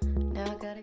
Now I gotta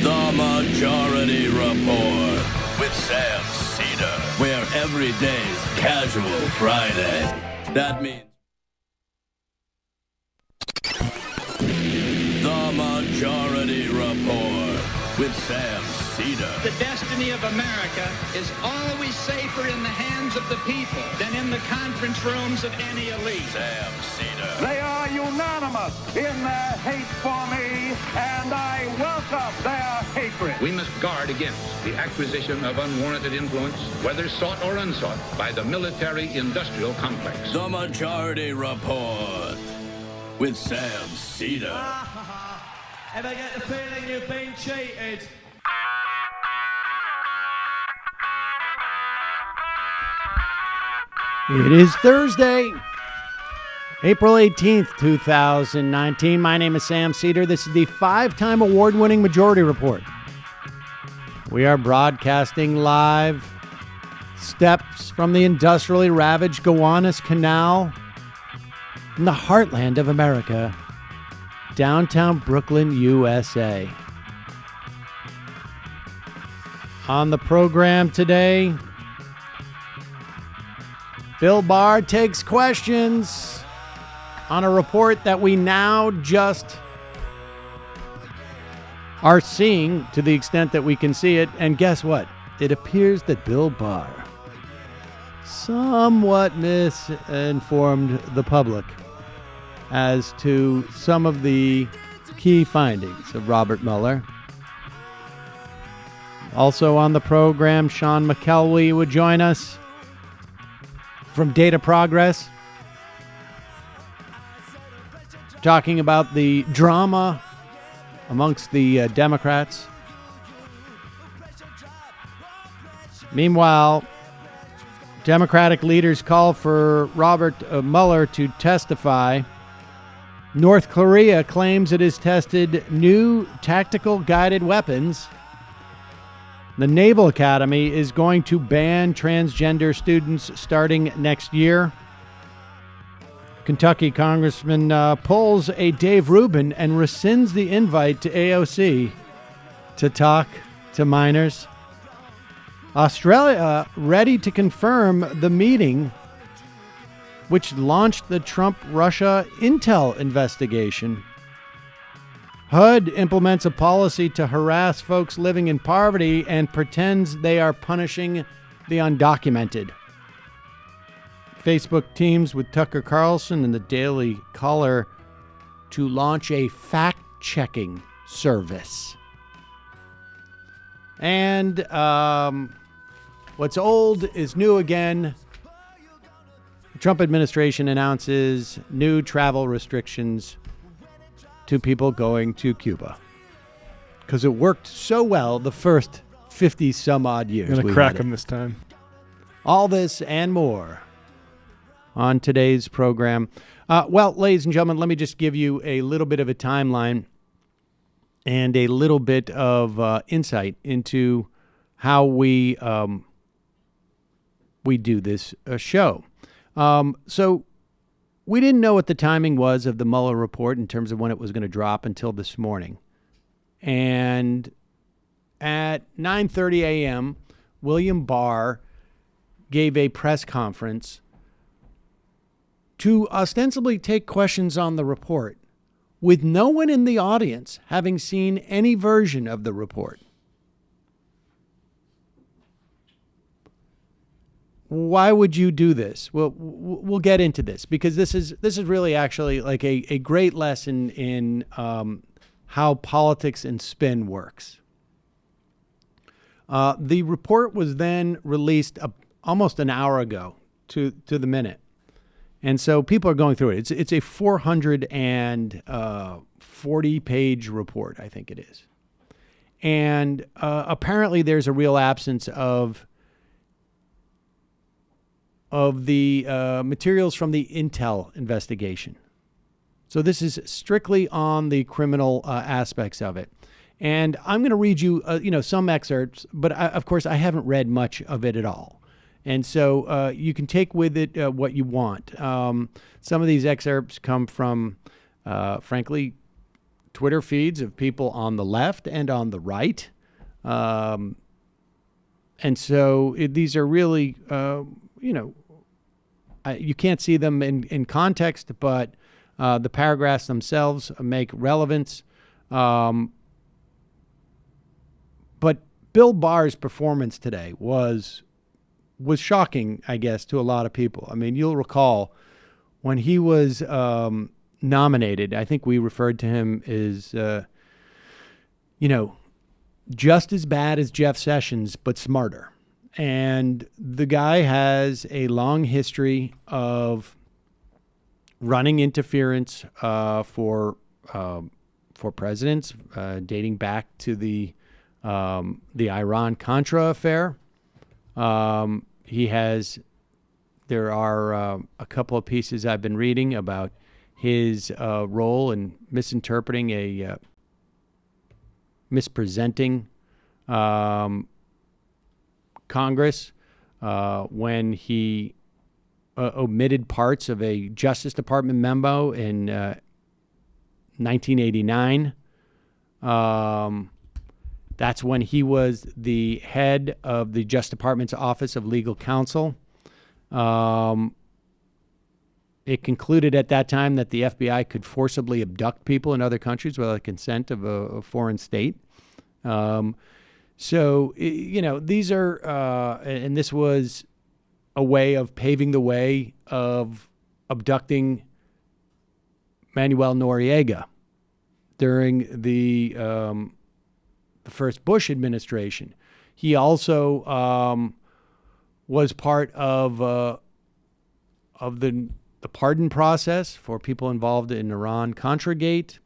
The Majority Report with Sam Seder, where every day's Casual Friday. That means The Majority Report with Sam Seder. The destiny of America is always safer in the hands of the people than in the conference rooms of any elite. Sam Seder. They are unanimous in their hate for me, and I welcome their hatred. We must guard against the acquisition of unwarranted influence, whether sought or unsought, by the military-industrial complex. The Majority Report with Sam Seder. Ever get the feeling you've been cheated? It is Thursday, April 18th, 2019. My name is Sam Seder. This is the 5-time award-winning Majority Report. We are broadcasting live steps from the industrially ravaged Gowanus Canal in the heartland of America, downtown Brooklyn, USA. On the program today, Bill Barr takes questions on a report that we now just are seeing to the extent that we can see it. And guess what? It appears that Bill Barr somewhat misinformed the public as to some of the key findings of Robert Mueller. Also on the program, Sean McElwee would join us from Data Progress, talking about the drama amongst the Democrats. Meanwhile, Democratic leaders call for Robert Mueller to testify. North Korea claims it has tested new tactical guided weapons. The Naval Academy is going to ban transgender students starting next year. Kentucky Congressman pulls a Dave Rubin and rescinds the invite to AOC to talk to minors. Australia ready to confirm the meeting which launched the Trump-Russia intel investigation. HUD implements a policy to harass folks living in poverty and pretends they are punishing the undocumented. Facebook teams with Tucker Carlson and the Daily Caller to launch a fact-checking service. And what's old is new again. The Trump administration announces new travel restrictions to people going to Cuba. Because it worked so well the first 50 some odd years. I'm going to crack them this time. All this and more on today's program. Well, ladies and gentlemen, let me just give you a little bit of a timeline and a little bit of insight into how we do this show. So we didn't know what the timing was of the Mueller report in terms of when it was going to drop until this morning. And at 9:30 a.m., William Barr gave a press conference to ostensibly take questions on the report, with no one in the audience having seen any version of the report. Why would you do this? Well, we'll get into this because this is really actually like a great lesson in how politics and spin works. The report was then released almost an hour ago to the minute. And so people are going through it. It's a 440-page report, I think it is. And apparently there's a real absence of the materials from the Intel investigation. So this is strictly on the criminal aspects of it. And I'm going to read you, some excerpts, but of course I haven't read much of it at all. And so you can take with it what you want. Some of these excerpts come from, frankly, Twitter feeds of people on the left and on the right. And so these are really, you can't see them in context, but the paragraphs themselves make relevance. But Bill Barr's performance today was shocking, I guess, to a lot of people. I mean, you'll recall when he was nominated, I think we referred to him as, just as bad as Jeff Sessions, but smarter. And the guy has a long history of running interference for presidents, dating back to the Iran-Contra affair. There are a couple of pieces I've been reading about his role in mispresenting Congress when he omitted parts of a Justice Department memo in 1989. That's when he was the head of the Justice Department's Office of Legal Counsel. It concluded at that time that the FBI could forcibly abduct people in other countries without the consent of a foreign state. So, these are, and this was a way of paving the way of abducting Manuel Noriega during the first Bush administration. He also was part of the pardon process for people involved in Iran-Contra-gate.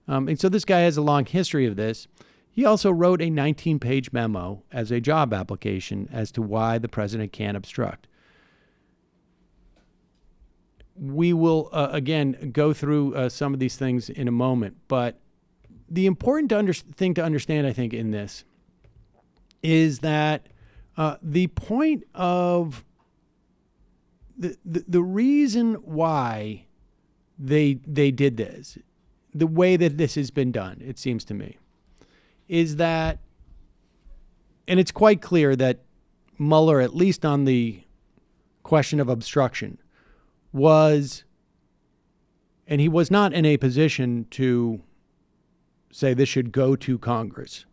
And so this guy has a long history of this. He also wrote a 19-page memo as a job application as to why the president can't obstruct. We will, again, go through some of these things in a moment. But the important thing to understand, I think, in this is that the point of the reason why they did this, the way that this has been done, it seems to me, is that, and it's quite clear that Mueller, at least on the question of obstruction, was, and he was not in a position to say this should go to Congress,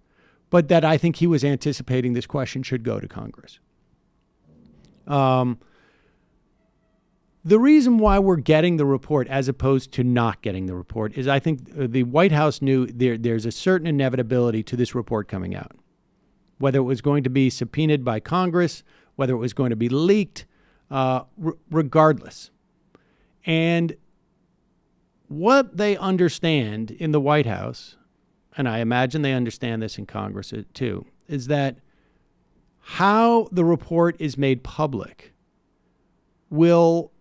but that I think he was anticipating this question should go to Congress. The reason why we're getting the report as opposed to not getting the report is I think the White House knew there's a certain inevitability to this report coming out. Whether it was going to be subpoenaed by Congress, whether it was going to be leaked, regardless. And what they understand in the White House, and I imagine they understand this in Congress too, is that how the report is made public will,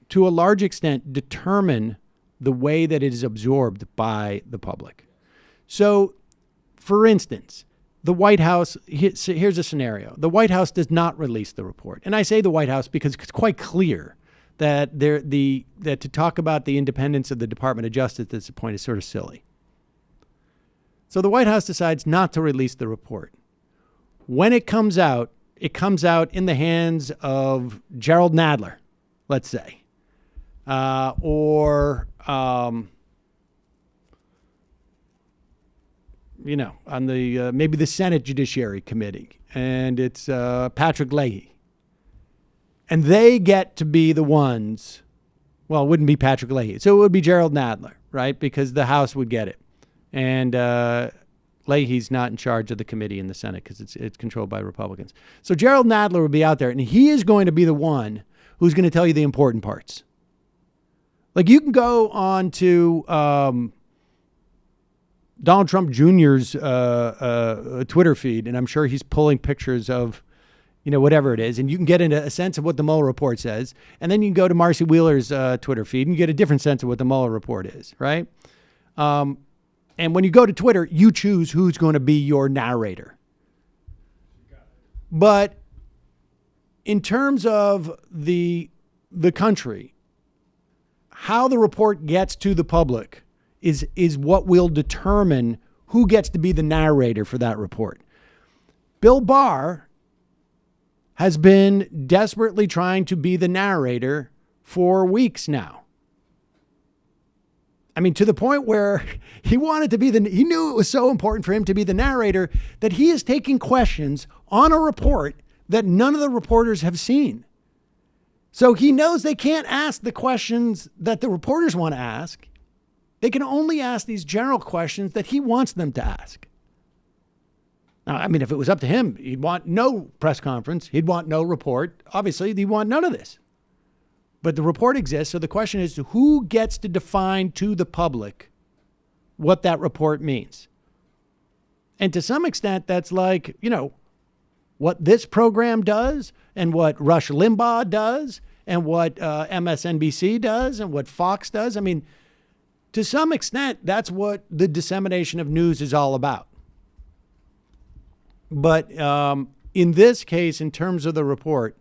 to a large extent, determine the way that it is absorbed by the public. So, for instance, the White House, here's a scenario. The White House does not release the report. And I say the White House because it's quite clear that that to talk about the independence of the Department of Justice at this point is sort of silly. So the White House decides not to release the report. When it comes out in the hands of Gerald Nadler, let's say, or on the maybe the Senate Judiciary Committee, and it's Patrick Leahy. And they get to be the ones, well, it wouldn't be Patrick Leahy. So it would be Gerald Nadler, right? Because the House would get it. And Leahy's not in charge of the committee in the Senate because it's controlled by Republicans. So Gerald Nadler would be out there, and he is going to be the one who's going to tell you the important parts. Like, you can go on to Donald Trump Jr.'s Twitter feed, and I'm sure he's pulling pictures of, whatever it is, and you can get into a sense of what the Mueller report says, and then you can go to Marcy Wheeler's Twitter feed and you get a different sense of what the Mueller report is, right? And when you go to Twitter, you choose who's going to be your narrator. But in terms of the country, how the report gets to the public is what will determine who gets to be the narrator for that report. Bill Barr has been desperately trying to be the narrator for weeks now. I mean, to the point where he wanted to be he knew it was so important for him to be the narrator that he is taking questions on a report that none of the reporters have seen. So he knows they can't ask the questions that the reporters want to ask. They can only ask these general questions that he wants them to ask. Now, I mean, if it was up to him, he'd want no press conference. He'd want no report. Obviously, he'd want none of this. But the report exists. So the question is, who gets to define to the public what that report means? And to some extent, that's like, what this program does and what Rush Limbaugh does and what MSNBC does and what Fox does. I mean, to some extent, that's what the dissemination of news is all about. But in this case, in terms of the report,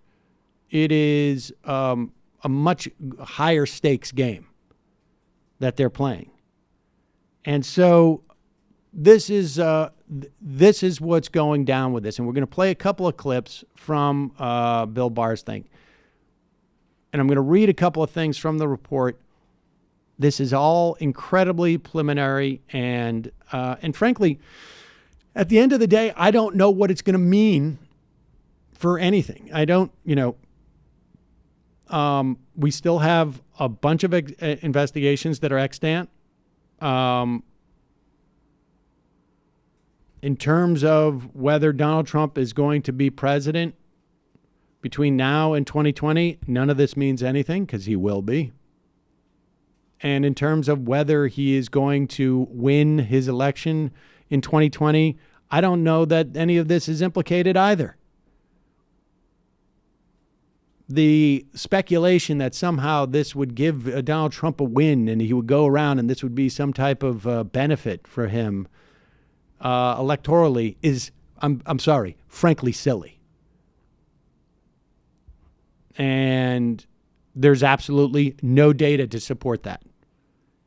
it is a much higher stakes game that they're playing. And so this is what's going down with this. And we're going to play a couple of clips from Bill Barr's thing. And I'm going to read a couple of things from the report. This is all incredibly preliminary. And frankly, at the end of the day, I don't know what it's going to mean for anything. I don't, we still have a bunch of investigations that are extant. In terms of whether Donald Trump is going to be president between now and 2020, none of this means anything because he will be. And in terms of whether he is going to win his election in 2020, I don't know that any of this is implicated either. The speculation that somehow this would give Donald Trump a win and he would go around and this would be some type of benefit for him electorally is, I'm sorry, frankly silly. And there's absolutely no data to support that.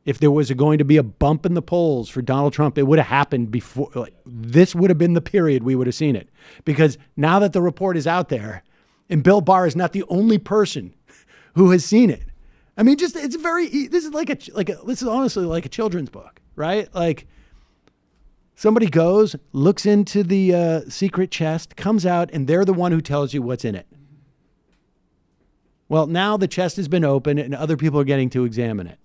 If there was going to be a bump in the polls for Donald Trump, it would have happened before. This would have been the period we would have seen it. Because now that the report is out there, and Bill Barr is not the only person who has seen it. I mean, this is honestly like a children's book, right? Like, somebody goes, looks into the secret chest, comes out, and they're the one who tells you what's in it. Well, now the chest has been opened and other people are getting to examine it,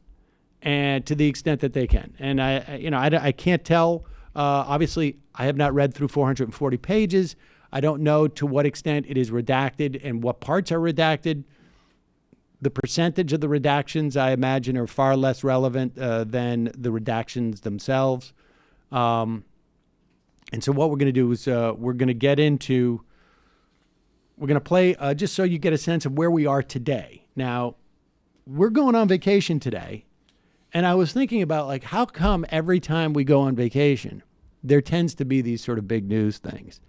and to the extent that they can. And I can't tell. Obviously, I have not read through 440 pages. I don't know to what extent it is redacted and what parts are redacted. The percentage of the redactions, I imagine, are far less relevant than the redactions themselves. And so what we're going to do is we're going to play just so you get a sense of where we are today. Now, we're going on vacation today, and I was thinking about, like, how come every time we go on vacation, there tends to be these sort of big news things?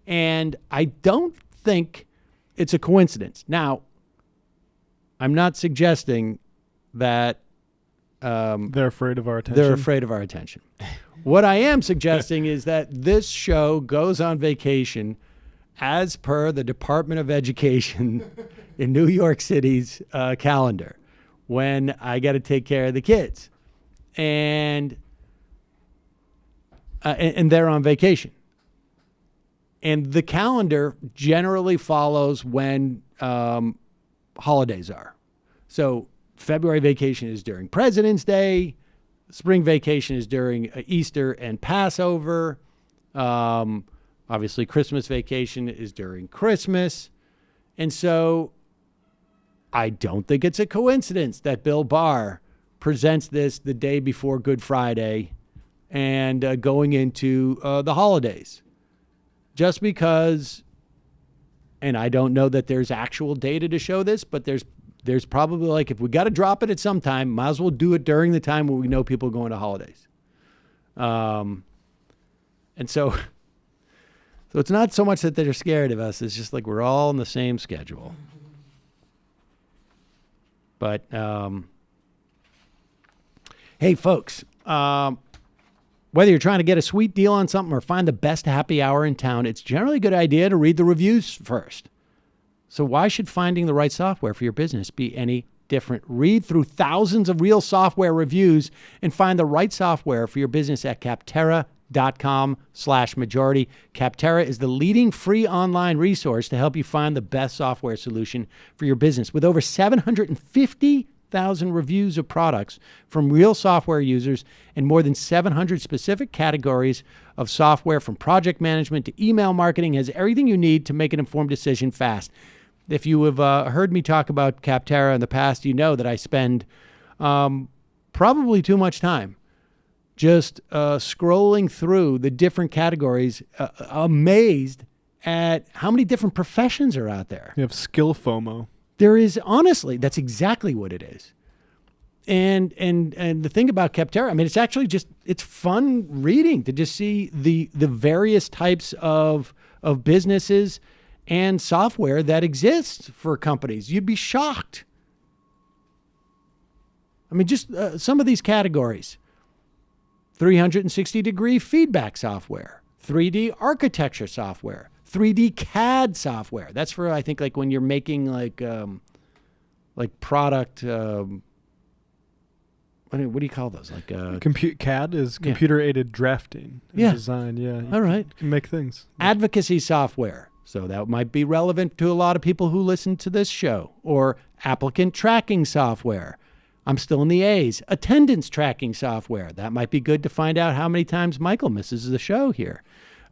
And I don't think it's a coincidence. Now, I'm not suggesting that they're afraid of our attention. They're afraid of our attention. What I am suggesting is that this show goes on vacation as per the Department of Education in New York City's calendar, when I got to take care of the kids, and they're on vacation. And the calendar generally follows when holidays are. So February vacation is during President's Day. Spring vacation is during Easter and Passover. Obviously, Christmas vacation is during Christmas. And so I don't think it's a coincidence that Bill Barr presents this the day before Good Friday and going into the holidays. Just because, and I don't know that there's actual data to show this, but there's probably, like, if we got to drop it at some time, might as well do it during the time when we know people are going to holidays. And so it's not so much that they're scared of us. It's just like we're all on the same schedule. But, hey, folks, whether you're trying to get a sweet deal on something or find the best happy hour in town, it's generally a good idea to read the reviews first. So why should finding the right software for your business be any different? Read through thousands of real software reviews and find the right software for your business at Capterra.com/majority. Capterra is the leading free online resource to help you find the best software solution for your business. With over 750,000 reviews of products from real software users and more than 700 specific categories of software, from project management to email marketing, has everything you need to make an informed decision fast. If you have heard me talk about Capterra in the past, you know that I spend probably too much time just scrolling through the different categories, amazed at how many different professions are out there. You have skill FOMO. There is, honestly, that's exactly what it is. And the thing about Capterra, I mean, it's actually just, it's fun reading to just see the various types of businesses and software that exists for companies. You'd be shocked. I mean, just some of these categories: 360-degree feedback software, 3D architecture software, 3D CAD software. That's for, I think, like when you're making like product. What do you call those? Like CAD is computer-aided drafting and design. Yeah. All right. You can make things. Advocacy software. So that might be relevant to a lot of people who listen to this show. Or applicant tracking software. I'm still in the A's. Attendance tracking software. That might be good to find out how many times Michael misses the show here.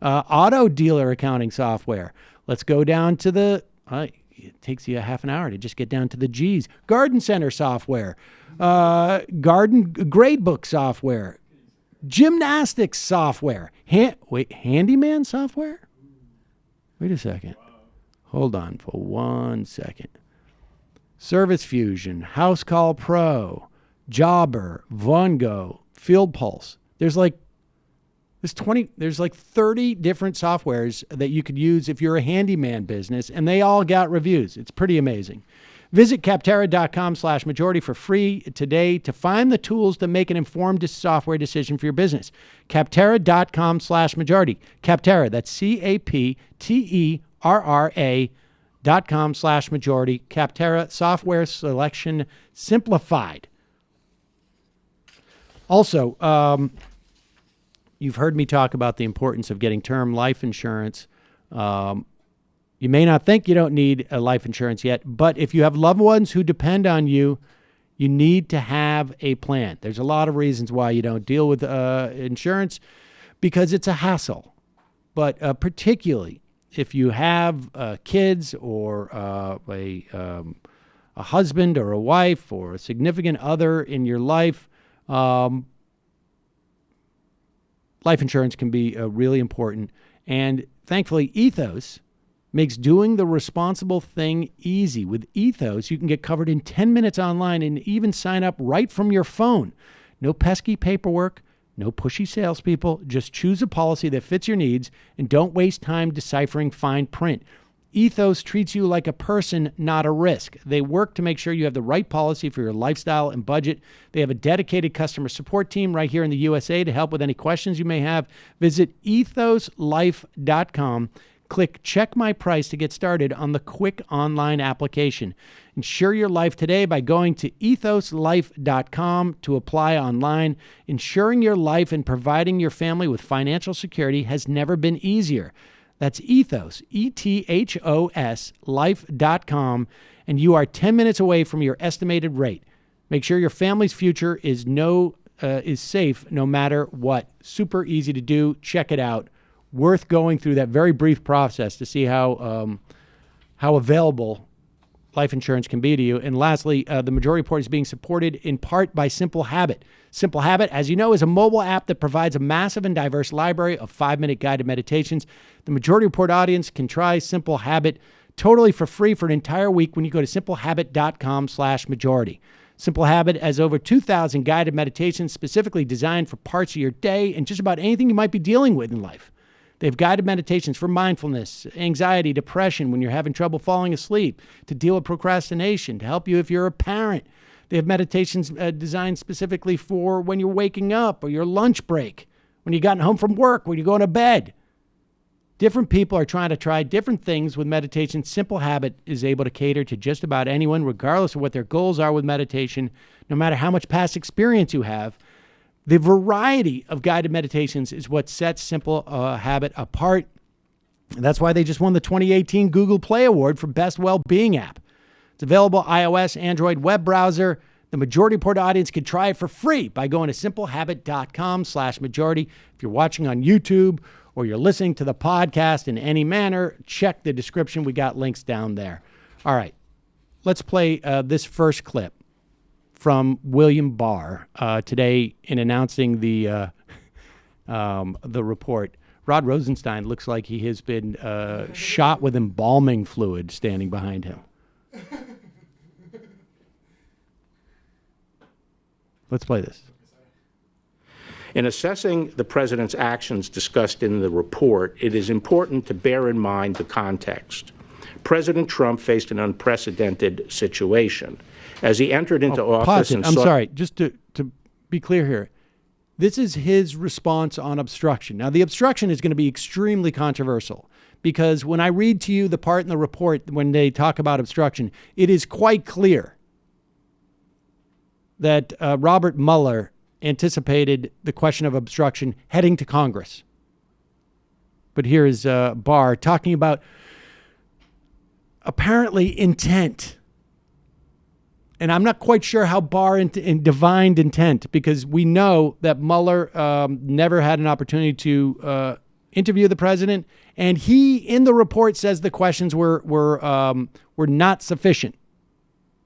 Auto dealer accounting software. Let's go down to the, it takes you a half an hour to just get down to the G's. Garden center software. Garden gradebook software. Gymnastics software. Handyman software? Wait a second. Hold on for 1 second. Service Fusion, House Call Pro, Jobber, Vongo, Field Pulse. There's like 30 different softwares that you could use if you're a handyman business, and they all got reviews. It's pretty amazing. Visit Capterra.com/majority for free today to find the tools to make an informed software decision for your business. Capterra.com/majority. Capterra, that's CAPTERRA.com/majority. Capterra, software selection simplified. Also, you've heard me talk about the importance of getting term life insurance. You may not think you don't need a life insurance yet, but if you have loved ones who depend on you, you need to have a plan. There's a lot of reasons why you don't deal with insurance, because it's a hassle. But particularly if you have kids or a husband or a wife or a significant other in your life, life insurance can be really important. And thankfully, Ethos makes doing the responsible thing easy. With Ethos, you can get covered in 10 minutes online and even sign up right from your phone. No pesky paperwork, no pushy salespeople. Just choose a policy that fits your needs and don't waste time deciphering fine print. Ethos treats you like a person, not a risk. They work to make sure you have the right policy for your lifestyle and budget. They have a dedicated customer support team right here in the USA to help with any questions you may have. Visit ethoslife.com. Click Check My Price to get started on the quick online application. Insure your life today by going to ethoslife.com to apply online. Insuring your life and providing your family with financial security has never been easier. That's Ethos, E-T-H-O-S, life.com, and you are 10 minutes away from your estimated rate. Make sure your family's future is safe no matter what. Super easy to do. Check it out. Worth going through that very brief process to see how available life insurance can be to you. And lastly, the Majority Report is being supported in part by Simple Habit. Simple Habit, as you know, is a mobile app that provides a massive and diverse library of 5-minute guided meditations. The Majority Report audience can try Simple Habit totally for free for an entire week when you go to simplehabit.com/majority. Simple Habit has over 2,000 guided meditations specifically designed for parts of your day and just about anything you might be dealing with in life. They have guided meditations for mindfulness, anxiety, depression, when you're having trouble falling asleep, to deal with procrastination, to help you if you're a parent. They have meditations designed specifically for when you're waking up or your lunch break, when you've gotten home from work, when you're going to bed. Different people are trying to try different things with meditation. Simple Habit is able to cater to just about anyone, regardless of what their goals are with meditation, no matter how much past experience you have. The variety of guided meditations is what sets Simple Habit apart. And that's why they just won the 2018 Google Play Award for Best Well-Being App. It's available iOS, Android, web browser. The Majority Report audience can try it for free by going to simplehabit.com/majority. If you're watching on YouTube or you're listening to the podcast in any manner, check the description. We got links down there. All right, let's play this first clip from William Barr today in announcing the report. Rod Rosenstein looks like he has been shot with embalming fluid standing behind him. Let's play this. In assessing the president's actions discussed in the report, it is important to bear in mind the context. President Trump faced an unprecedented situation. As he entered into office and I'm sorry, just to be clear here. This is his response on obstruction. Now, the obstruction is going to be extremely controversial because when I read to you the part in the report when they talk about obstruction, it is quite clear that Robert Mueller anticipated the question of obstruction heading to Congress. But here is Barr talking about apparently intent. And I'm not quite sure how Barr divined intent, because we know that Mueller never had an opportunity to interview the president, and he, in the report, says the questions were not sufficient.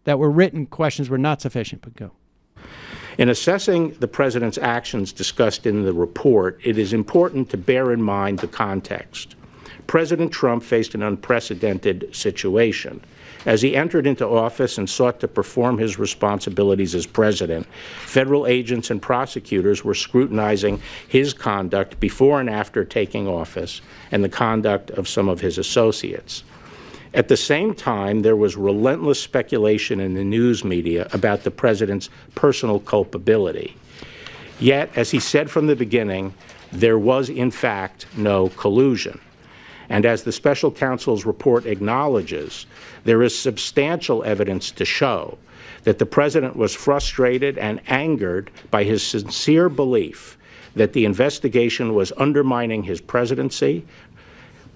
That were written questions were not sufficient. But go. In assessing the president's actions discussed in the report, it is important to bear in mind the context. President Trump faced an unprecedented situation. As he entered into office and sought to perform his responsibilities as president, federal agents and prosecutors were scrutinizing his conduct before and after taking office and the conduct of some of his associates. At the same time, there was relentless speculation in the news media about the president's personal culpability. Yet, as he said from the beginning, there was, in fact, no collusion. And as the special counsel's report acknowledges, there is substantial evidence to show that the president was frustrated and angered by his sincere belief that the investigation was undermining his presidency,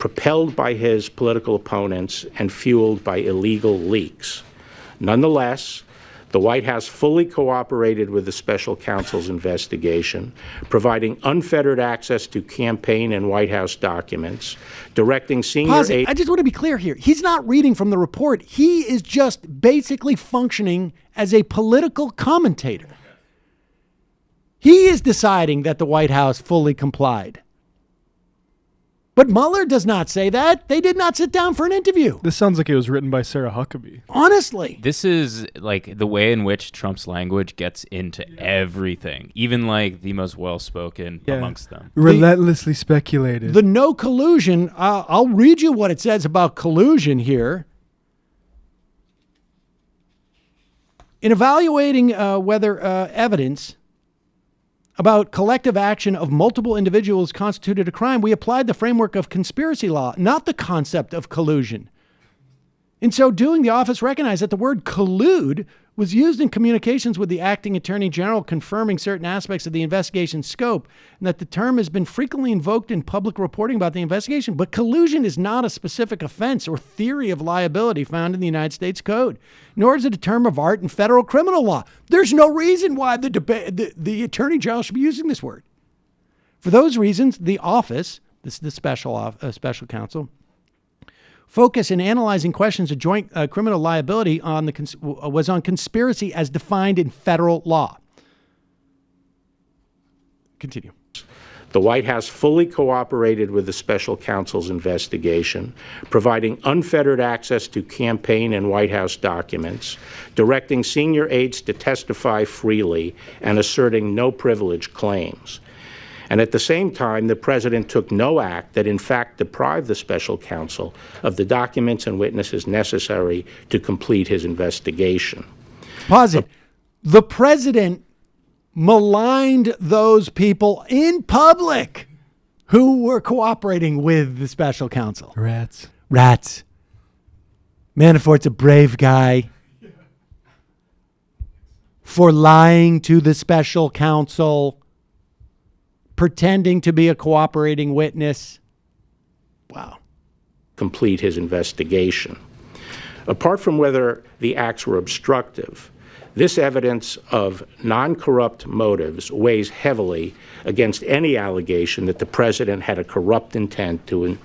propelled by his political opponents and fueled by illegal leaks. Nonetheless, the White House fully cooperated with the special counsel's investigation, providing unfettered access to campaign and White House documents, directing senior aides. I just want to be clear here. He's not reading from the report. He is just basically functioning as a political commentator. He is deciding that the White House fully complied. But Mueller does not say that. They did not sit down for an interview. This sounds like it was written by Sarah Huckabee. Honestly. This is like the way in which Trump's language gets into everything, even like the most well-spoken amongst them. Relentlessly speculated. The no collusion, I'll read you what it says about collusion here. In evaluating whether evidence about collective action of multiple individuals constituted a crime, we applied the framework of conspiracy law, not the concept of collusion. In so doing, the office recognized that the word collude was used in communications with the acting attorney general confirming certain aspects of the investigation's scope, and that the term has been frequently invoked in public reporting about the investigation. But collusion is not a specific offense or theory of liability found in the United States Code, nor is it a term of art in federal criminal law. There's no reason why the attorney general should be using this word. For those reasons, the office, this is the special counsel, focus in analyzing questions of joint criminal liability was on conspiracy as defined in federal law. Continue. The White House fully cooperated with the special counsel's investigation, providing unfettered access to campaign and White House documents, directing senior aides to testify freely, and asserting no privilege claims. And at the same time, the president took no act that in fact deprived the special counsel of the documents and witnesses necessary to complete his investigation. Pause it. The president maligned those people in public who were cooperating with the special counsel. Rats. Manafort's a brave guy for lying to the special counsel, pretending to be a cooperating witness. Wow. Complete his investigation. Apart from whether the acts were obstructive, this evidence of non-corrupt motives weighs heavily against any allegation that the president had a corrupt intent to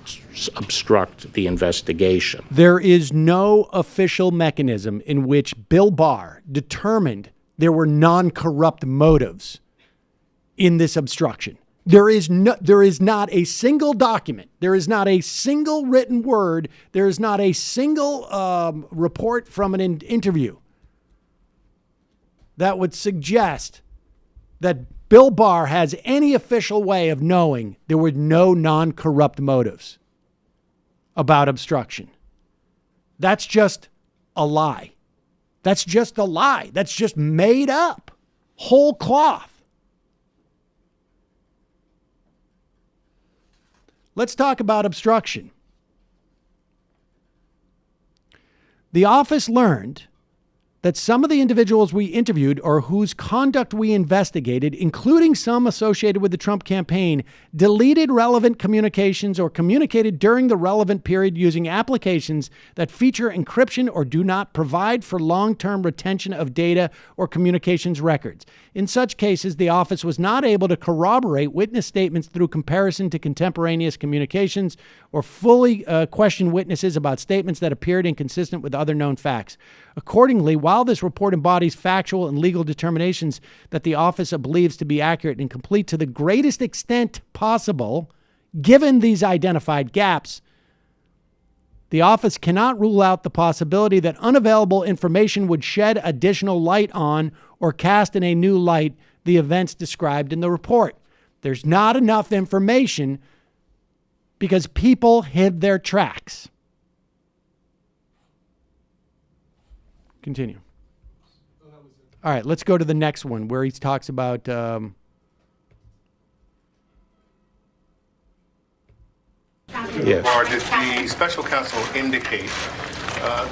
obstruct the investigation. There is no official mechanism in which Bill Barr determined there were non-corrupt motives in this obstruction. There is not a single document. There is not a single written word. There is not a single report from an interview that would suggest that Bill Barr has any official way of knowing there were no non-corrupt motives about obstruction. That's just a lie. That's just a lie. That's just made up. Whole cloth. Let's talk about obstruction. The office learned that some of the individuals we interviewed or whose conduct we investigated, including some associated with the Trump campaign, deleted relevant communications or communicated during the relevant period using applications that feature encryption or do not provide for long-term retention of data or communications records. In such cases, the office was not able to corroborate witness statements through comparison to contemporaneous communications or fully question witnesses about statements that appeared inconsistent with other known facts. Accordingly, while this report embodies factual and legal determinations that the office believes to be accurate and complete to the greatest extent possible, given these identified gaps, the office cannot rule out the possibility that unavailable information would shed additional light on or cast in a new light the events described in the report. There's not enough information because people hid their tracks. Continue. All right, let's go to the next one where he talks about Yes. Barr, did the special counsel indicate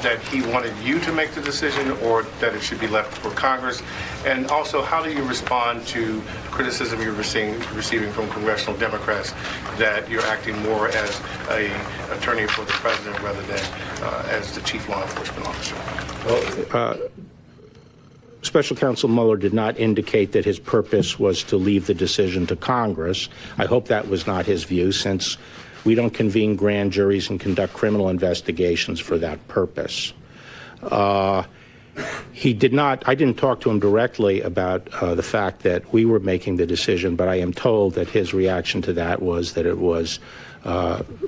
that he wanted you to make the decision or that it should be left for Congress? And also, how do you respond to criticism you're receiving from congressional Democrats that you're acting more as an attorney for the president rather than as the chief law enforcement officer? Well, Special Counsel Mueller did not indicate that his purpose was to leave the decision to Congress. I hope that was not his view, since we don't convene grand juries and conduct criminal investigations for that purpose. He did not. I didn't talk to him directly about the fact that we were making the decision, but I am told that his reaction to that was that it was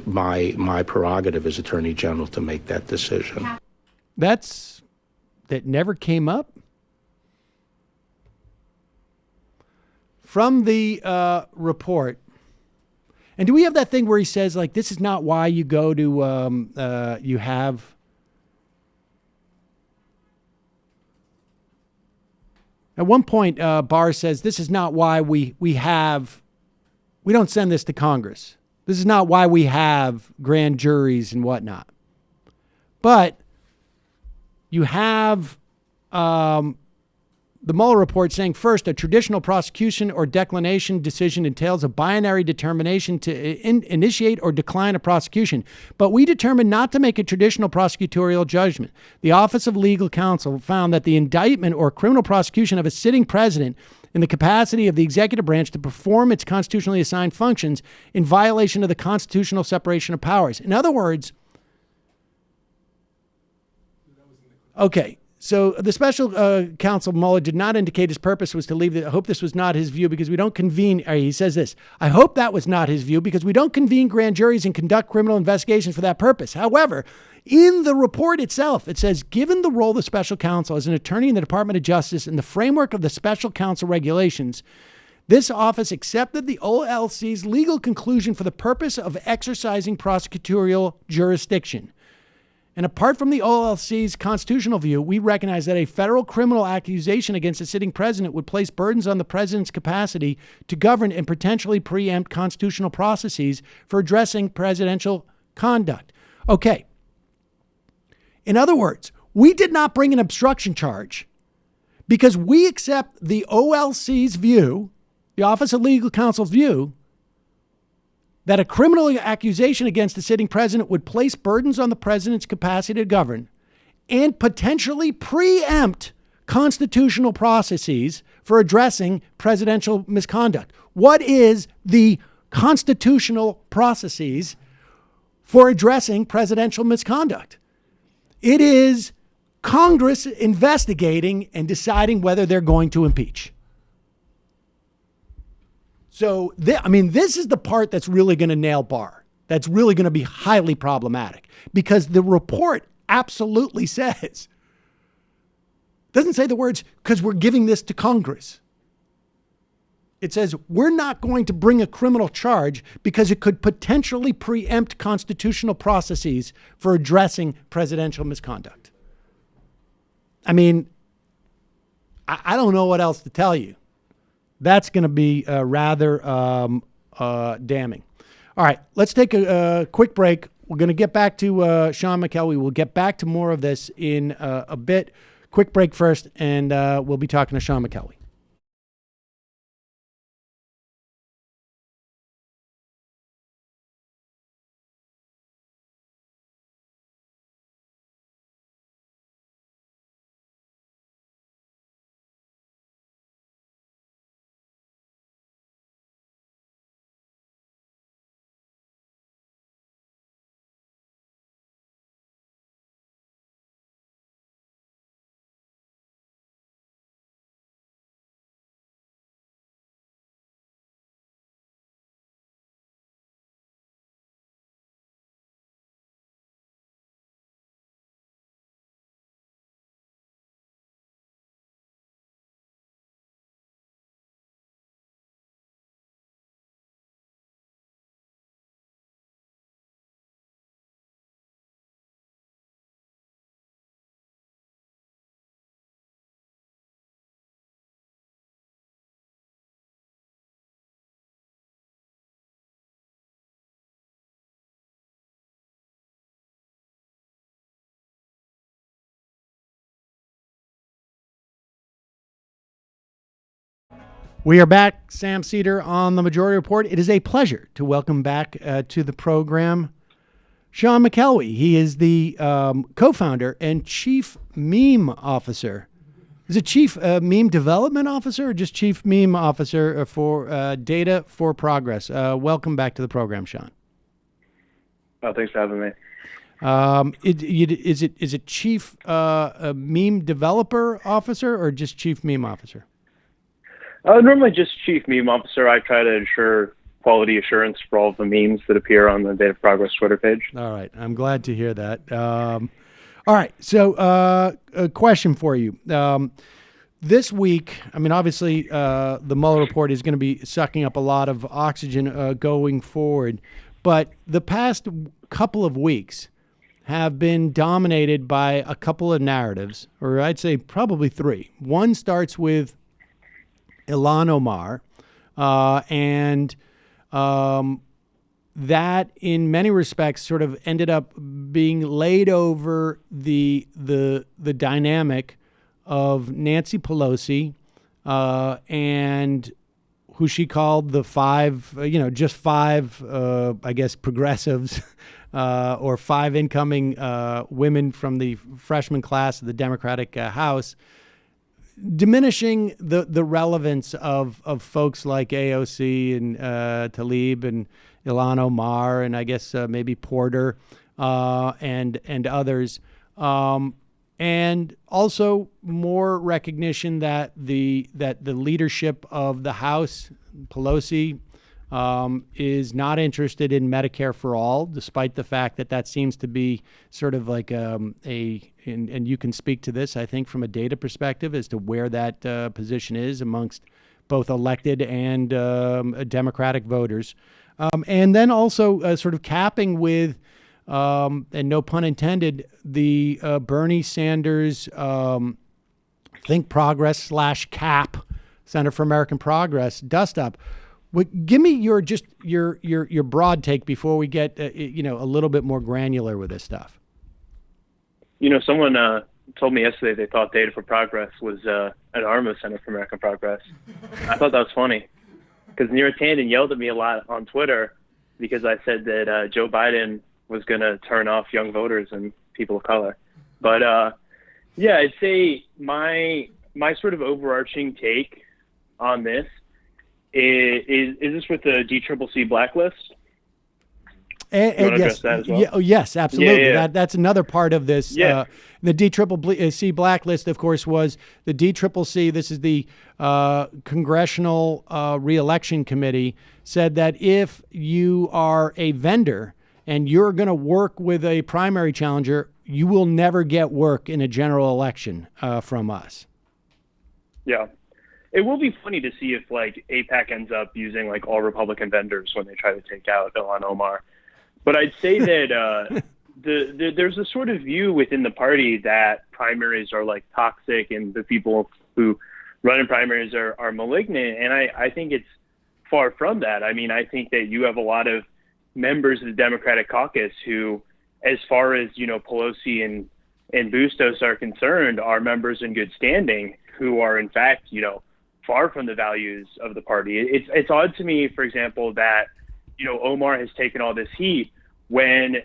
my prerogative as Attorney General to make that decision. That never came up? From the report, and do we have that thing where he says, like, this is not why you go to, you have, at one point, Barr says, this is not why we don't send this to Congress. This is not why we have grand juries and whatnot. But you have the Mueller report saying, first, a traditional prosecution or declination decision entails a binary determination to initiate or decline a prosecution. But we determined not to make a traditional prosecutorial judgment. The Office of Legal Counsel found that the indictment or criminal prosecution of a sitting president in the capacity of the executive branch to perform its constitutionally assigned functions in violation of the constitutional separation of powers. In other words, okay. So the special counsel Mueller did not indicate his purpose was to leave. I hope this was not his view because we don't convene. He says this. I hope that was not his view because we don't convene grand juries and conduct criminal investigations for that purpose. However, in the report itself, it says, given the role of the special counsel as an attorney in the Department of Justice in the framework of the special counsel regulations, this office accepted the OLC's legal conclusion for the purpose of exercising prosecutorial jurisdiction. And apart from the OLC's constitutional view, we recognize that a federal criminal accusation against a sitting president would place burdens on the president's capacity to govern and potentially preempt constitutional processes for addressing presidential conduct. Okay. In other words, we did not bring an obstruction charge because we accept the OLC's view, the Office of Legal Counsel's view, that a criminal accusation against the sitting president would place burdens on the president's capacity to govern and potentially preempt constitutional processes for addressing presidential misconduct. What is the constitutional processes for addressing presidential misconduct? It is Congress investigating and deciding whether they're going to impeach. So, this is the part that's really going to nail Barr. That's really going to be highly problematic because the report absolutely says, doesn't say the words, because we're giving this to Congress. It says, we're not going to bring a criminal charge because it could potentially preempt constitutional processes for addressing presidential misconduct. I mean, I don't know what else to tell you. That's going to be rather damning. All right, let's take a quick break. We're going to get back to Sean McElwee. We'll get back to more of this in a bit. Quick break first, and we'll be talking to Sean McElwee. We are back, Sam Seder on the Majority Report. It is a pleasure to welcome back to the program Sean McElwee. He is the co-founder and chief meme officer. Is it chief meme development officer or just chief meme officer for Data for Progress? Welcome back to the program, Sean. Oh, thanks for having me. Is it chief meme developer officer or just chief meme officer? Normally just chief meme officer. I try to ensure quality assurance for all of the memes that appear on the Data for Progress Twitter page. All right. I'm glad to hear that. All right. So a question for you. This week, I mean, obviously, the Mueller report is going to be sucking up a lot of oxygen going forward. But the past couple of weeks have been dominated by a couple of narratives, or I'd say probably three. One starts with Ilhan Omar, and that in many respects sort of ended up being laid over the dynamic of Nancy Pelosi and who she called the five, just five, I guess, progressives or five incoming women from the freshman class of the Democratic House, diminishing the relevance of folks like AOC and Tlaib and Ilhan Omar and I guess maybe Porter and others, and also more recognition that the leadership of the House, Pelosi, is not interested in Medicare for all, despite the fact that seems to be sort of like and you can speak to this, I think, from a data perspective as to where that position is amongst both elected and Democratic voters. And then also sort of capping with, and no pun intended, the Bernie Sanders Think Progress / CAP, Center for American Progress, dust up. Give me your broad take before we get a little bit more granular with this stuff. Someone told me yesterday they thought Data for Progress was an arm of Center for American Progress. I thought that was funny because Neera Tanden yelled at me a lot on Twitter because I said that Joe Biden was going to turn off young voters and people of color. But yeah, I'd say my sort of overarching take on this is this with the DCCC blacklist? And yes, that as well? Yes, absolutely. Yeah. That's another part of this. Yeah. The DCCC blacklist, of course, was the DCCC. This is the Congressional Re-election Committee, said that if you are a vendor and you're going to work with a primary challenger, you will never get work in a general election from us. Yeah. It will be funny to see if AIPAC ends up using all Republican vendors when they try to take out Ilhan Omar. But I'd say that there's a sort of view within the party that primaries are toxic and the people who run in primaries are malignant. And I think it's far from that. I mean, I think that you have a lot of members of the Democratic caucus who, as far as, Pelosi and Bustos are concerned, are members in good standing who are, in fact, far from the values of the party. It's odd to me, for example, that, Omar has taken all this heat when,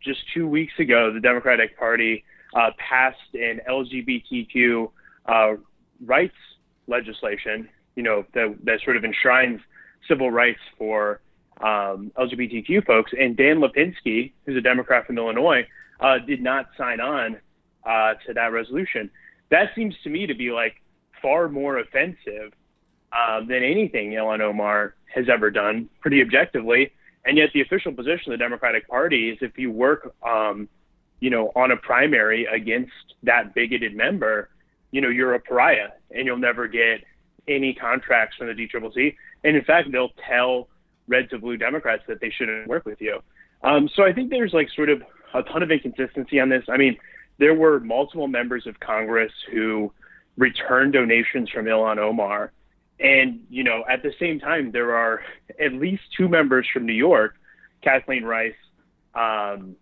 just 2 weeks ago, the Democratic Party passed an LGBTQ rights legislation, that sort of enshrines civil rights for LGBTQ folks. And Dan Lipinski, who's a Democrat from Illinois, did not sign on to that resolution. That seems to me to be far more offensive than anything Ilhan Omar has ever done, pretty objectively. And yet the official position of the Democratic Party is if you work, on a primary against that bigoted member, you're a pariah and you'll never get any contracts from the DCCC. And in fact, they'll tell red to blue Democrats that they shouldn't work with you. So I think there's sort of a ton of inconsistency on this. I mean, there were multiple members of Congress who returned donations from Ilhan Omar. And, at the same time, there are at least two members from New York, Kathleen Rice and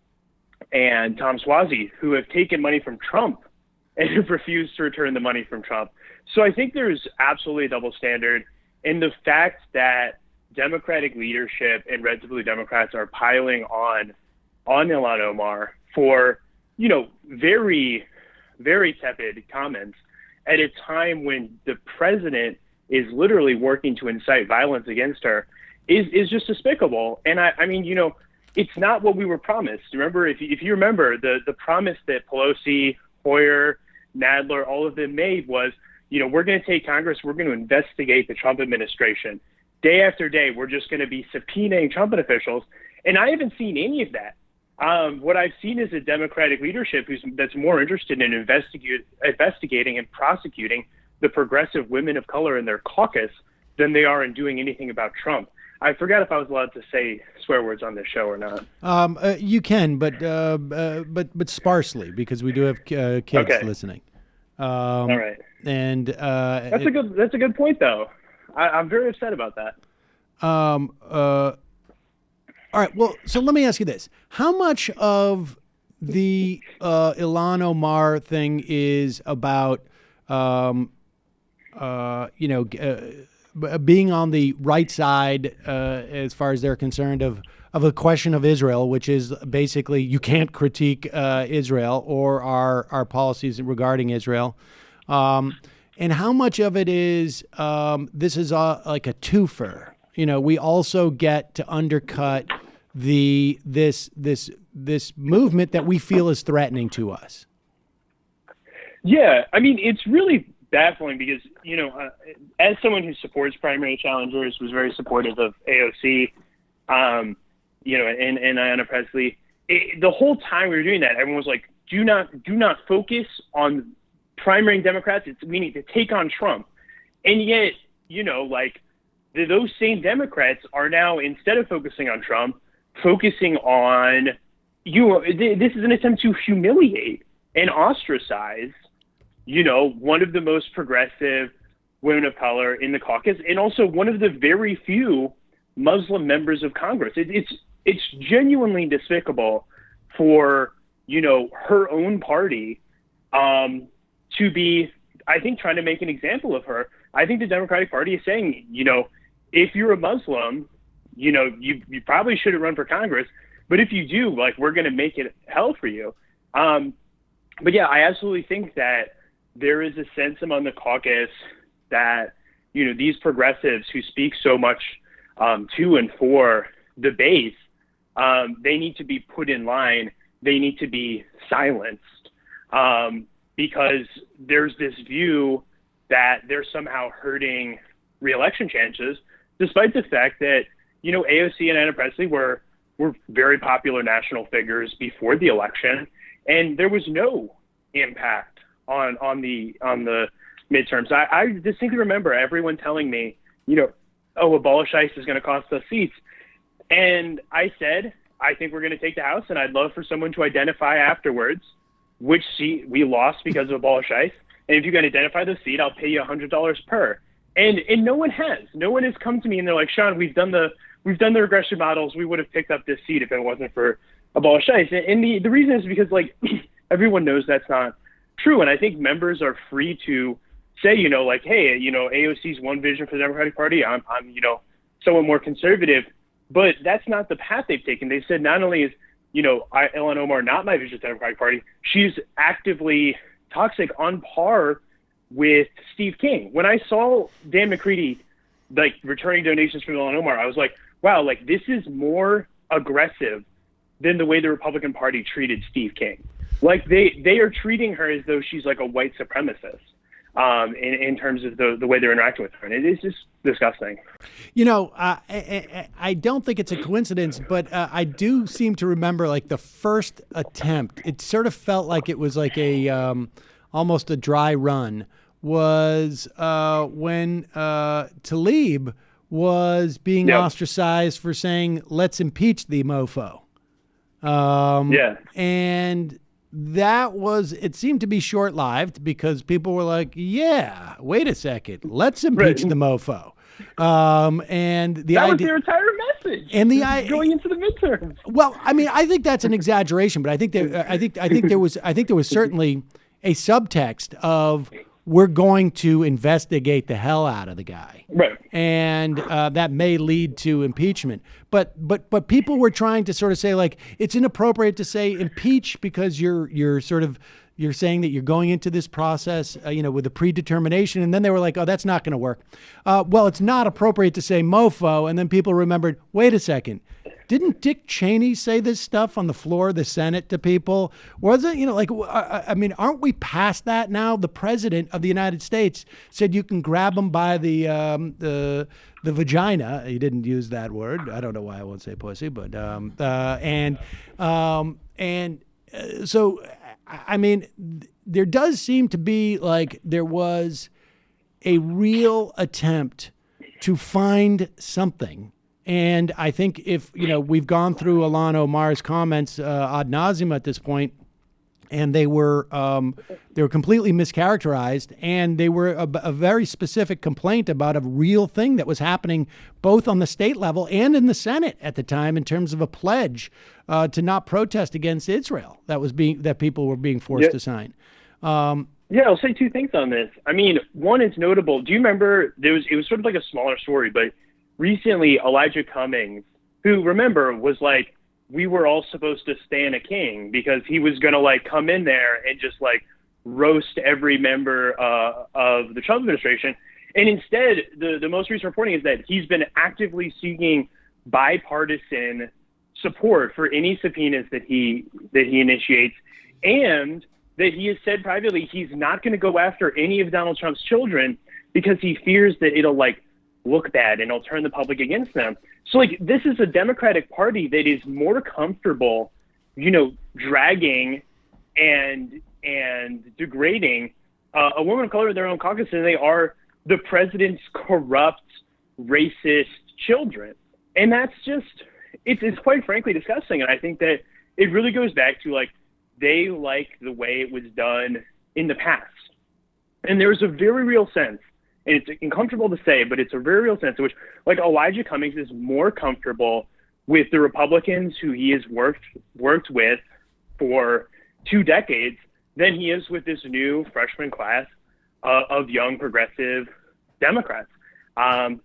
Tom Suozzi, who have taken money from Trump and have refused to return the money from Trump. So I think there's absolutely a double standard. And the fact that Democratic leadership and red to blue Democrats are piling on Ilhan Omar for, very, very tepid comments at a time when the president is literally working to incite violence against her is just despicable. And I mean, it's not what we were promised. Remember, if you remember, the promise that Pelosi, Hoyer, Nadler, all of them made was, we're going to take Congress, we're going to investigate the Trump administration. Day after day, we're just going to be subpoenaing Trump officials. And I haven't seen any of that. What I've seen is a Democratic leadership that's more interested in investigating and prosecuting the progressive women of color in their caucus than they are in doing anything about Trump. I forgot if I was allowed to say swear words on this show or not. You can, but sparsely, because we do have kids listening. All right. And that's a good point, though. I'm very upset about that. All right. Well, so let me ask you this: how much of the Ilhan Omar thing is about, being on the right side as far as they're concerned of a question of Israel, which is basically you can't critique Israel or our policies regarding Israel, and how much of it is this is like a twofer? We also get to undercut this movement that we feel is threatening to us. Yeah, I mean, it's really baffling because, as someone who supports primary challengers, was very supportive of AOC, and Ayanna Pressley, the whole time we were doing that, everyone was like, do not focus on primarying Democrats. We need to take on Trump. And yet, those same Democrats are now, instead of focusing on Trump, focusing on, this is an attempt to humiliate and ostracize, one of the most progressive women of color in the caucus, and also one of the very few Muslim members of Congress. It's genuinely despicable for, her own party to be, I think, trying to make an example of her. I think the Democratic Party is saying, if you're a Muslim, you probably shouldn't run for Congress. But if you do, we're going to make it hell for you. But yeah, I absolutely think that there is a sense among the caucus that, these progressives who speak so much to and for the base, they need to be put in line. They need to be silenced because there's this view that they're somehow hurting re-election chances, despite the fact that, AOC and Anna Pressley were very popular national figures before the election, and there was no impact on the midterms. I distinctly remember everyone telling me, abolish ICE is going to cost us seats. And I said, I think we're going to take the House, and I'd love for someone to identify afterwards which seat we lost because of abolish ICE. And if you can identify the seat, I'll pay you $100 per. And no one has. No one has come to me and they're like, Sean, we've done the regression models. We would have picked up this seat if it wasn't for abolish ICE. And the reason is because everyone knows that's not true. And I think members are free to say, hey, AOC's one vision for the Democratic Party. I'm somewhat more conservative, but that's not the path they've taken. They said not only is, Ilhan Omar not my vision for the Democratic Party, she's actively toxic, on par with Steve King. When I saw Dan McCready returning donations from Ilhan Omar, I was like, wow, this is more aggressive than the way the Republican Party treated Steve King. They are treating her as though she's a white supremacist in terms of the way they're interacting with her. And it is just disgusting. I don't think it's a coincidence, but I do seem to remember the first attempt. It sort of felt like it was almost a dry run, was when Tlaib was being ostracized for saying, let's impeach the mofo. And it seemed to be short-lived because people were like, yeah, wait a second, let's impeach the mofo. And that was their entire message. And going into the midterms. Well, I mean, I think that's an exaggeration, but I think there was certainly a subtext of we're going to investigate the hell out of the guy. Right. And that may lead to impeachment. But people were trying to sort of say, like, it's inappropriate to say impeach because you're saying that you're going into this process, with a predetermination. And then they were like, oh, that's not going to work. Well, it's not appropriate to say mofo. And then people remembered, wait a second. Didn't Dick Cheney say this stuff on the floor of the Senate to people? Wasn't, aren't we past that now? The president of the United States said you can grab them by the vagina. He didn't use that word. I don't know why I won't say pussy, but so, I mean, there does seem to be like there was a real attempt to find something. And I think if, we've gone through Ilhan Omar's comments ad nauseum at this point, and they were completely mischaracterized, and they were a very specific complaint about a real thing that was happening both on the state level and in the Senate at the time in terms of a pledge to not protest against Israel that people were being forced to sign. Yeah, I'll say two things on this. I mean, one is notable. Do you remember it was sort of like a smaller story, but recently Elijah Cummings, who, remember, was like, we were all supposed to stand a king because he was going to like come in there and just like roast every member of the Trump administration. And instead, the most recent reporting is that he's been actively seeking bipartisan support for any subpoenas that he initiates, and that he has said privately he's not going to go after any of Donald Trump's children because he fears that it'll like look bad and it'll turn the public against them. So like this is a Democratic Party that is more comfortable, dragging and degrading a woman of color in their own caucus than they are the president's corrupt, racist children. And that's just, it's quite frankly disgusting. And I think that it really goes back to like, they like the way it was done in the past. And there's a very real sense, and it's uncomfortable to say, but it's a very real sense in which like Elijah Cummings is more comfortable with the Republicans who he has worked with for 2 decades than he is with this new freshman class of young progressive Democrats. And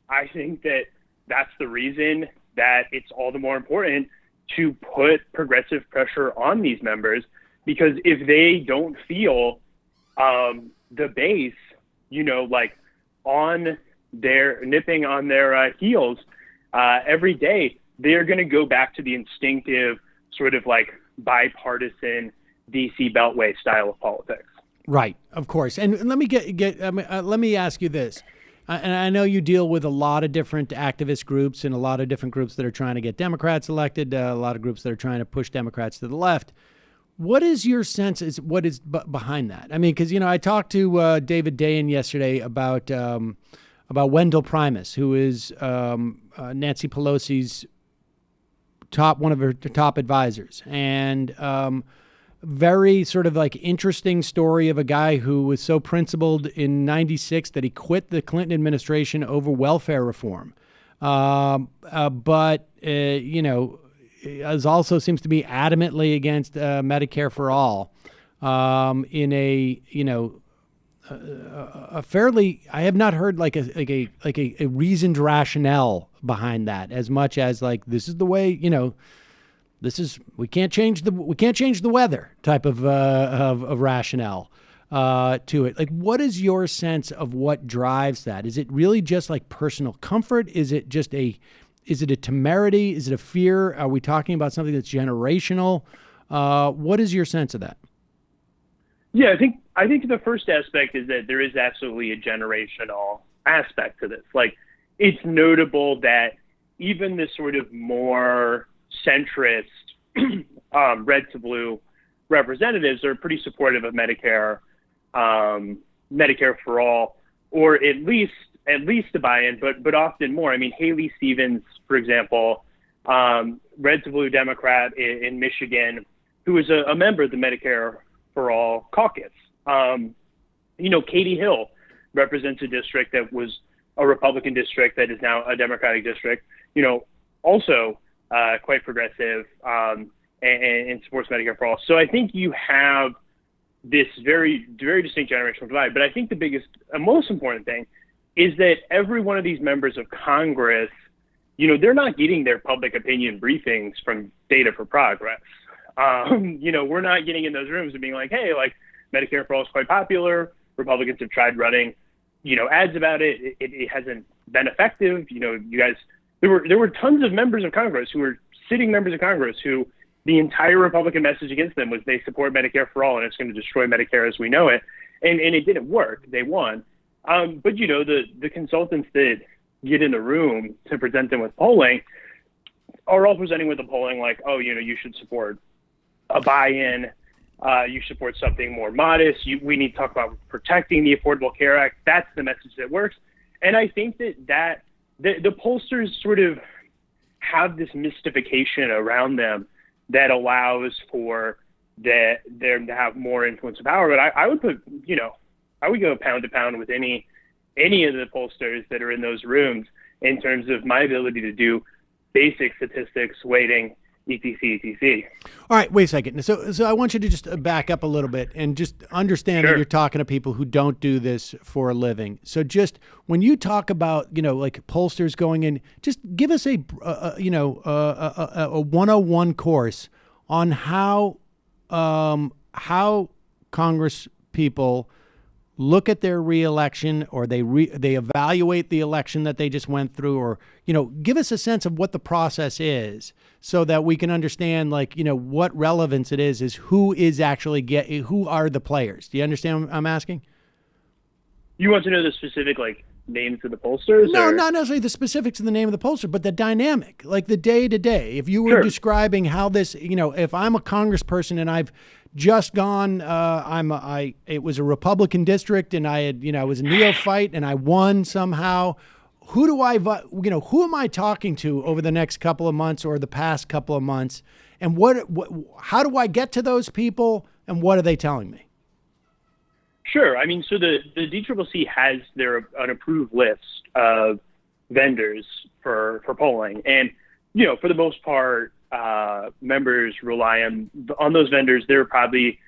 I think that that's the reason that it's all the more important to put progressive pressure on these members, because if they don't feel the base, like on their nipping on their heels every day, they're going to go back to the instinctive sort of like bipartisan DC Beltway style of politics. Right, of course. And let me let me ask you this. And I know you deal with a lot of different activist groups and a lot of different groups that are trying to get Democrats elected, a lot of groups that are trying to push Democrats to the left. What is your sense what is behind that? I mean, because, I talked to David Dayen yesterday about Wendell Primus, who is Nancy Pelosi's one of her top advisors, and very sort of like interesting story of a guy who was so principled in '96 that he quit the Clinton administration over welfare reform. But also seems to be adamantly against Medicare for all in a fairly, I have not heard like a reasoned rationale behind that as much as like, this is the way, we can't change the weather type of rationale to it. Like, what is your sense of what drives that? Is it really just like personal comfort? Is it a temerity? Is it a fear? Are we talking about something that's generational? What is your sense of that? Yeah, I think the first aspect is that there is absolutely a generational aspect to this. Like, it's notable that even the sort of more centrist red to blue representatives are pretty supportive of Medicare for all, or at least a buy-in, but often more. I mean, Haley Stevens, for example, red to blue Democrat in Michigan, who is a member of the Medicare for all caucus. Katie Hill represents a district that was a Republican district that is now a Democratic district, also quite progressive and supports Medicare for all. So I think you have this very, very distinct generational divide. But I think the biggest and most important thing is that every one of these members of Congress, they're not getting their public opinion briefings from Data for Progress. We're not getting in those rooms and being like, hey, like Medicare for All is quite popular. Republicans have tried running, ads about it. It hasn't been effective. You guys, there were tons of members of Congress who were sitting members of Congress who the entire Republican message against them was they support Medicare for all and it's going to destroy Medicare as we know it. And it didn't work. They won. But, the consultants that get in the room to present them with polling are all presenting with the polling like, oh, you should support a buy-in. You should support something more modest. We need to talk about protecting the Affordable Care Act. That's the message that works. And I think that the pollsters sort of have this mystification around them that allows for them to have more influence and power. But I would put, I would go pound to pound with any of the pollsters that are in those rooms in terms of my ability to do basic statistics, weighting, etc. All right, wait a second. So I want you to just back up a little bit and just understand that you're talking to people who don't do this for a living. So just when you talk about, like pollsters going in, just give us a 101 course on how Congress people look at their reelection, or they evaluate the election that they just went through, or give us a sense of what the process is, so that we can understand, like, what relevance it is who is actually who are the players. Do you understand what I'm asking? You want to know the specific names of the pollsters? No, or? not necessarily the specifics of the name of the pollster, but the dynamic, like the day to day. If you were describing how this, if I'm a congressperson and I've just gone, it was a Republican district and I was a neophyte and I won somehow. Who am I talking to over the next couple of months or the past couple of months? And how do I get to those people and what are they telling me? Sure. I mean, so the DCCC has an approved list of vendors for polling. And, for the most part, members rely on those vendors. There are probably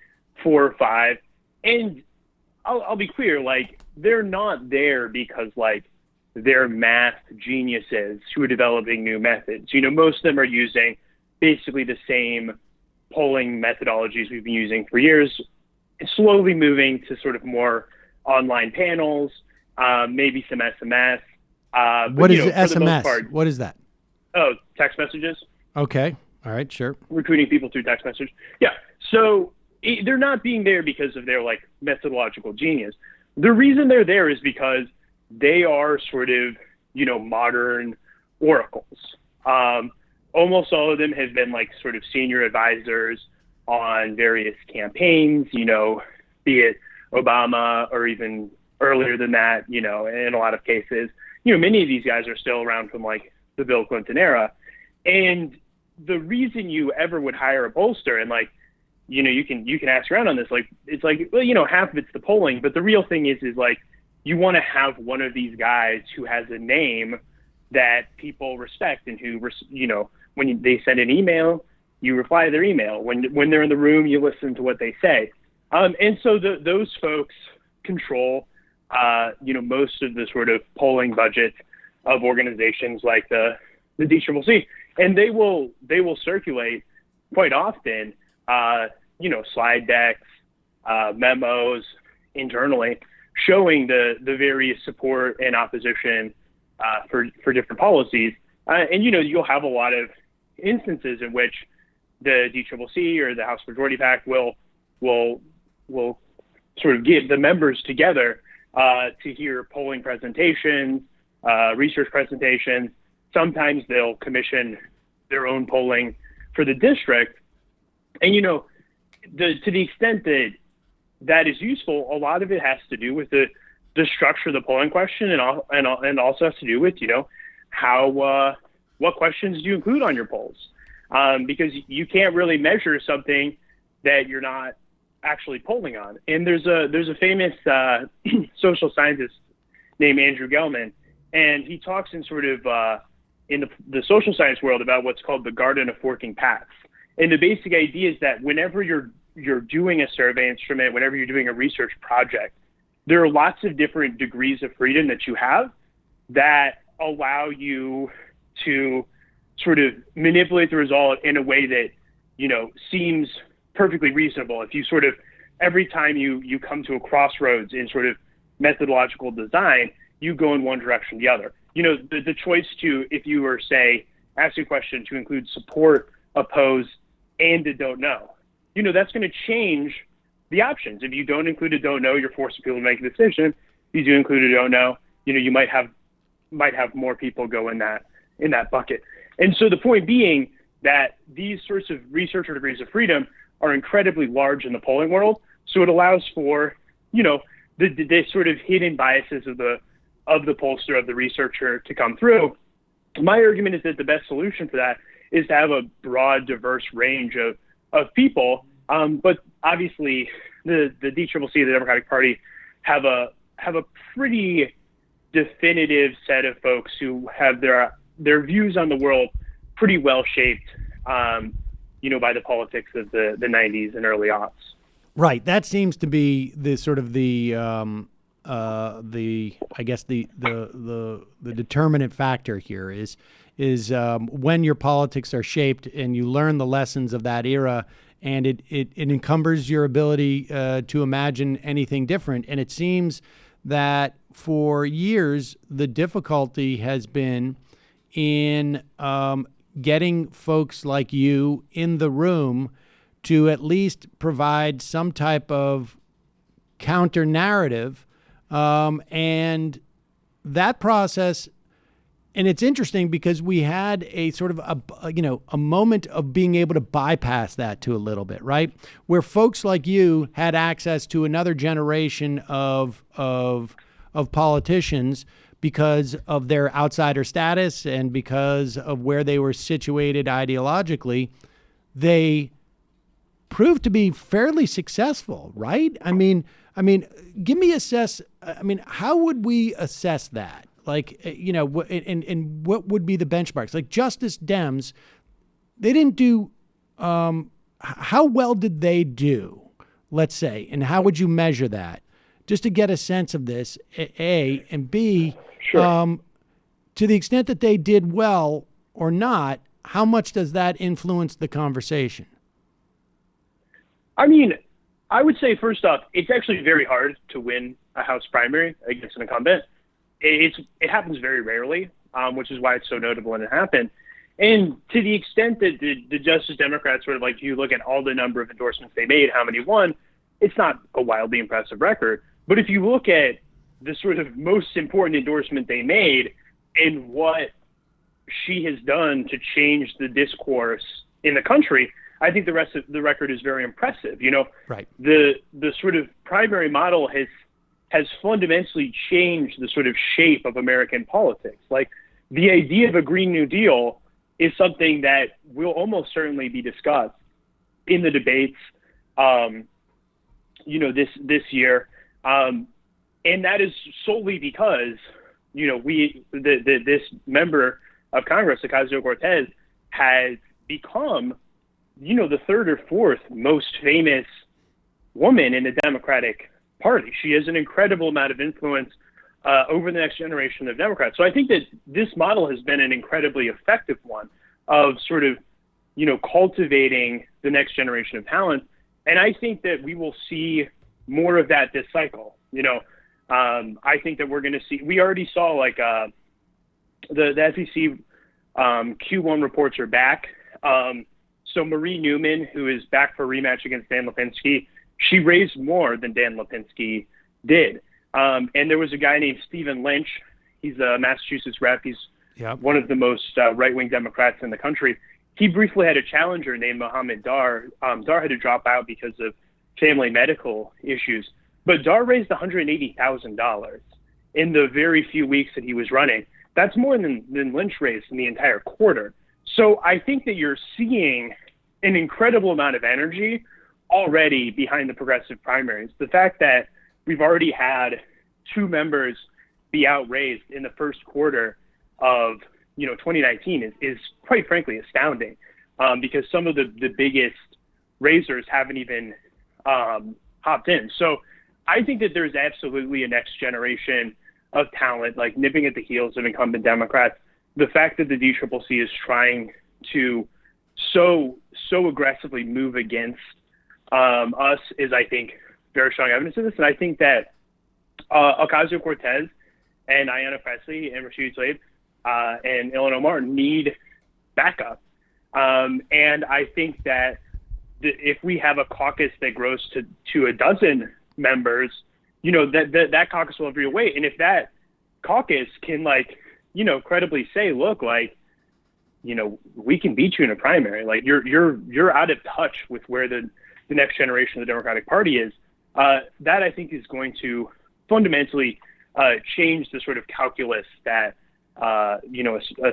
4 or 5. And I'll be clear, they're not there because, they're math geniuses who are developing new methods. Most of them are using basically the same polling methodologies we've been using for years, slowly moving to sort of more online panels, maybe some SMS. What is SMS? What is that? Oh, text messages. Okay. All right. Sure. Recruiting people through text message. Yeah. So they're not being there because of their methodological genius. The reason they're there is because they are sort of, modern oracles. Almost all of them have been sort of senior advisors on various campaigns, be it Obama or even earlier than that, in a lot of cases. Many of these guys are still around from the Bill Clinton era. And the reason you ever would hire a pollster, and you can ask around on this, it's half of it's the polling, but the real thing is you want to have one of these guys who has a name that people respect and who, when they send an email, you reply to their email. When they're in the room, you listen to what they say. And so those folks control, most of the sort of polling budget of organizations like the DCCC. And they will circulate quite often, slide decks, memos internally, showing the various support and opposition for different policies. And, you'll have a lot of instances in which the DCCC or the House Majority PAC will sort of get the members together to hear polling presentations, research presentations. Sometimes they'll commission their own polling for the district. And, to the extent that is useful, a lot of it has to do with the structure of the polling question and also has to do with, how what questions do you include on your polls? Because you can't really measure something that you're not actually polling on. And there's a famous social scientist named Andrew Gelman, and he talks in sort of in the social science world about what's called the garden of forking paths. And the basic idea is that whenever you're you're doing a survey instrument, whenever you're doing a research project, there are lots of different degrees of freedom that you have that allow you to sort of manipulate the result in a way that, seems perfectly reasonable. If you sort of, every time you come to a crossroads in sort of methodological design, you go in one direction or the other. The choice to, if you were, say, ask a question to include support, oppose, and a don't know, that's going to change the options. If you don't include a don't know, you're forcing people to make a decision. If you do include a don't know, you might have more people go in that bucket. And so the point being that these sorts of research or degrees of freedom are incredibly large in the polling world. So it allows for, the sort of hidden biases of the pollster, of the researcher to come through. My argument is that the best solution for that is to have a broad, diverse range of people. But obviously the DCCC, the Democratic Party, have a pretty definitive set of folks who have their views on the world pretty well shaped, by the politics of the 90s and early aughts. Right. That seems to be the sort of the determinant factor here is when your politics are shaped and you learn the lessons of that era, and it encumbers your ability to imagine anything different. And it seems that for years the difficulty has been in getting folks like you in the room to at least provide some type of counter narrative, and that process. And it's interesting because we had a sort of a moment of being able to bypass that to a little bit, right? Where folks like you had access to another generation of politicians because of their outsider status and because of where they were situated ideologically. They proved to be fairly successful, right? I mean, how would we assess that? Like, and what would be the benchmarks? Like Justice Dems, they didn't do, how well did they do, let's say, and how would you measure that? Just to get a sense of this, A, and B, sure. To the extent that they did well or not, how much does that influence the conversation? I mean, I would say, first off, it's actually very hard to win a House primary against an incumbent. It happens very rarely, which is why it's so notable when it happened. And to the extent that the Justice Democrats sort of like, you look at all the number of endorsements they made, how many won, it's not a wildly impressive record. But if you look at the sort of most important endorsement they made and what she has done to change the discourse in the country, I think the rest of the record is very impressive. Right. The sort of primary model has fundamentally changed the sort of shape of American politics. Like, the idea of a Green New Deal is something that will almost certainly be discussed in the debates, this year. And that is solely because, this member of Congress, Cascio Cortez, has become, the third or fourth most famous woman in the Democratic Party. She has an incredible amount of influence over the next generation of Democrats. So I think that this model has been an incredibly effective one of sort of, cultivating the next generation of talent. And I think that we will see more of that this cycle. I think that we're going to see, we already saw like the SEC Q1 reports are back. So Marie Newman, who is back for a rematch against Dan Lipinski, she raised more than Dan Lipinski did. And there was a guy named Stephen Lynch. He's a Massachusetts rep. He's one of the most right-wing Democrats in the country. He briefly had a challenger named Mohammed Dar. Dar had to drop out because of family medical issues. But Dar raised $180,000 in the very few weeks that he was running. That's more than Lynch raised in the entire quarter. So I think that you're seeing an incredible amount of energy already behind the progressive primaries. The fact that we've already had two members be outraised in the first quarter of 2019 is quite frankly astounding, because some of the biggest razors haven't even hopped in. So I think that there's absolutely a next generation of talent, like nipping at the heels of incumbent Democrats. The fact that the DCCC is trying to so aggressively move against us is, I think, very strong evidence of this. And I think that Ocasio-Cortez and Ayanna Pressley and Rashida Tlaib and Ilhan Omar need backup. And I think that if we have a caucus that grows to a dozen members, that caucus will have real weight. And if that caucus can, credibly say, look, we can beat you in a primary. Like you're out of touch with where the next generation of the Democratic Party is. That I think is going to fundamentally change the sort of calculus that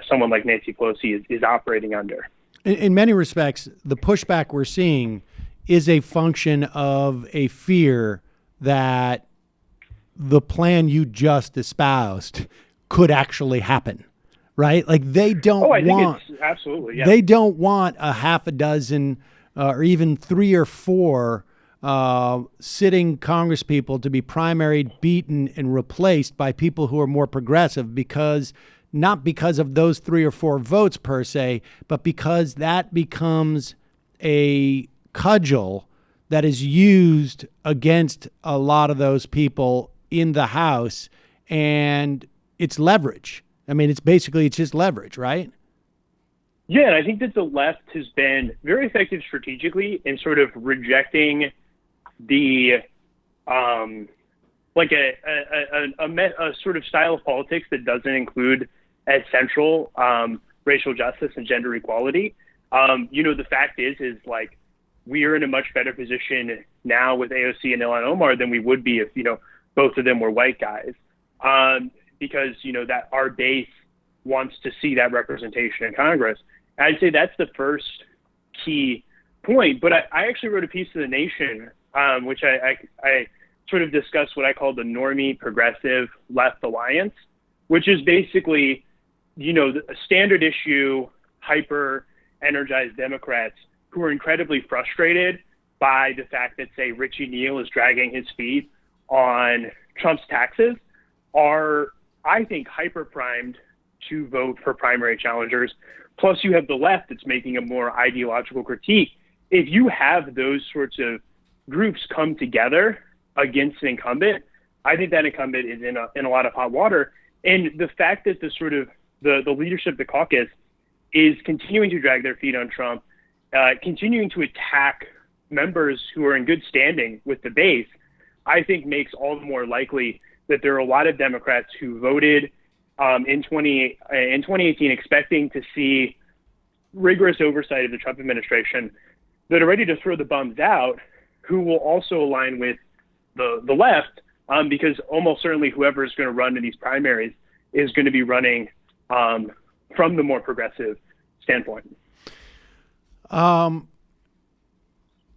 someone like Nancy Pelosi is operating under. In many respects, the pushback we're seeing is a function of a fear that the plan you just espoused could actually happen, right? Like they don't want, it's absolutely, yeah. They don't want a half a dozen or even 3 or 4 sitting Congress people to be primaried, beaten, and replaced by people who are more progressive not because of those 3 or 4 votes per se, but because that becomes a cudgel that is used against a lot of those people in the House, and it's leverage. I mean, it's just leverage, right? Yeah, and I think that the left has been very effective strategically in sort of rejecting the a sort of style of politics that doesn't include as central racial justice and gender equality. The fact is we are in a much better position now with AOC and Ilhan Omar than we would be if both of them were white guys, because that our base wants to see that representation in Congress. And I'd say that's the first key point. But I actually wrote a piece of The Nation, which I sort of discussed what I call the normie progressive left alliance, which is basically the standard issue, hyper energized Democrats who are incredibly frustrated by the fact that, say, Richie Neal is dragging his feet on Trump's taxes are, I think, hyper primed to vote for primary challengers. Plus, you have the left that's making a more ideological critique. If you have those sorts of groups come together against an incumbent, I think that incumbent is in a lot of hot water. And the fact that the sort of the leadership of the caucus is continuing to drag their feet on Trump, continuing to attack members who are in good standing with the base, I think makes all the more likely that there are a lot of Democrats who voted in 2018 expecting to see rigorous oversight of the Trump administration that are ready to throw the bums out, who will also align with the left, because almost certainly whoever is going to run in these primaries is going to be running from the more progressive standpoint.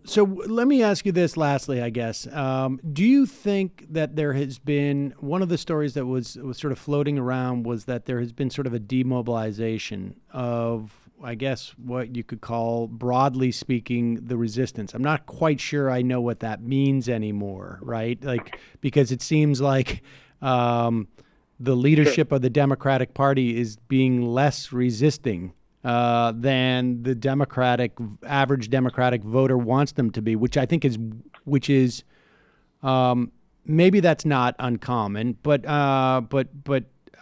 So let me ask you this lastly, I guess. Do you think that there has been, one of the stories that was sort of floating around was that there has been sort of a demobilization of, I guess, what you could call, broadly speaking, the resistance? I'm not quite sure I know what that means anymore, right? Because it seems like the leadership of the Democratic Party is being less resisting than the average Democratic voter wants them to be, which I think is maybe that's not uncommon, but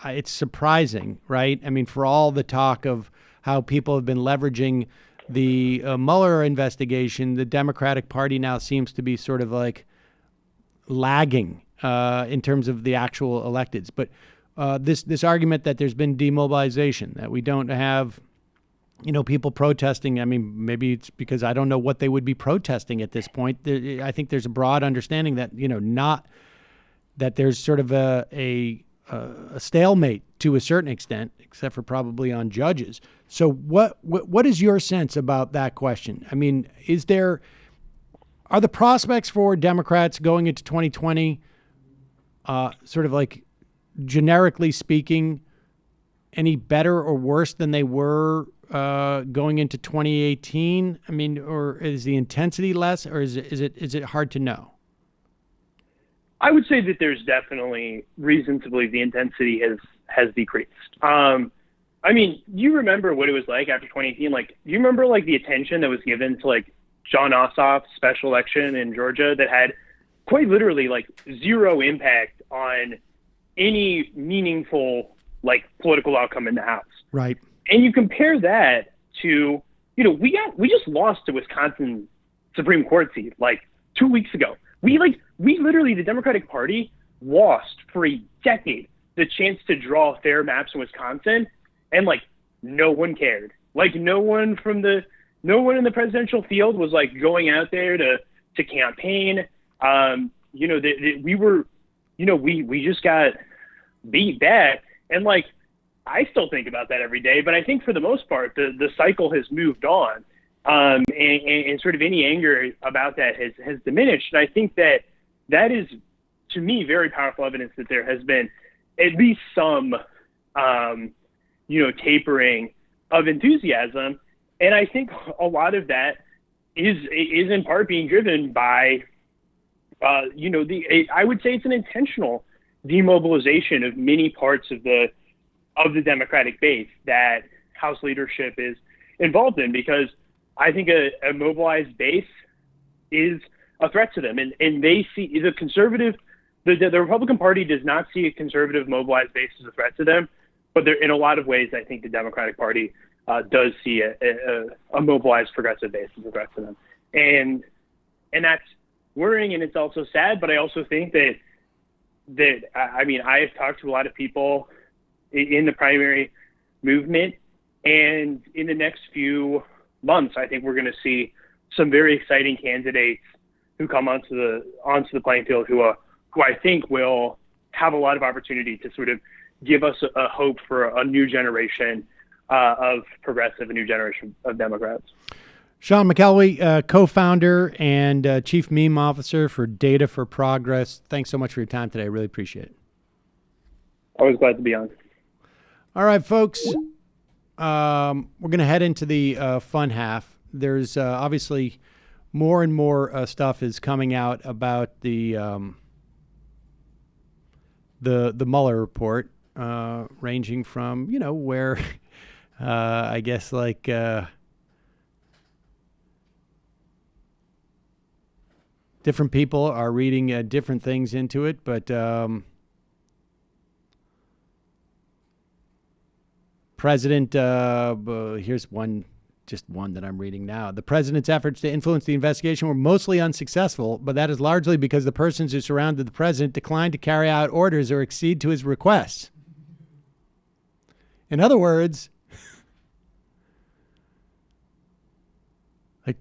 it's surprising, right? I mean, for all the talk of how people have been leveraging the Mueller investigation, the Democratic Party now seems to be sort of like lagging in terms of the actual electeds. But this argument that there's been demobilization, that we don't have people protesting. I mean, maybe it's because I don't know what they would be protesting at this point. I think there's a broad understanding that, not that there's sort of a stalemate to a certain extent, except for probably on judges. So what is your sense about that question? I mean, are the prospects for Democrats going into 2020 sort of like, generically speaking, any better or worse than they were going into 2018? I mean, or is the intensity less, or is it hard to know? I would say that there's definitely reason to believe the intensity has decreased. I mean, do you remember what it was like after 2018? Like, do you remember like the attention that was given to like John Ossoff's special election in Georgia that had quite literally like zero impact on any meaningful like political outcome in the House? Right. And you compare that to, we just lost to Wisconsin Supreme Court seat like 2 weeks ago. We literally, the Democratic Party lost for a decade the chance to draw fair maps in Wisconsin, and like no one cared. Like no one in the presidential field was like going out there to campaign. We just got beat bad, and like I still think about that every day. But I think for the most part, the cycle has moved on, and sort of any anger about that has diminished. And I think that is, to me, very powerful evidence that there has been at least some, tapering of enthusiasm. And I think a lot of that is in part being driven by, I would say it's an intentional demobilization of many parts of the Democratic base that House leadership is involved in, because I think a mobilized base is a threat to them. And they see the Republican Party does not see a conservative mobilized base as a threat to them, but in a lot of ways, I think the Democratic Party does see a mobilized progressive base as a threat to them. And that's worrying, and it's also sad, but I also think that I have talked to a lot of people in the primary movement, and in the next few months, I think we're going to see some very exciting candidates who come onto the playing field who I think will have a lot of opportunity to sort of give us a hope for a new generation of progressive, a new generation of Democrats. Sean McElwee, co-founder and chief meme officer for Data for Progress. Thanks so much for your time today. I really appreciate it. Always glad to be on. All right, folks. We're going to head into the fun half. There's obviously more and more stuff is coming out about the Mueller report, ranging from where I guess like different people are reading different things into it, but President, here's just one that I'm reading now. The president's efforts to influence the investigation were mostly unsuccessful, but that is largely because the persons who surrounded the president declined to carry out orders or accede to his requests. In other words,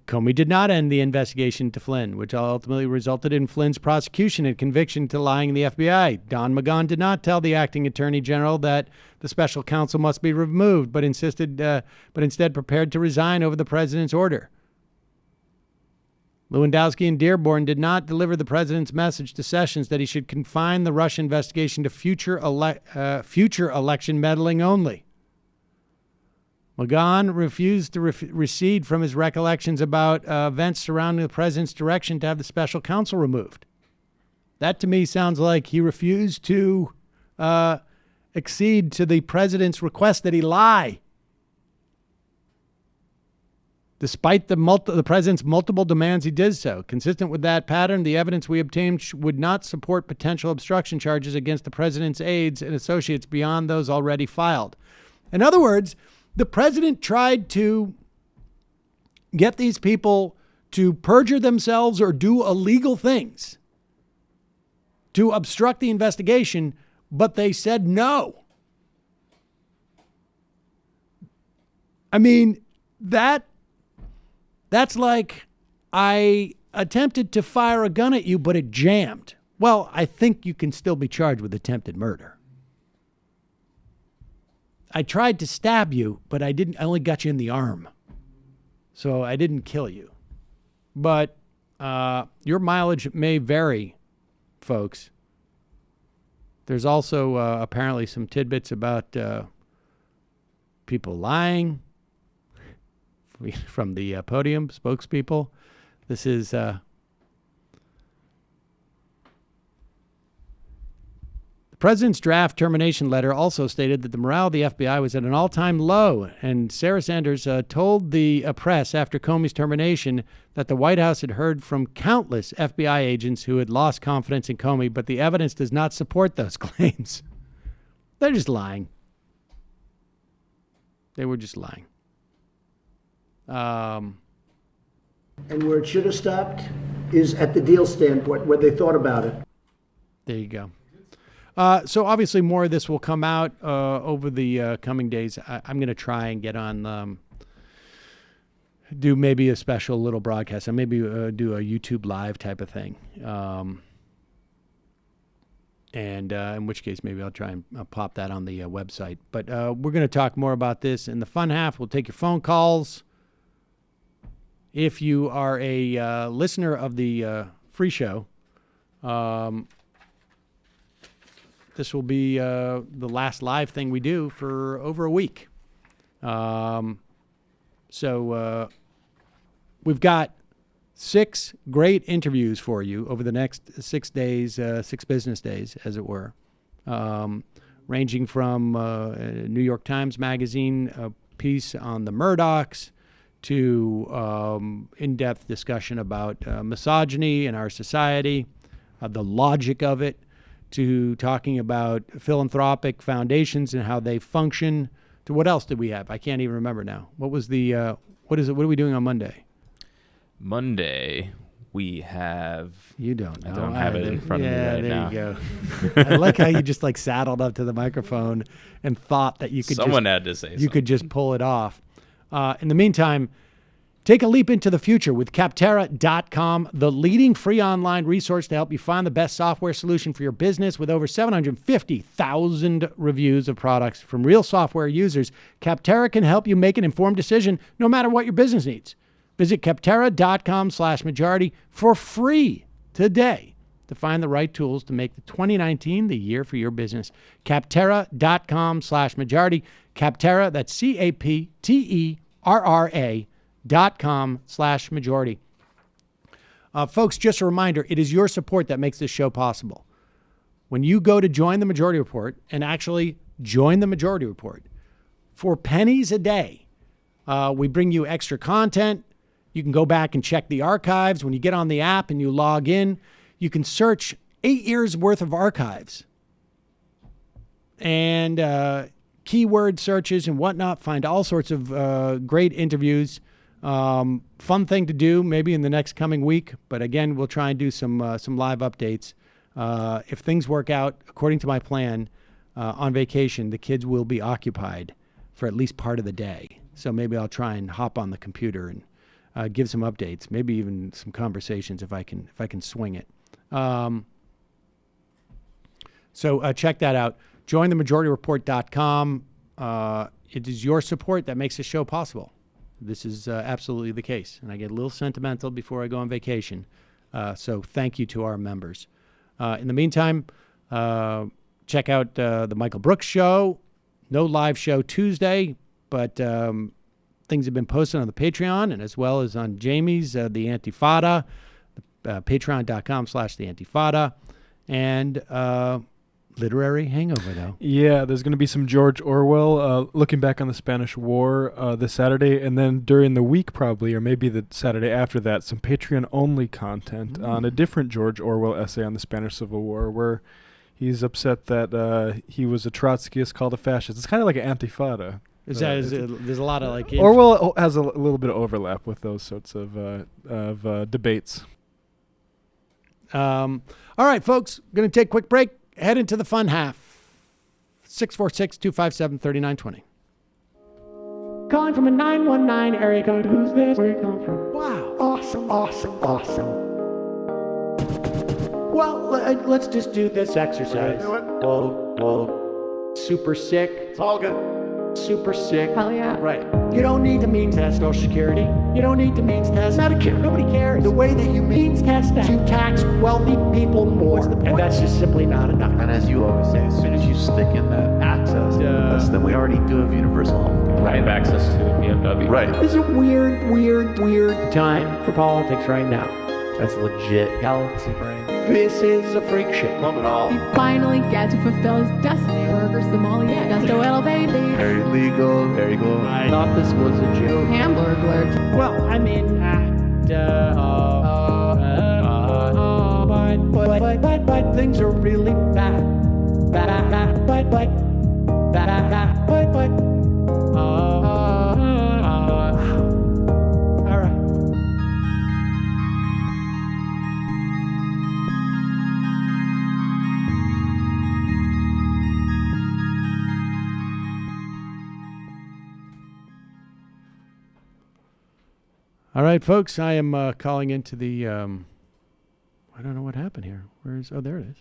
Comey did not end the investigation into Flynn, which ultimately resulted in Flynn's prosecution and conviction to lying in the FBI. Don McGahn did not tell the acting attorney general that the special counsel must be removed, but instead prepared to resign over the president's order. Lewandowski and Dearborn did not deliver the president's message to Sessions that he should confine the Russia investigation to future election meddling only. McGahn refused to recede from his recollections about events surrounding the president's direction to have the special counsel removed. That to me sounds like he refused to accede to the president's request that he lie. Despite the president's multiple demands, he did so. Consistent with that pattern, the evidence we obtained would not support potential obstruction charges against the president's aides and associates beyond those already filed. In other words, the president tried to get these people to perjure themselves or do illegal things to obstruct the investigation, but they said no. I mean, that's like, I attempted to fire a gun at you, but it jammed. Well, I think you can still be charged with attempted murder. I tried to stab you, but I only got you in the arm. So I didn't kill you. But your mileage may vary, folks. There's also apparently some tidbits about people lying, from the podium, spokespeople. This is... The president's draft termination letter also stated that the morale of the FBI was at an all-time low, and Sarah Sanders told the press after Comey's termination that the White House had heard from countless FBI agents who had lost confidence in Comey, but the evidence does not support those claims. They're just lying. They were just lying. And where it should have stopped is at the deal standpoint, where they thought about it. There you go. So obviously more of this will come out over the coming days. I'm going to try and get on, do maybe a special little broadcast. And maybe do a YouTube live type of thing. And in which case maybe I'll try and pop that on the website. But we're going to talk more about this in the fun half. We'll take your phone calls. If you are a listener of the free show, this will be the last live thing we do for over a week. So we've got 6 great interviews for you over the next 6 days, 6 business days, as it were, ranging from New York Times Magazine piece on the Murdochs to in-depth discussion about misogyny in our society, the logic of it, to talking about philanthropic foundations and how they function, to what else did we have? I can't even remember now. What was the, what are we doing on Monday? Monday, we have... You don't know. I don't have it in front of me right now. There you go. I like how you just like saddled up to the microphone and thought that you could Someone had to say you could just pull it off. In the meantime, take a leap into the future with Capterra.com, the leading free online resource to help you find the best software solution for your business. With over 750,000 reviews of products from real software users, Capterra can help you make an informed decision no matter what your business needs. Visit Capterra.com/majority for free today to find the right tools to make the 2019 the year for your business. Capterra.com/majority. Capterra, that's CAPTERRA.com/majority. Folks, just a reminder, it is your support that makes this show possible. When you go to join the Majority Report and actually join the Majority Report, for pennies a day, we bring you extra content. You can go back and check the archives. When you get on the app and you log in, you can search 8 years worth of archives and keyword searches and whatnot. Find all sorts of great interviews. Fun thing to do maybe in the next coming week. But again, we'll try and do some live updates. If things work out according to my plan, on vacation, the kids will be occupied for at least part of the day. So maybe I'll try and hop on the computer and give some updates, maybe even some conversations if I can swing it. So check that out. JoinTheMajorityReport.com. It is your support that makes this show possible. This is absolutely the case. And I get a little sentimental before I go on vacation. So thank you to our members. In the meantime, check out the Michael Brooks Show. No live show Tuesday, but things have been posted on the Patreon and as well as on Jamie's, The Antifada, patreon.com/The Antifada, and Literary Hangover, though. Yeah, there's going to be some George Orwell looking back on the Spanish War this Saturday, and then during the week probably, or maybe the Saturday after that, some Patreon-only content on a different George Orwell essay on the Spanish Civil War, where he's upset that he was a Trotskyist called a fascist. It's kind of like an Antifada. There's a lot of like... Orwell has a little bit of overlap with those sorts of debates. All right, folks, going to take a quick break. Head into the fun half. 646-257-3920. Calling from a 919 area code. Who's this? Where you come from? Wow. Awesome. Well, let's just do this exercise. Do it. Whoa. Super sick. It's all good. super sick. Hell yeah. Right. You don't need to means test Social Security. You don't need to means test Medicare. Nobody cares. The way that you means test that, you tax wealthy people more. And that's just simply not enough. And as you always say, as soon as you stick in that access, then we already do have universal health care. I have access to BMW. Right. It's a weird time for politics right now. That's legit galaxy brain. This is a freak show. Love it all. He finally gets to fulfill his destiny. Burger sommelier. Just a little baby. Very legal, very cool. I thought this was a joke. Hamburglar. Well, I mean, but things are really bad. All right. All right, folks, I am calling into the, I don't know what happened here. Oh, there it is.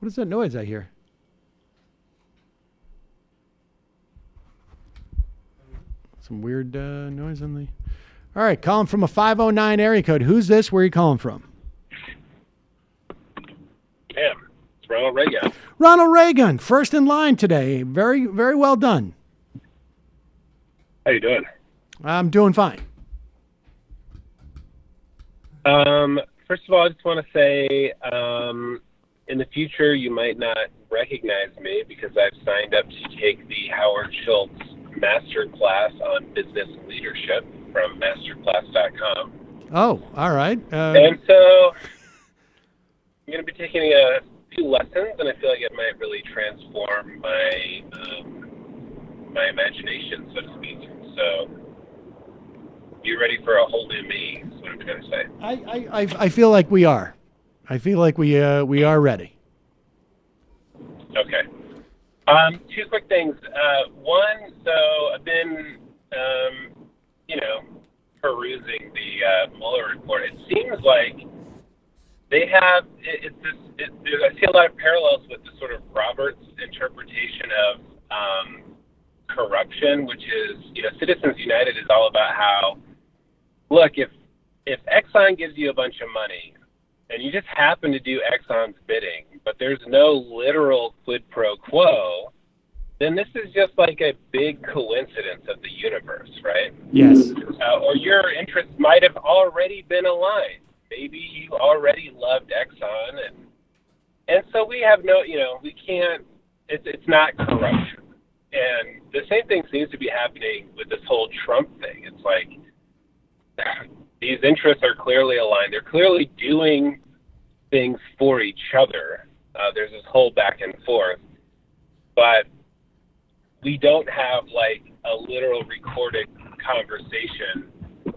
What is that noise I hear? Some weird noise on the... All right, calling from a 509 area code. Who's this? Where are you calling from? Damn, it's Ronald Reagan. Ronald Reagan, first in line today. Very, very well done. How you doing? I'm doing fine. First of all, I just want to say, in the future, you might not recognize me because I've signed up to take the Howard Schultz Master Class on Business Leadership from masterclass.com. Oh, all right. And so I'm going to be taking a few lessons, and I feel like it might really transform my my imagination, so to speak. So, you ready for a whole new me? Is what I'm trying to say. I feel like we are. I feel like we are ready. Okay. Two quick things. One, so I've been, perusing the Mueller report. It seems like they have. I see a lot of parallels with the sort of Roberts interpretation of corruption, which is, Citizens United is all about how, look, if Exxon gives you a bunch of money and you just happen to do Exxon's bidding, but there's no literal quid pro quo, then this is just like a big coincidence of the universe, right? Yes. Or your interests might have already been aligned. Maybe you already loved Exxon, and so we have no, we can't, it's not corruption. And the same thing seems to be happening with this whole Trump thing. It's like these interests are clearly aligned. They're clearly doing things for each other. There's this whole back and forth. But we don't have like a literal recorded conversation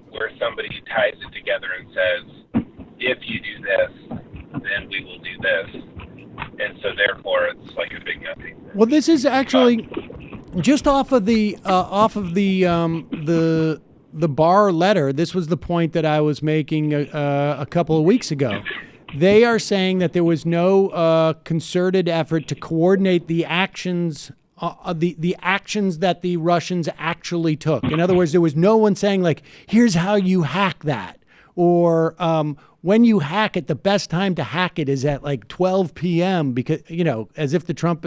where somebody ties it together and says, if you do this, then we will do this. And so therefore it's like a big nothing. Well, this is actually just off of the Barr letter. This was the point that I was making a couple of weeks ago. They are saying that there was no concerted effort to coordinate the actions, the actions that the Russians actually took. In other words, there was no one saying like, "Here's how you hack that," or when you hack it, the best time to hack it is at like 12 p.m. because, as if the Trump,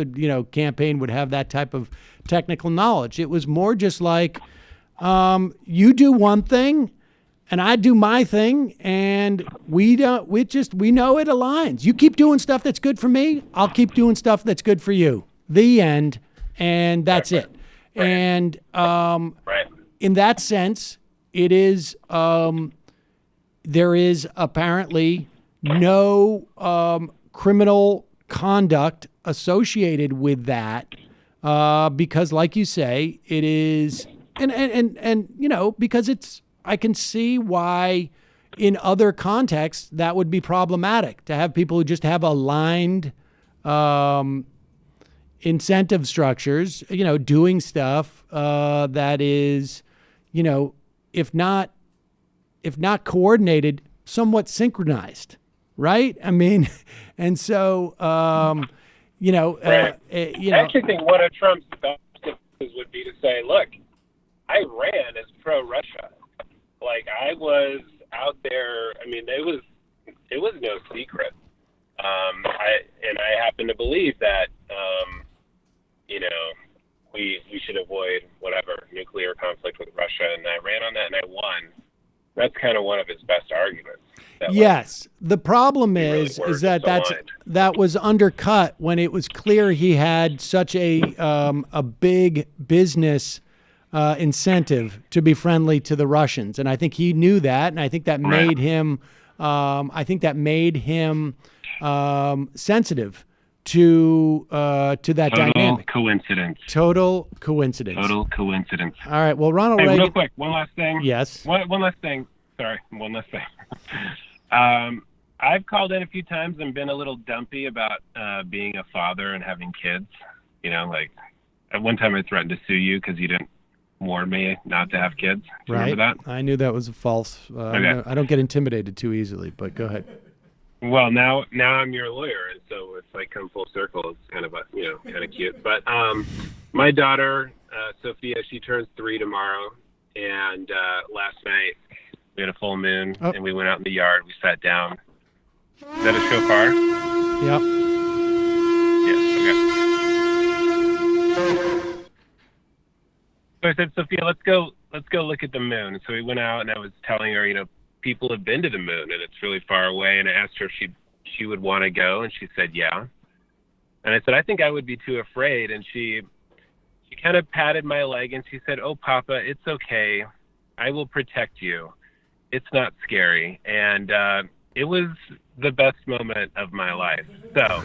campaign would have that type of technical knowledge. It was more just like, you do one thing and I do my thing, and we know it aligns. You keep doing stuff that's good for me, I'll keep doing stuff that's good for you. The end. And that's it. And in that sense, it is, there is apparently no criminal conduct associated with that, because, like you say, it is, and because it's, I can see why in other contexts that would be problematic to have people who just have aligned incentive structures, doing stuff that is, if not coordinated, somewhat synchronized, right? I mean, and so, Right. I actually think one of Trump's best defenses would be to say, look, Iran is pro-Russia. Like, I was out there. I mean, it was no secret. I happen to believe that, we should avoid whatever nuclear conflict with Russia, and I ran on that and I won. That's kind of one of his best arguments. Yes. The problem is that was undercut when it was clear he had such a big business incentive to be friendly to the Russians, and I think he knew that, and I think that made him. Sensitive to that dynamic. Total coincidence. All right. Well, Ronald Reagan. Real quick, one last thing. Yes. One last thing. Sorry, one last thing. I've called in a few times and been a little dumpy about being a father and having kids. Like at one time I threatened to sue you because you didn't warn me not to have kids. Do you remember that? I knew that was a false. Okay. I don't get intimidated too easily, but go ahead. Well, now I'm your lawyer, and so it's like come full circle. It's kind of kind of cute. But my daughter Sophia, she turns 3 tomorrow, and last night we had a full moon, and we went out in the yard. We sat down. Is that a shofar? Yep. Yeah. Okay. So I said, Sophia, let's go look at the moon. And so we went out, and I was telling her, people have been to the moon, and it's really far away. And I asked her if she would want to go, and she said, yeah. And I said, I think I would be too afraid. And she kind of patted my leg, and she said, oh, Papa, it's okay. I will protect you. It's not scary. And it was the best moment of my life. So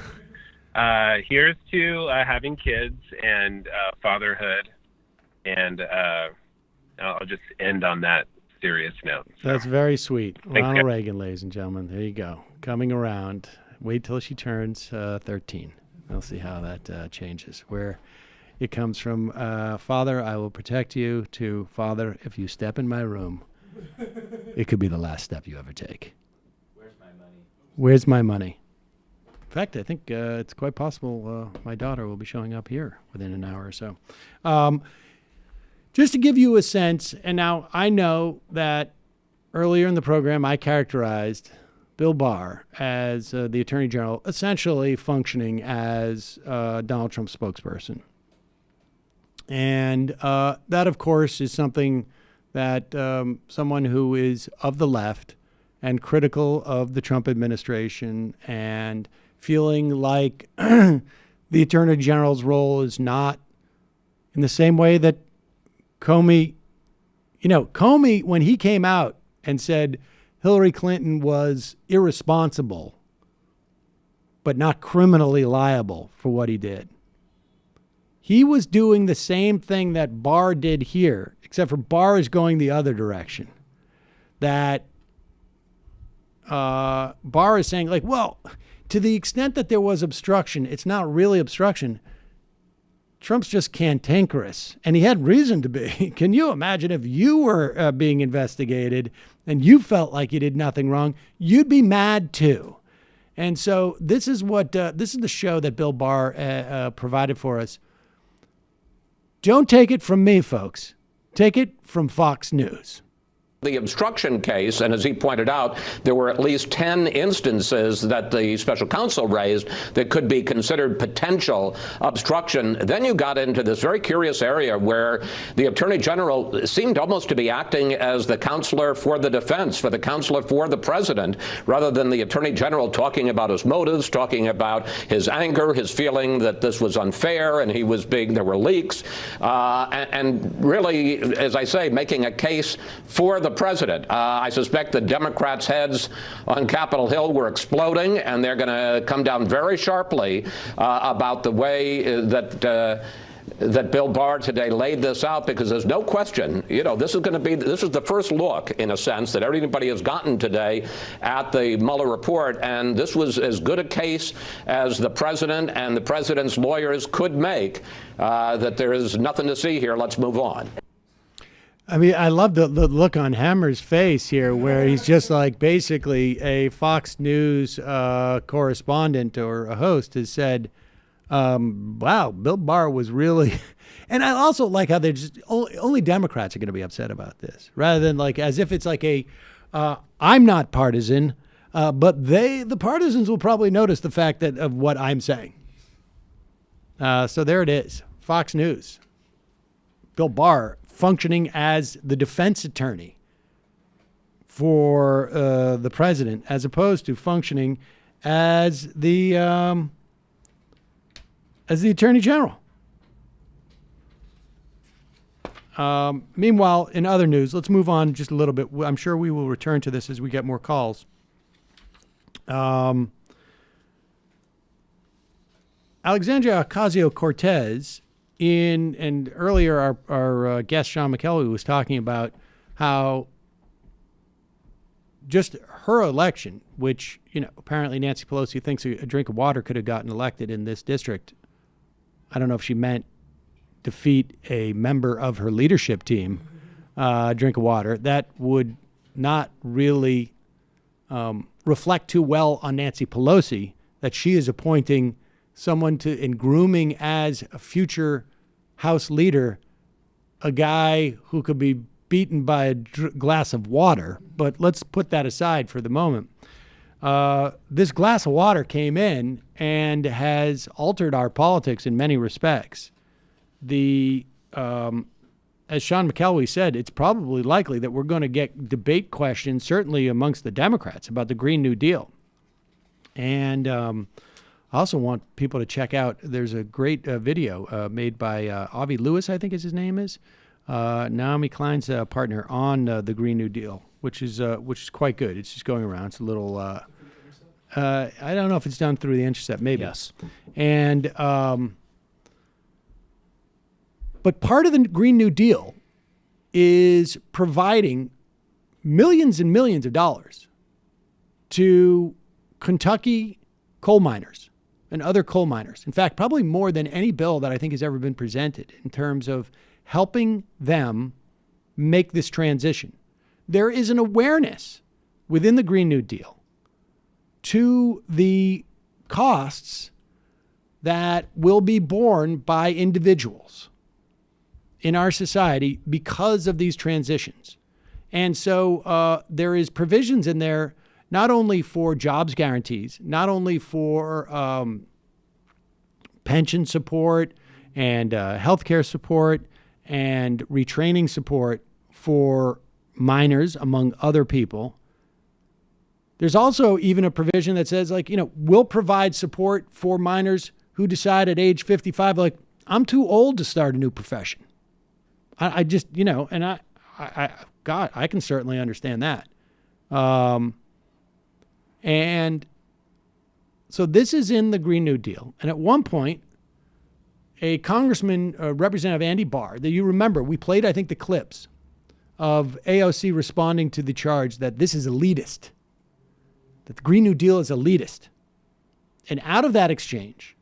here's to having kids and fatherhood. And I'll just end on that serious note. So. That's very sweet. Thanks, Ronald Reagan, ladies and gentlemen. There you go. Coming around. Wait till she turns 13. We'll see how that changes. Where it comes from, Father, I will protect you, to Father, if you step in my room, it could be the last step you ever take. Where's my money? Where's my money? In fact, I think it's quite possible my daughter will be showing up here within an hour or so. Just to give you a sense, and now I know that earlier in the program I characterized Bill Barr as the Attorney General essentially functioning as Donald Trump's spokesperson. And that, of course, is something that someone who is of the left and critical of the Trump administration and feeling like the Attorney General's role is not in the same way that Comey, when he came out and said Hillary Clinton was irresponsible, but not criminally liable for what he did, he was doing the same thing that Barr did here, except for Barr is going the other direction. That Barr is saying, like, well, to the extent that there was obstruction, it's not really obstruction. Trump's just cantankerous, and he had reason to be. Can you imagine if you were being investigated and you felt like you did nothing wrong? You'd be mad too. And so this is the show that Bill Barr provided for us. Don't take it from me, folks. Take it from Fox News. The obstruction case, and as he pointed out, there were at least 10 instances that the special counsel raised that could be considered potential obstruction. Then you got into this very curious area where the Attorney General seemed almost to be acting as the counselor for the defense, for the counselor for the president, rather than the Attorney General talking about his motives, talking about his anger, his feeling that this was unfair and he was there were leaks, and really, as I say, making a case for the president. I suspect the Democrats' heads on Capitol Hill were exploding, and they're going to come down very sharply about the way that Bill Barr today laid this out, because there's no question, this is the first look, in a sense, that everybody has gotten today at the Mueller report, and this was as good a case as the president and the president's lawyers could make, that there is nothing to see here. Let's move on. I mean, I love the look on Hammer's face here, where he's just like basically a Fox News correspondent or a host has said, Wow, Bill Barr was really... And I also like how they're just... Only Democrats are going to be upset about this, rather than like as if it's like a... I'm not partisan, but the partisans will probably notice the fact of what I'm saying. So there it is. Fox News. Bill Barr functioning as the defense attorney for the president, as opposed to functioning as the attorney general. Meanwhile, in other news, let's move on just a little bit. I'm sure we will return to this as we get more calls. Alexandria Ocasio-Cortez, and earlier our guest Sean McElwee was talking about how just her election, which, apparently Nancy Pelosi thinks a drink of water could have gotten elected in this district. I don't know if she meant defeat a member of her leadership team, drink of water. That would not really reflect too well on Nancy Pelosi, that she is appointing someone and grooming as a future House leader, a guy who could be beaten by a glass of water. But let's put that aside for the moment. This glass of water came in and has altered our politics in many respects. As Sean McElwee said, it's probably likely that we're going to get debate questions, certainly amongst the Democrats, about the Green New Deal. And I also want people to check out, there's a great video made by Avi Lewis, I think his name is, Naomi Klein's partner on the Green New Deal, which is quite good. It's just going around. It's a little, I don't know if it's done through The Intercept, maybe. Yes. And, but part of the Green New Deal is providing millions and millions of dollars to Kentucky coal miners and other coal miners. In fact, probably more than any bill that I think has ever been presented in terms of helping them make this transition. There is an awareness within the Green New Deal to the costs that will be borne by individuals in our society because of these transitions. And so there is provisions in there not only for jobs guarantees, not only for pension support and healthcare support and retraining support for minors, among other people. There's also even a provision that says, we'll provide support for minors who decide at age 55, I'm too old to start a new profession. I just, and I can certainly understand that. And so this is in the Green New Deal. And at one point, a congressman, Representative Andy Barr, that you remember, we played, I think, the clips of AOC responding to the charge that this is elitist, that the Green New Deal is elitist. And out of that exchange,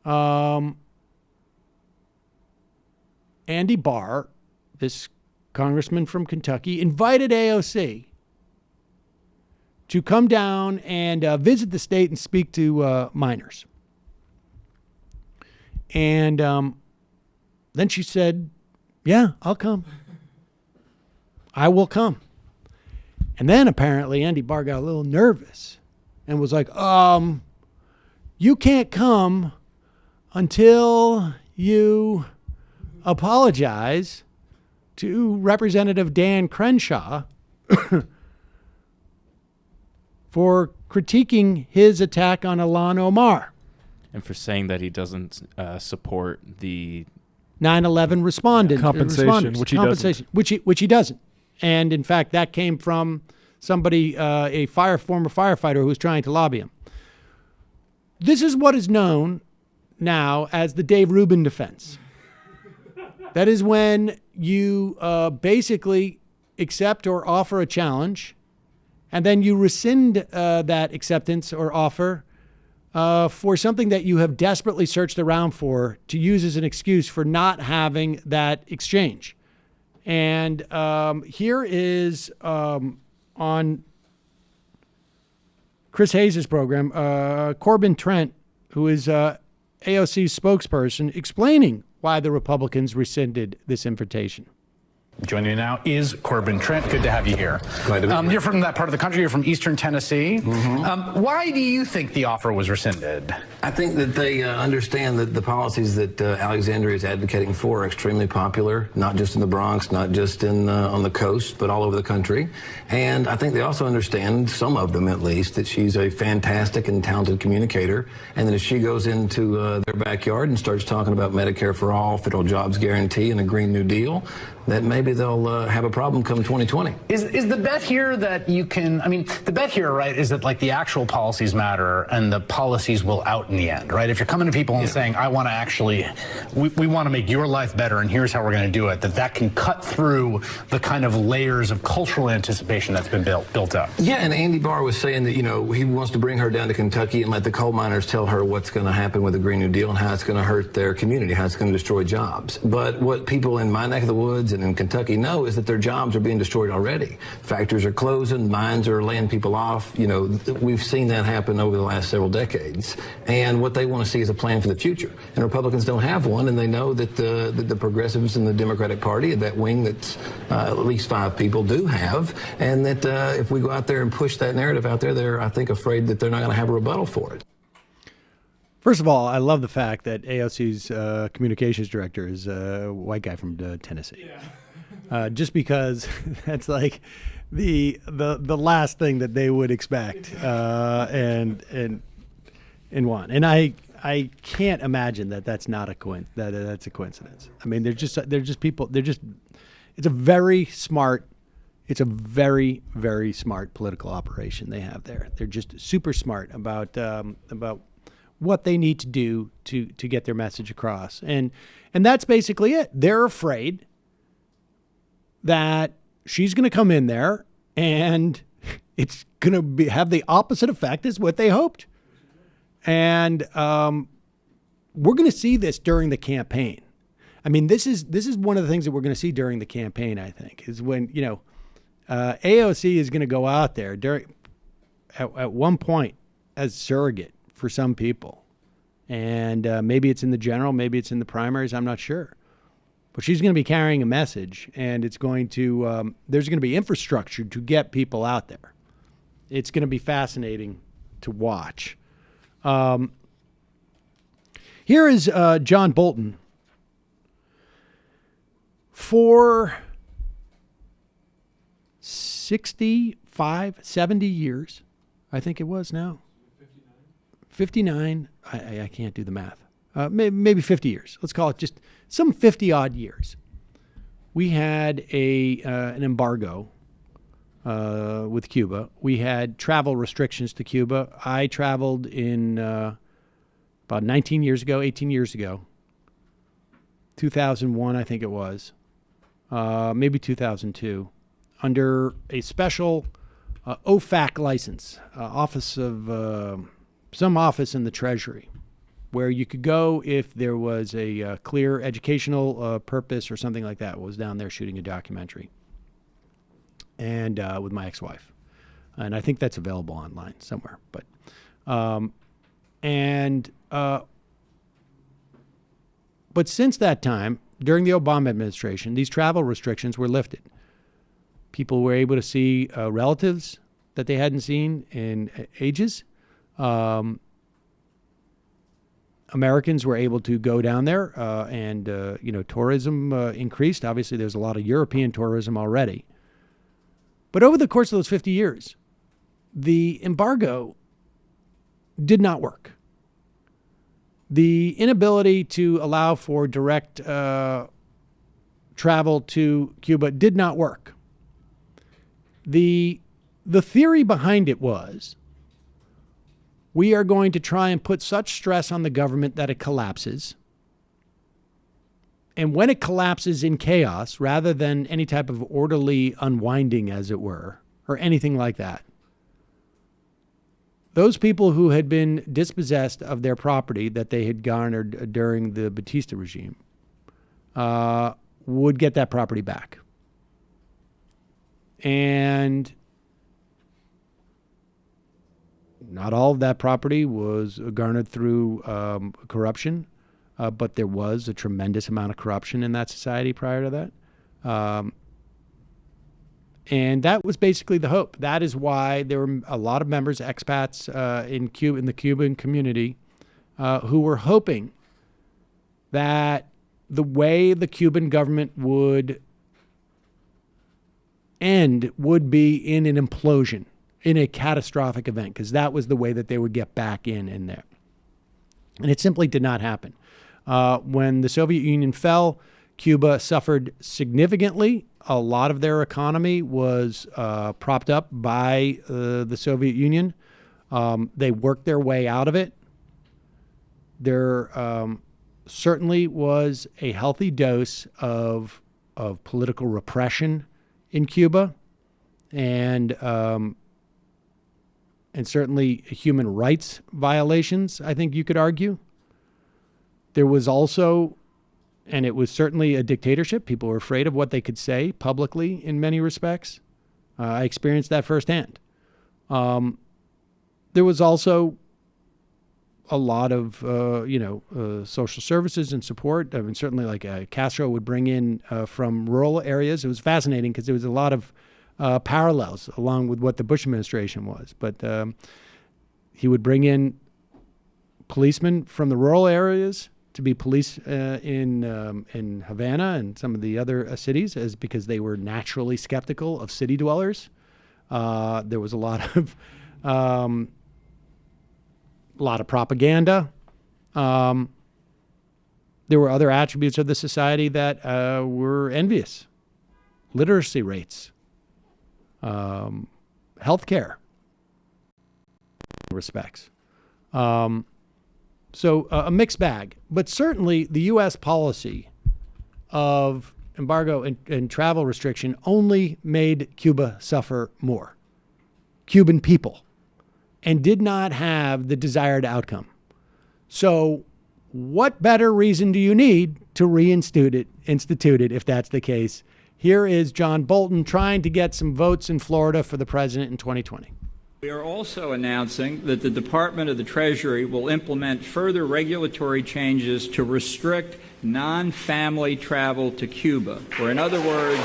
Andy Barr, this congressman from Kentucky, invited AOC to come down and visit the state and speak to minors. And then she said, yeah, I'll come. I will come. And then apparently Andy Barr got a little nervous and was like, you can't come until you apologize to Representative Dan Crenshaw for critiquing his attack on Ilhan Omar. And for saying that he doesn't support the 9/11 respondent compensation, which he doesn't. Which he doesn't. And in fact, that came from somebody, a former firefighter who was trying to lobby him. This is what is known now as the Dave Rubin defense. That is when you basically accept or offer a challenge, and then you rescind that acceptance or offer for something that you have desperately searched around for to use as an excuse for not having that exchange. And here is on Chris Hayes' program, Corbin Trent, who is a AOC's spokesperson explaining why the Republicans rescinded this invitation. Joining me now is Corbin Trent. Good to have you here. Glad to be here. You're from that part of the country. You're from eastern Tennessee. Why do you think the offer was rescinded? I think that they understand that the policies that Alexandria is advocating for are extremely popular, not just in the Bronx, not just on the coast, but all over the country. And I think they also understand, some of them at least, that she's a fantastic and talented communicator, and that if she goes into their backyard and starts talking about Medicare for all, federal jobs guarantee, and a Green New Deal, that maybe they'll have a problem come 2020. Is the bet here that you can, the bet here, right, is that like the actual policies matter and the policies will out in the end, right? If you're coming to people and saying, I want to actually, we want to make your life better and here's how we're going to do it, that can cut through the kind of layers of cultural anticipation that's been built up. Yeah, and Andy Barr was saying that, he wants to bring her down to Kentucky and let the coal miners tell her what's going to happen with the Green New Deal and how it's going to hurt their community, how it's going to destroy jobs. But what people in my neck of the woods and in Kentucky know is that their jobs are being destroyed already. Factories are closing, mines are laying people off. We've seen that happen over the last several decades. And what they want to see is a plan for the future. And Republicans don't have one, and they know that the progressives in the Democratic Party, that wing that's at least 5 people do have, and that if we go out there and push that narrative out there, they're, I think, afraid that they're not going to have a rebuttal for it. First of all, I love the fact that AOC's communications director is a white guy from Tennessee. Yeah. Just because that's like the last thing that they would expect and want. And I can't imagine that that's not that's a coincidence. I mean, they're just people. It's a very, very smart political operation they have there. They're just super smart about what they need to do to get their message across. And that's basically it. They're afraid that she's going to come in there and it's going to have the opposite effect as what they hoped. And we're going to see this during the campaign. I mean, this is one of the things that we're going to see during the campaign, I think, is when, AOC is going to go out there at one point as surrogate for some people. And maybe it's in the general, maybe it's in the primaries, I'm not sure. But she's going to be carrying a message, and it's going to, there's going to be infrastructure to get people out there. It's going to be fascinating to watch. Here is John Bolton. For 65, 70 years, I think it was now. 59, I can't do the math. Maybe 50 years. Let's call it just some 50-odd years. We had an embargo with Cuba. We had travel restrictions to Cuba. I traveled in about 18 years ago, 2001, I think it was, maybe 2002, under a special OFAC license, office of some office in the Treasury, where you could go if there was a clear educational purpose or something like that. I was down there shooting a documentary, and with my ex-wife, and I think that's available online somewhere. But but since that time, during the Obama administration, these travel restrictions were lifted. People were able to see relatives that they hadn't seen in ages. Americans were able to go down there, and tourism increased. Obviously, there's a lot of European tourism already. But over the course of those 50 years, the embargo did not work. The inability to allow for direct travel to Cuba did not work. The theory behind it was, we are going to try and put such stress on the government that it collapses. And when it collapses in chaos, rather than any type of orderly unwinding, as it were, or anything like that, those people who had been dispossessed of their property that they had garnered during the Batista regime would get that property back. And not all of that property was garnered through corruption, but there was a tremendous amount of corruption in that society prior to that. And that was basically the hope. That is why there were a lot of members, expats in the Cuban community, who were hoping that the way the Cuban government would end would be in an implosion, in a catastrophic event, because that was the way that they would get back in there. And it simply did not happen. When the Soviet Union fell, Cuba suffered significantly. A lot of their economy was propped up by the Soviet Union. They worked their way out of it. There certainly was a healthy dose of political repression in Cuba, and certainly human rights violations, I think you could argue. There was also, and it was certainly a dictatorship. People were afraid of what they could say publicly in many respects. I experienced that firsthand. There was also a lot of, social services and support. I mean, certainly like Cascio would bring in from rural areas. It was fascinating because there was a lot of parallels along with what the Bush administration was. But he would bring in policemen from the rural areas to be police in Havana and some of the other cities, because they were naturally skeptical of city dwellers. There was a lot of propaganda. There were other attributes of the society that were envious. Literacy rates, healthcare, respects. So a mixed bag. But certainly the U.S. policy of embargo and travel restriction only made Cuba suffer more. Cuban people. And did not have the desired outcome. So what better reason do you need to reinstitute it if that's the case? Here is John Bolton trying to get some votes in Florida for the president in 2020. We are also announcing that the Department of the Treasury will implement further regulatory changes to restrict non-family travel to Cuba, or in other words,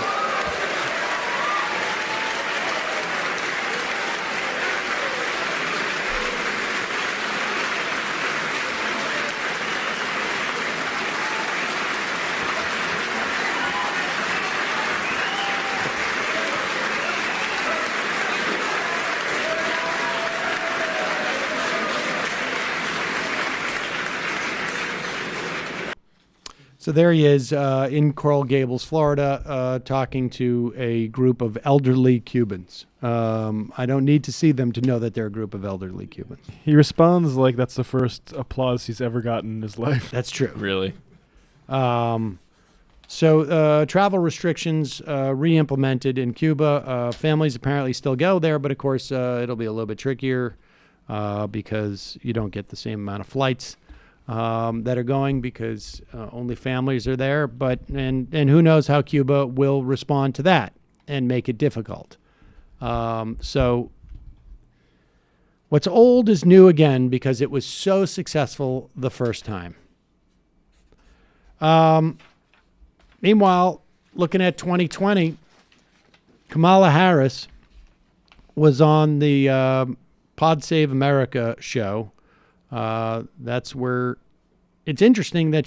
So there he is in Coral Gables, Florida, talking to a group of elderly Cubans. I don't need to see them to know that they're a group of elderly Cubans. He responds like that's the first applause he's ever gotten in his life. That's true. Really? So travel restrictions re-implemented in Cuba. Families apparently still go there, but of course it'll be a little bit trickier because you don't get the same amount of flights that are going because only families are there. But and who knows how Cuba will respond to that and make it difficult. So what's old is new again because it was so successful the first time. Meanwhile, looking at 2020, Kamala Harris was on the Pod Save America show. That's where it's interesting that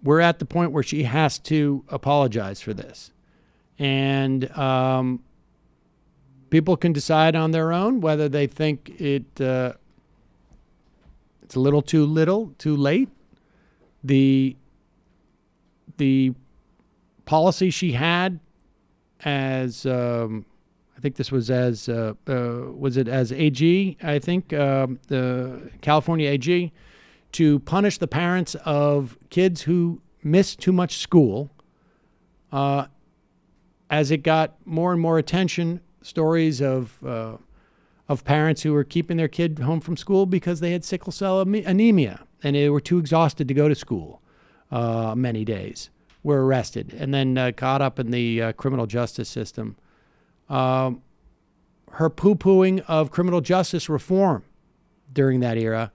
we're at the point where she has to apologize for this. And people can decide on their own whether they think it's a little, too late. The policy she had as I think this was as was it as AG? I think the California AG to punish the parents of kids who miss too much school. As it got more and more attention, stories of parents who were keeping their kid home from school because they had sickle cell anemia and they were too exhausted to go to school many days, were arrested and then caught up in the criminal justice system. Her her poo-pooing of criminal justice reform during that era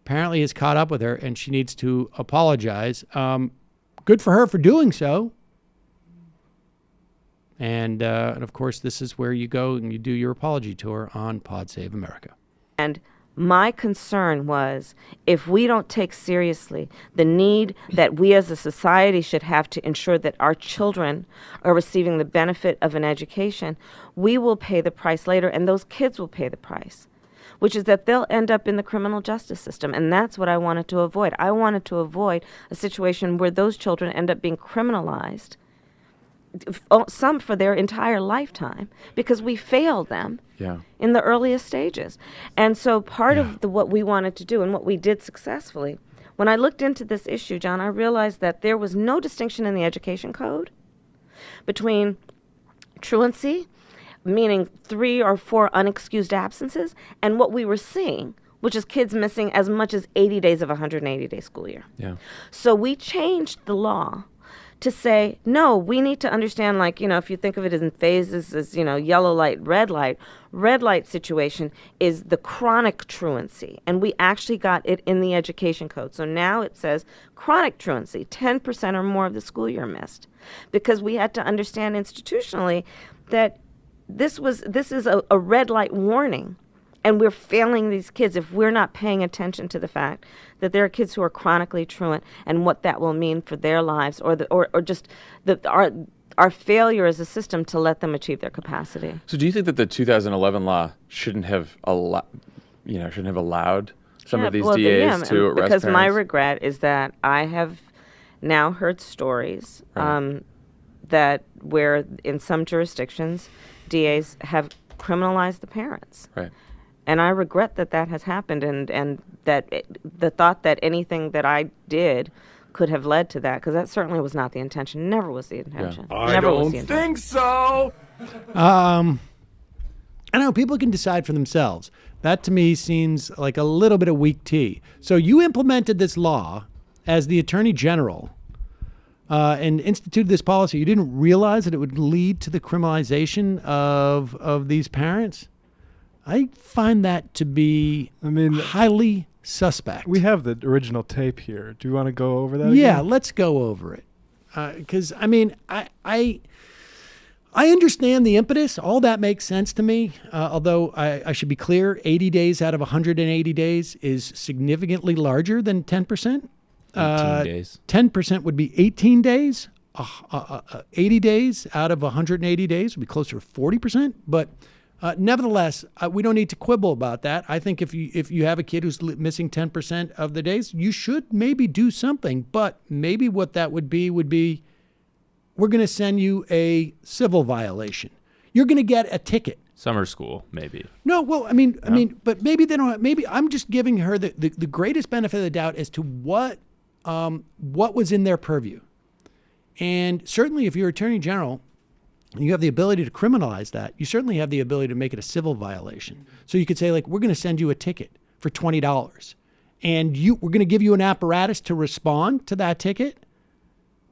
apparently has caught up with her, and she needs to apologize. Good for her for doing so. And of course, this is where you go and you do your apology tour on Pod Save America. And my concern was, if we don't take seriously the need that we as a society should have to ensure that our children are receiving the benefit of an education, we will pay the price later, and those kids will pay the price, which is that they'll end up in the criminal justice system. And that's what I wanted to avoid. I wanted to avoid a situation where those children end up being criminalized, some for their entire lifetime, because we failed them in the earliest stages. And so part of what we wanted to do, and what we did successfully, when I looked into this issue, John, I realized that there was no distinction in the education code between truancy, meaning 3 or 4 unexcused absences, and what we were seeing, which is kids missing as much as 80 days of a 180-day school year. So we changed the law to say, no, we need to understand, like, if you think of it as in phases, as, yellow light, red light situation is the chronic truancy. And we actually got it in the education code. So now it says chronic truancy, 10% or more of the school year missed. Because we had to understand institutionally that this is a red light warning. And we're failing these kids if we're not paying attention to the fact that there are kids who are chronically truant and what that will mean for their lives, or just our failure as a system to let them achieve their capacity. So, do you think that the 2011 law shouldn't have allowed some of these DAs to arrest because parents? My regret is that I have now heard stories that where in some jurisdictions DAs have criminalized the parents. Right. And I regret that has happened, and that the thought that anything that I did could have led to that, because that certainly was not the intention. Never was the intention. I don't think so. I know people can decide for themselves. That to me seems like a little bit of weak tea. So you implemented this law as the Attorney General and instituted this policy. You didn't realize that it would lead to the criminalization of these parents? I find that to be highly suspect. We have the original tape here. Do you want to go over that Yeah, again? let's go over it. Because, I understand the impetus. All that makes sense to me. Although I should be clear, 80 days out of 180 days is significantly larger than 10%. 18 days. 10% would be 18 days. 80 days out of 180 days would be closer to 40%. But nevertheless, we don't need to quibble about that. I think if you have a kid who's missing 10% of the days, you should maybe do something. But maybe what that would be we're going to send you a civil violation. You're going to get a ticket. Summer school, maybe. No, well, but maybe they don't. Maybe I'm just giving her the greatest benefit of the doubt as to what was in their purview. And certainly, if you're Attorney General, you have the ability to criminalize that. You certainly have the ability to make it a civil violation. So you could say, like, we're going to send you a ticket for $20, and we're going to give you an apparatus to respond to that ticket.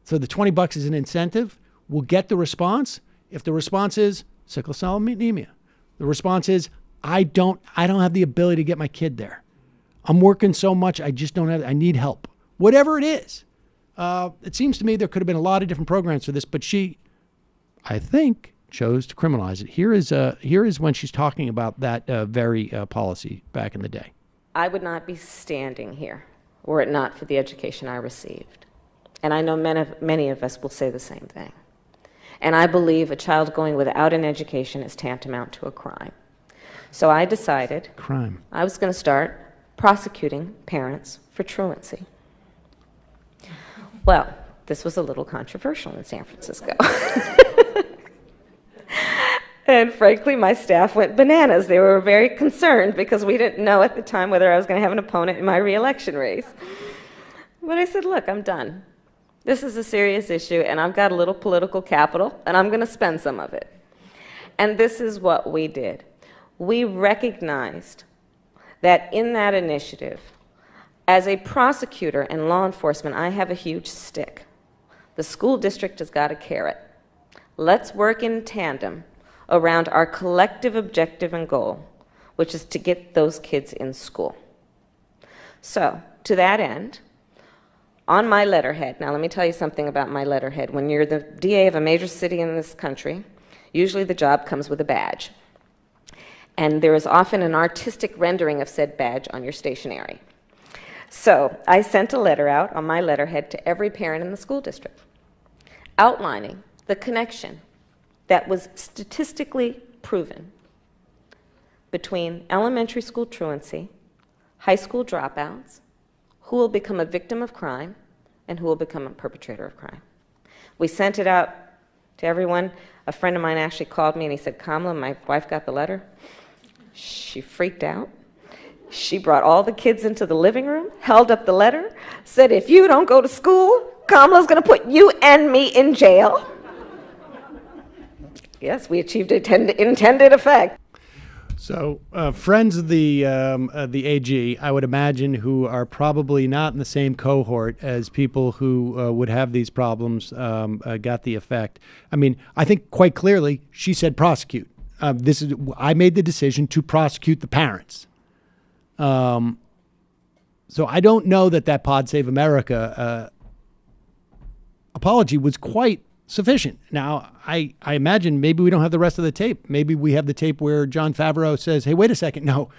So the $20 is an incentive. We'll get the response. If the response is sickle cell anemia, the response is I don't have the ability to get my kid there. I'm working so much, I need help. Whatever it is. It seems to me there could have been a lot of different programs for this, but she, I think, chose to criminalize it. Here is when she's talking about that very policy back in the day. I would not be standing here were it not for the education I received. And I know many of us will say the same thing. And I believe a child going without an education is tantamount to a crime. So I decided I was going to start prosecuting parents for truancy. Well, this was a little controversial in San Francisco. And frankly, my staff went bananas. They were very concerned because we didn't know at the time whether I was going to have an opponent in my re-election race. But I said, look, I'm done. This is a serious issue, and I've got a little political capital, and I'm going to spend some of it. And this is what we did. We recognized that in that initiative, as a prosecutor and law enforcement, I have a huge stick. The school district has got a carrot. Let's work in tandem around our collective objective and goal, which is to get those kids in school. So, to that end, on my letterhead, now let me tell you something about my letterhead. When you're the DA of a major city in this country, usually the job comes with a badge. And there is often an artistic rendering of said badge on your stationery. So I sent a letter out on my letterhead to every parent in the school district, outlining the connection that was statistically proven between elementary school truancy, high school dropouts, who will become a victim of crime, and who will become a perpetrator of crime. We sent it out to everyone. A friend of mine actually called me and he said, Kamala, my wife got the letter. She freaked out. She brought all the kids into the living room, held up the letter, said, if you don't go to school, Kamala's going to put you and me in jail. Yes, we achieved intended effect. So, friends of the AG, I would imagine, who are probably not in the same cohort as people who would have these problems, got the effect. I mean, I think quite clearly she said prosecute. I made the decision to prosecute the parents. So I don't know that Pod Save America apology was quite sufficient. Now, I imagine maybe we don't have the rest of the tape. Maybe we have the tape where Jon Favreau says, hey, wait a second. No,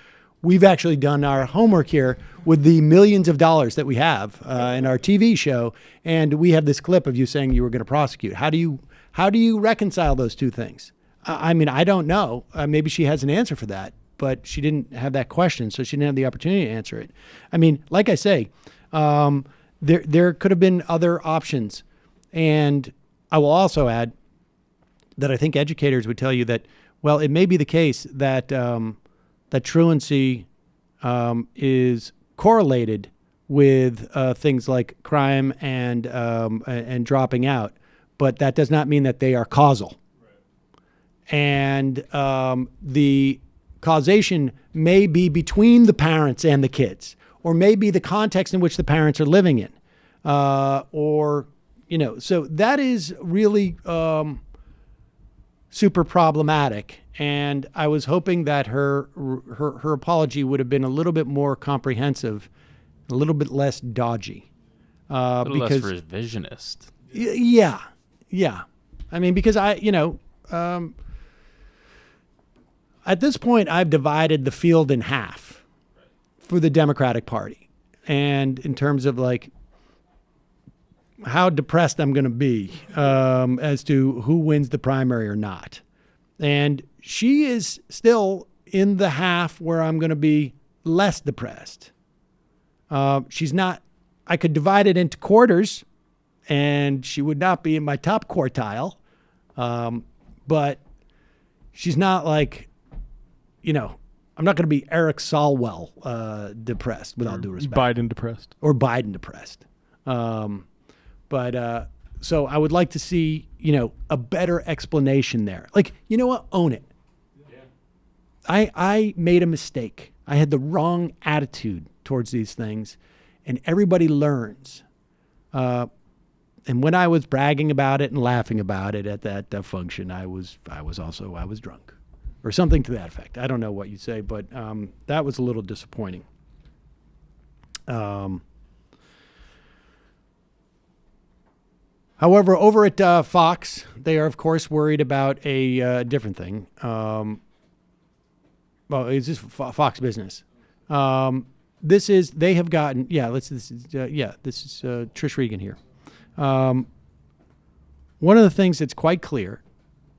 we've actually done our homework here with the millions of dollars that we have in our TV show. And we have this clip of you saying you were going to prosecute. How do you reconcile those two things? I mean, I don't know. Maybe she has an answer for that, but she didn't have that question, so she didn't have the opportunity to answer it. I mean, like I say, there could have been other options. And I will also add that I think educators would tell you that, well, it may be the case that that truancy is correlated with things like crime and dropping out, but that does not mean that they are causal. And the causation may be between the parents and the kids, or maybe the context in which the parents are living in, or, you know, so that is really super problematic. And I was hoping that her apology would have been a little bit more comprehensive, a little bit less dodgy. A little less revisionist. Yeah. I mean, because at this point, I've divided the field in half for the Democratic Party. And in terms of like how depressed I'm going to be as to who wins the primary or not. And she is still in the half where I'm going to be less depressed. She's not, I could divide it into quarters and she would not be in my top quartile. But she's not like, I'm not going to be Eric Swalwell depressed, with all due respect. Biden depressed. Or Biden depressed. But so I would like to see, a better explanation there. Like, you know what? Own it. Yeah. I made a mistake. I had the wrong attitude towards these things, and everybody learns. And when I was bragging about it and laughing about it at that function, I was drunk. Or something to that effect. I don't know what you say, but that was a little disappointing. However, over at Fox, they are, of course, worried about a different thing. Well, it's just Fox Business. They have gotten, this is Trish Regan here. One of the things that's quite clear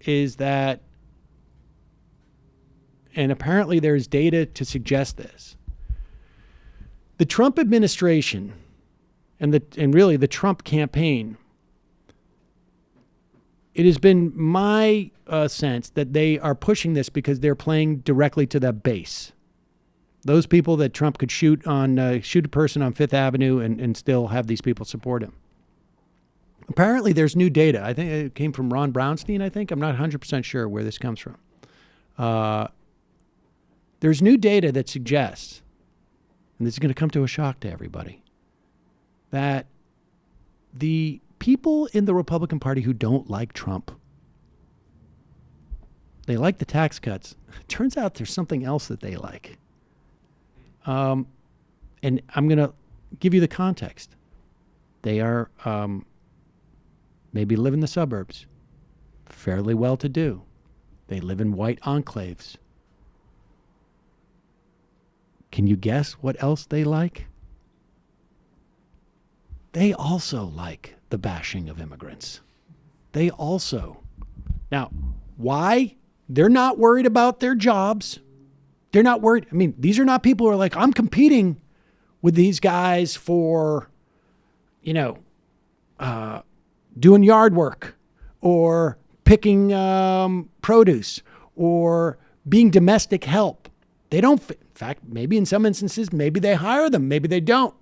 is that, and apparently there's data to suggest this, the Trump administration and really the Trump campaign, it has been my sense that they are pushing this because they're playing directly to the base. Those people that Trump could shoot a person on Fifth Avenue and still have these people support him. Apparently there's new data. I think it came from Ron Brownstein, I think. I'm not 100% sure where this comes from. There's new data that suggests, and this is going to come to a shock to everybody, that the people in the Republican Party who don't like Trump They like the tax cuts. Turns out there's something else that they like. And I'm going to give you the context. They are maybe live in the suburbs, fairly well-to-do. They live in white enclaves. Can you guess what else they like? They also like the bashing of immigrants. They also. Now, why? They're not worried about their jobs. They're not worried. I mean, these are not people who are like, I'm competing with these guys for, doing yard work or picking produce or being domestic help. They don't. In fact, maybe in some instances, maybe they hire them. Maybe they don't.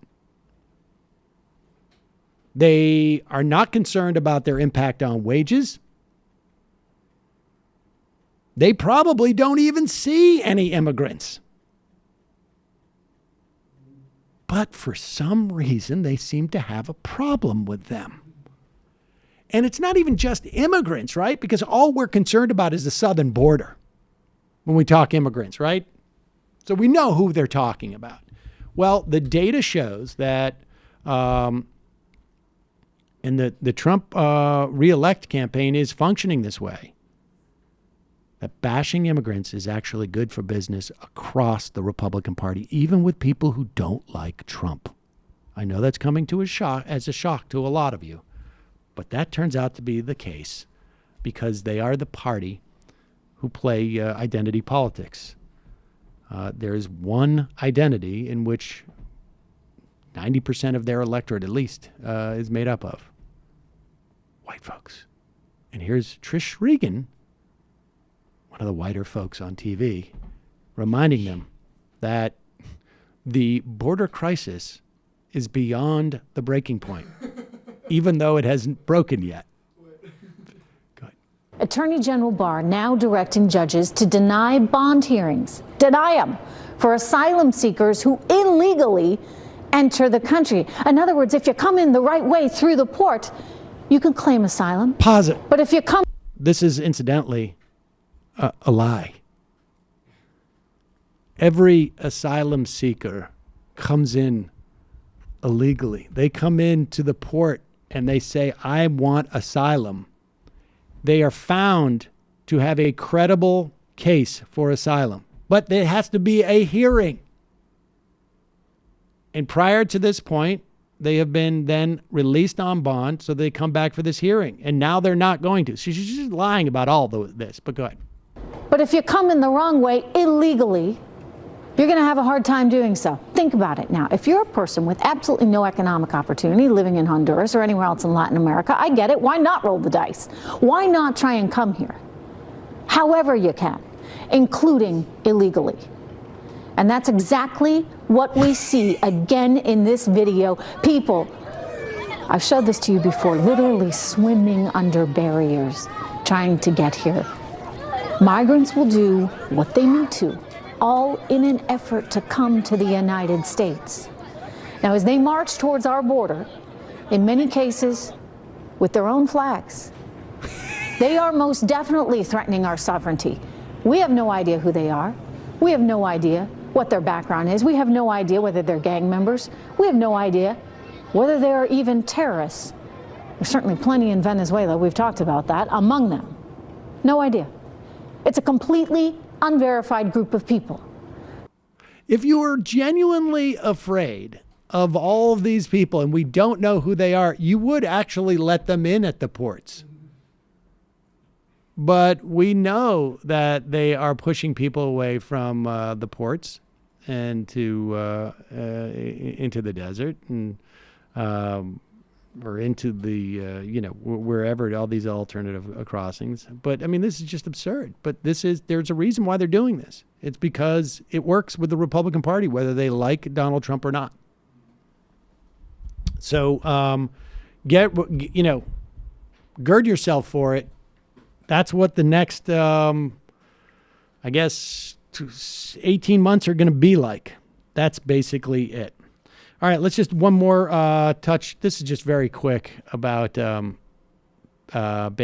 They are not concerned about their impact on wages. They probably don't even see any immigrants. But for some reason, they seem to have a problem with them. And it's not even just immigrants, right? Because all we're concerned about is the southern border when we talk immigrants, right? So we know who they're talking about. Well, the data shows that and the Trump re-elect campaign is functioning this way, that bashing immigrants is actually good for business across the Republican Party, even with people who don't like Trump. I know that's coming to as a shock to a lot of you, but that turns out to be the case because they are the party who play identity politics. There's one identity in which 90% of their electorate, at least, is made up of white folks. And here's Trish Regan, one of the whiter folks on TV, reminding them that the border crisis is beyond the breaking point, even though it hasn't broken yet. Attorney General Barr now directing judges to deny bond hearings, deny them, for asylum seekers who illegally enter the country. In other words, if you come in the right way through the port, you can claim asylum. Pause it. But if you come... This is incidentally a lie. Every asylum seeker comes in illegally. They come into the port and they say, I want asylum. They are found to have a credible case for asylum, but there has to be a hearing. And prior to this point, they have been then released on bond, so they come back for this hearing. And now they're not going to. She's just lying about all this, but go ahead. But if you come in the wrong way illegally, you're going to have a hard time doing so. Think about it now. If you're a person with absolutely no economic opportunity living in Honduras or anywhere else in Latin America, I get it. Why not roll the dice? Why not try and come here? However you can, including illegally. And that's exactly what we see again in this video. People, I've showed this to you before, literally swimming under barriers trying to get here. Migrants will do what they need to, all in an effort to come to the United States. Now, as they march towards our border, in many cases with their own flags, they are most definitely threatening our sovereignty. We have no idea who they are. We have no idea what their background is. We have no idea whether they're gang members. We have no idea whether they're even terrorists. There's certainly plenty in Venezuela, we've talked about that, among them. No idea. It's a completely unverified group of people. If you are genuinely afraid of all of these people and we don't know who they are, you would actually let them in at the ports. But we know that they are pushing people away from the ports and to into the desert and or into the wherever, all these alternative crossings. But I mean, this is just absurd. But there's a reason why they're doing this. It's because it works with the Republican Party, whether they like Donald Trump or not. So gird yourself for it. That's what the next, 18 months are going to be like. That's basically it. All right, let's just one more touch. This is just very quick about Beto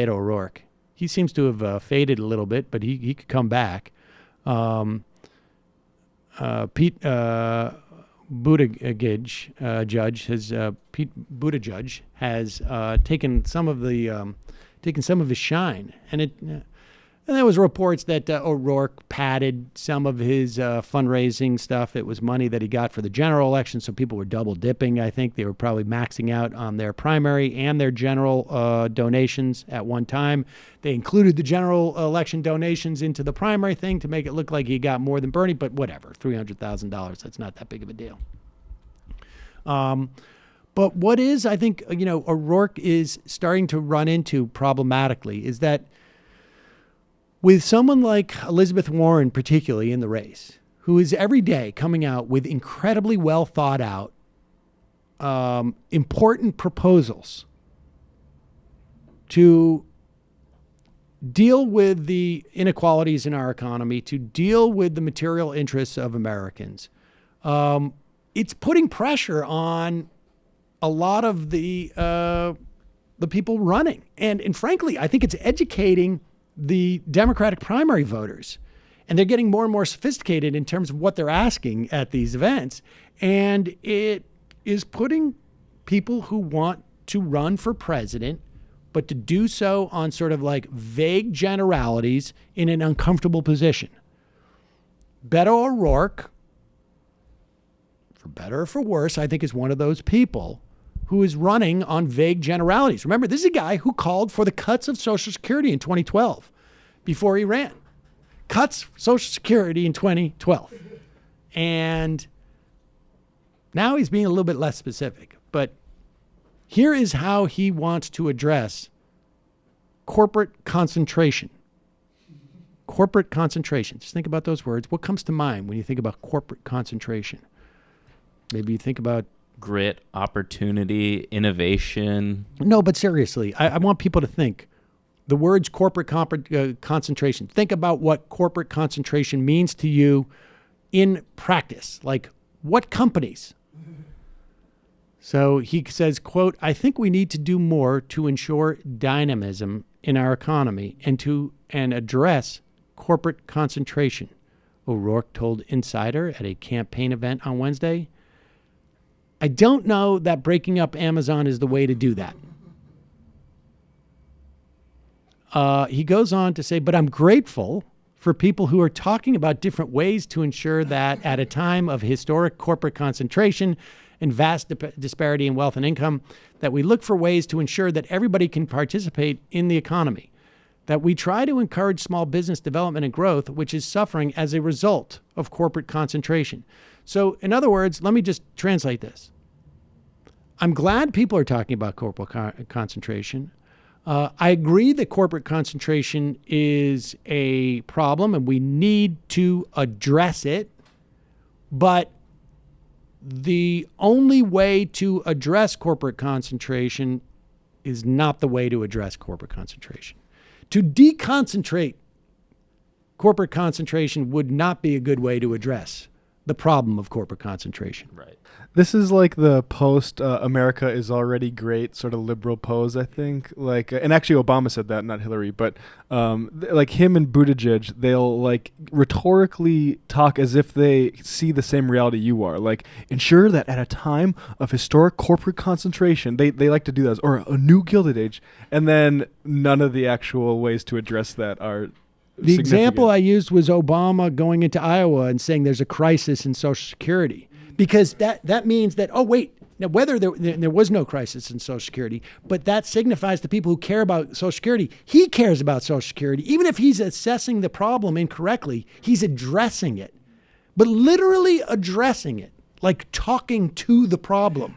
O'Rourke. he seems to have faded a little bit, but he could come back. Pete Buttigieg has taken some of his shine, and there was reports that O'Rourke padded some of his fundraising stuff. It was money that he got for the general election, so people were double dipping. I think they were probably maxing out on their primary and their general donations at one time. They included the general election donations into the primary thing to make it look like he got more than Bernie, but whatever, $300,000, that's not that big of a deal. But what is, I think, O'Rourke is starting to run into problematically is that with someone like Elizabeth Warren, particularly in the race, who is every day coming out with incredibly well thought out, important proposals to deal with the inequalities in our economy, to deal with the material interests of Americans, it's putting pressure on a lot of the people running. And frankly, I think it's educating the Democratic primary voters, and they're getting more and more sophisticated in terms of what they're asking at these events. And it is putting people who want to run for president, but to do so on sort of like vague generalities, in an uncomfortable position. Beto O'Rourke, for better or for worse, I think is one of those people who is running on vague generalities. Remember, this is a guy who called for the cuts of Social Security in 2012 before he ran. Cuts Social Security in 2012. And now he's being a little bit less specific. But here is how he wants to address corporate concentration. Corporate concentration. Just think about those words. What comes to mind when you think about corporate concentration? Maybe you think about grit, opportunity, innovation. No, but seriously, I want people to think. The words corporate concentration. Think about what corporate concentration means to you in practice. Like, what companies? So he says, quote, "I think we need to do more to ensure dynamism in our economy and address corporate concentration," O'Rourke told Insider at a campaign event on Wednesday. I don't know that breaking up Amazon is the way to do that. He goes on to say, "But I'm grateful for people who are talking about different ways to ensure that at a time of historic corporate concentration and vast disparity in wealth and income, that we look for ways to ensure that everybody can participate in the economy, that we try to encourage small business development and growth, which is suffering as a result of corporate concentration." So, in other words, let me just translate this. I'm glad people are talking about corporate concentration. I agree that corporate concentration is a problem and we need to address it. But the only way to address corporate concentration is not the way to address corporate concentration. To deconcentrate corporate concentration would not be a good way to address the problem of corporate concentration. Right. This is like the post America is already great sort of liberal pose, I think. Like, and actually Obama said that, not Hillary, but like him and Buttigieg, they'll like rhetorically talk as if they see the same reality you are. Like, ensure that at a time of historic corporate concentration, they like to do that, or a new Gilded Age, and then none of the actual ways to address that are the example I used was Obama going into Iowa and saying there's a crisis in Social Security, because that means that, oh, wait, now whether there was no crisis in Social Security, but that signifies to people who care about Social Security, he cares about Social Security. Even if he's assessing the problem incorrectly, he's addressing it, but literally addressing it, like talking to the problem,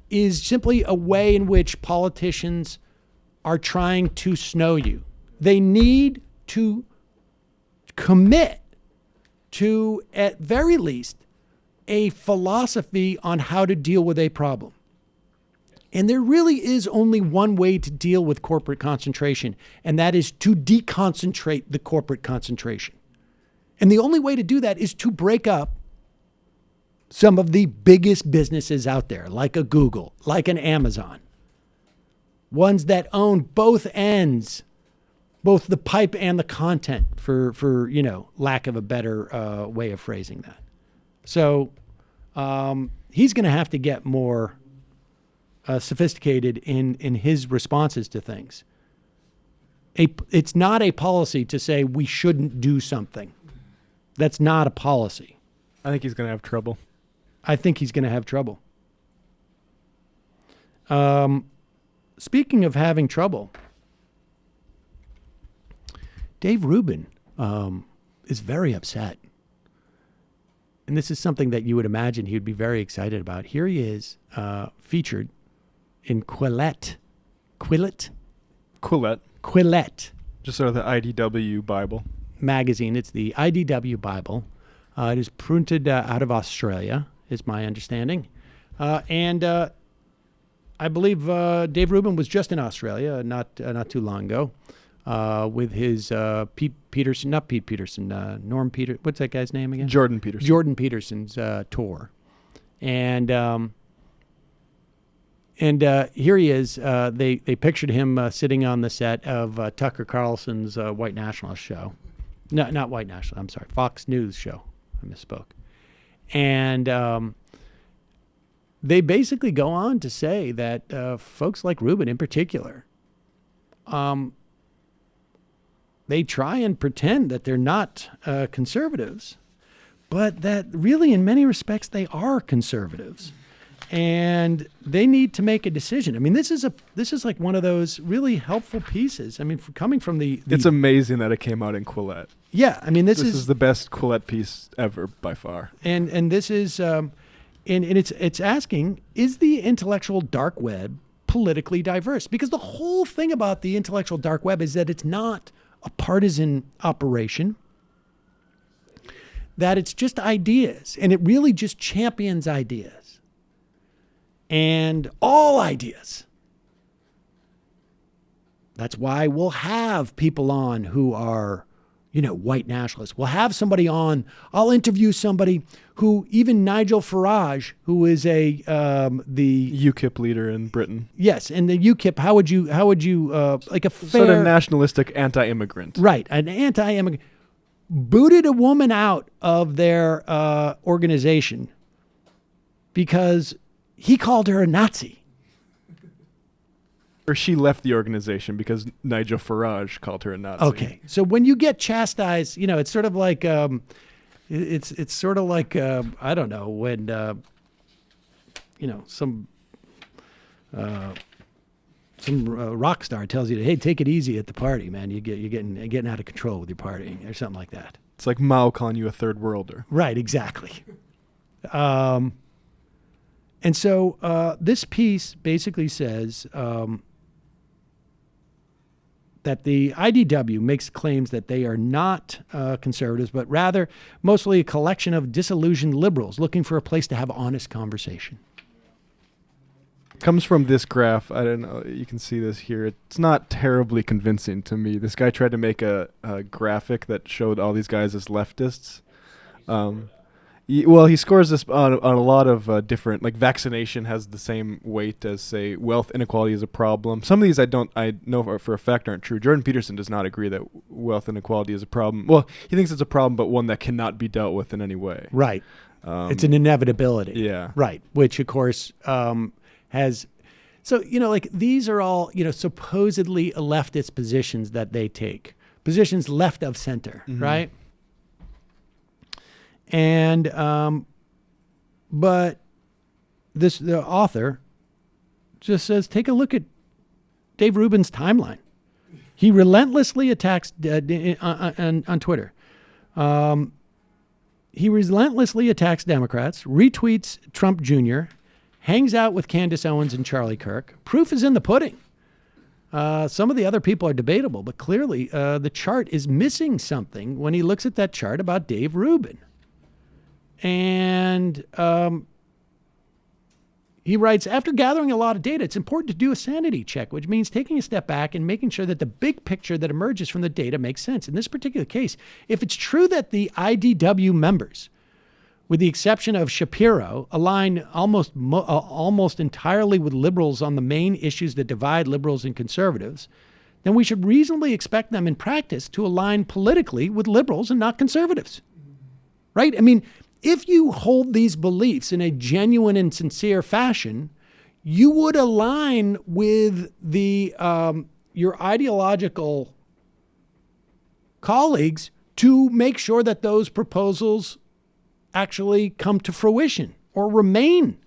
is simply a way in which politicians are trying to snow you. They need to commit to, at very least, a philosophy on how to deal with a problem. And there really is only one way to deal with corporate concentration, and that is to deconcentrate the corporate concentration. And the only way to do that is to break up some of the biggest businesses out there, like a Google, like an Amazon, ones that own both ends both the pipe and the content, for lack of a better way of phrasing that. So he's going to have to get more sophisticated in his responses to things. It's not a policy to say we shouldn't do something. That's not a policy. I think he's going to have trouble. I think he's going to have trouble. Speaking of having trouble, Dave Rubin is very upset. And this is something that you would imagine he would be very excited about. Here he is, featured in Quillette. Just sort of the IDW Bible. Magazine. It's the IDW Bible. It is printed out of Australia, is my understanding. And I believe Dave Rubin was just in Australia not too long ago with his Norm Peter. What's that guy's name again? Jordan Peterson. Jordan Peterson's tour. And here he is. They pictured him sitting on the set of Tucker Carlson's White Nationalist show. No, not White Nationalist. I'm sorry, Fox News show. I misspoke. And they basically go on to say that folks like Rubin in particular, they try and pretend that they're not conservatives, but that really in many respects they are conservatives. And they need to make a decision. I mean, this is like one of those really helpful pieces. I mean, coming from the it's amazing that it came out in Quillette. Yeah, I mean, this is the best Quillette piece ever by far. And this is, and it's asking, is the intellectual dark web politically diverse? Because the whole thing about the intellectual dark web is that it's not a partisan operation, that it's just ideas, and it really just champions ideas. And all ideas. That's why we'll have people on who are, white nationalists. We'll have somebody on. I'll interview somebody who, even Nigel Farage, who is the UKIP leader in Britain. Yes, and the UKIP. How would you like a fair, sort of nationalistic anti-immigrant? Right, an anti-immigrant booted a woman out of their organization because he called her a Nazi. Or she left the organization because Nigel Farage called her a Nazi. Okay, so when you get chastised, it's sort of like it's sort of like I don't know, when some rock star tells you, hey, take it easy at the party, man. You're getting out of control with your partying or something like that. It's like Mao calling you a third worlder. Right, exactly. And so this piece basically says that the IDW makes claims that they are not conservatives, but rather mostly a collection of disillusioned liberals looking for a place to have honest conversation. Comes from this graph. I don't know. You can see this here. It's not terribly convincing to me. This guy tried to make a graphic that showed all these guys as leftists. He scores this on a lot of different, like vaccination has the same weight as, say, wealth inequality is a problem. Some of these I know for a fact aren't true. Jordan Peterson does not agree that wealth inequality is a problem. Well, he thinks it's a problem, but one that cannot be dealt with in any way. Right. It's an inevitability. Yeah. Right. Which, of course, has... So, like these are all, supposedly leftist positions that they take. Positions left of center, right? And, but the author just says, take a look at Dave Rubin's timeline. He relentlessly attacks, on Twitter, he relentlessly attacks Democrats, retweets Trump Jr., hangs out with Candace Owens and Charlie Kirk. Proof is in the pudding. Some of the other people are debatable, but clearly the chart is missing something when he looks at that chart about Dave Rubin. And he writes, after gathering a lot of data, it's important to do a sanity check, which means taking a step back and making sure that the big picture that emerges from the data makes sense. In this particular case, if it's true that the IDW members, with the exception of Shapiro, align almost entirely with liberals on the main issues that divide liberals and conservatives, then we should reasonably expect them in practice to align politically with liberals and not conservatives. Right? I mean, if you hold these beliefs in a genuine and sincere fashion, you would align with your ideological colleagues to make sure that those proposals actually come to fruition or remain.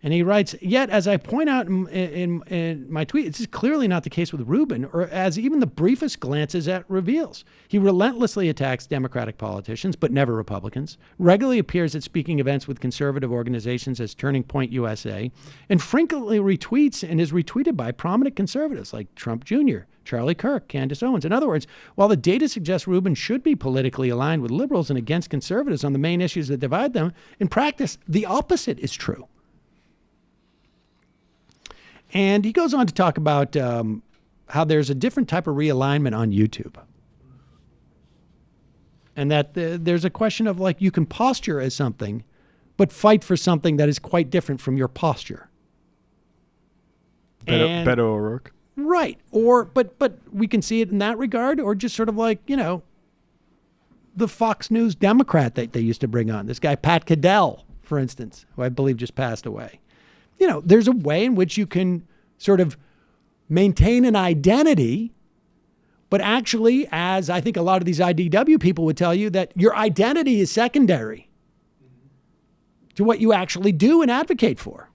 And he writes, yet, as I point out in my tweet, this is clearly not the case with Rubin, or as even the briefest glances at reveals. He relentlessly attacks Democratic politicians, but never Republicans, regularly appears at speaking events with conservative organizations as Turning Point USA, and frequently retweets and is retweeted by prominent conservatives like Trump Jr., Charlie Kirk, Candace Owens. In other words, while the data suggests Rubin should be politically aligned with liberals and against conservatives on the main issues that divide them, in practice, the opposite is true. And he goes on to talk about how there's a different type of realignment on YouTube. And that there's a question of, like, you can posture as something, but fight for something that is quite different from your posture. Beto O'Rourke. Right. Or, but we can see it in that regard, or just sort of like, you know, the Fox News Democrat that they used to bring on. This guy, Pat Caddell, for instance, who I believe just passed away. You know, there's a way in which you can sort of maintain an identity, but actually, as I think a lot of these IDW people would tell you, that your identity is secondary to what you actually do and advocate for.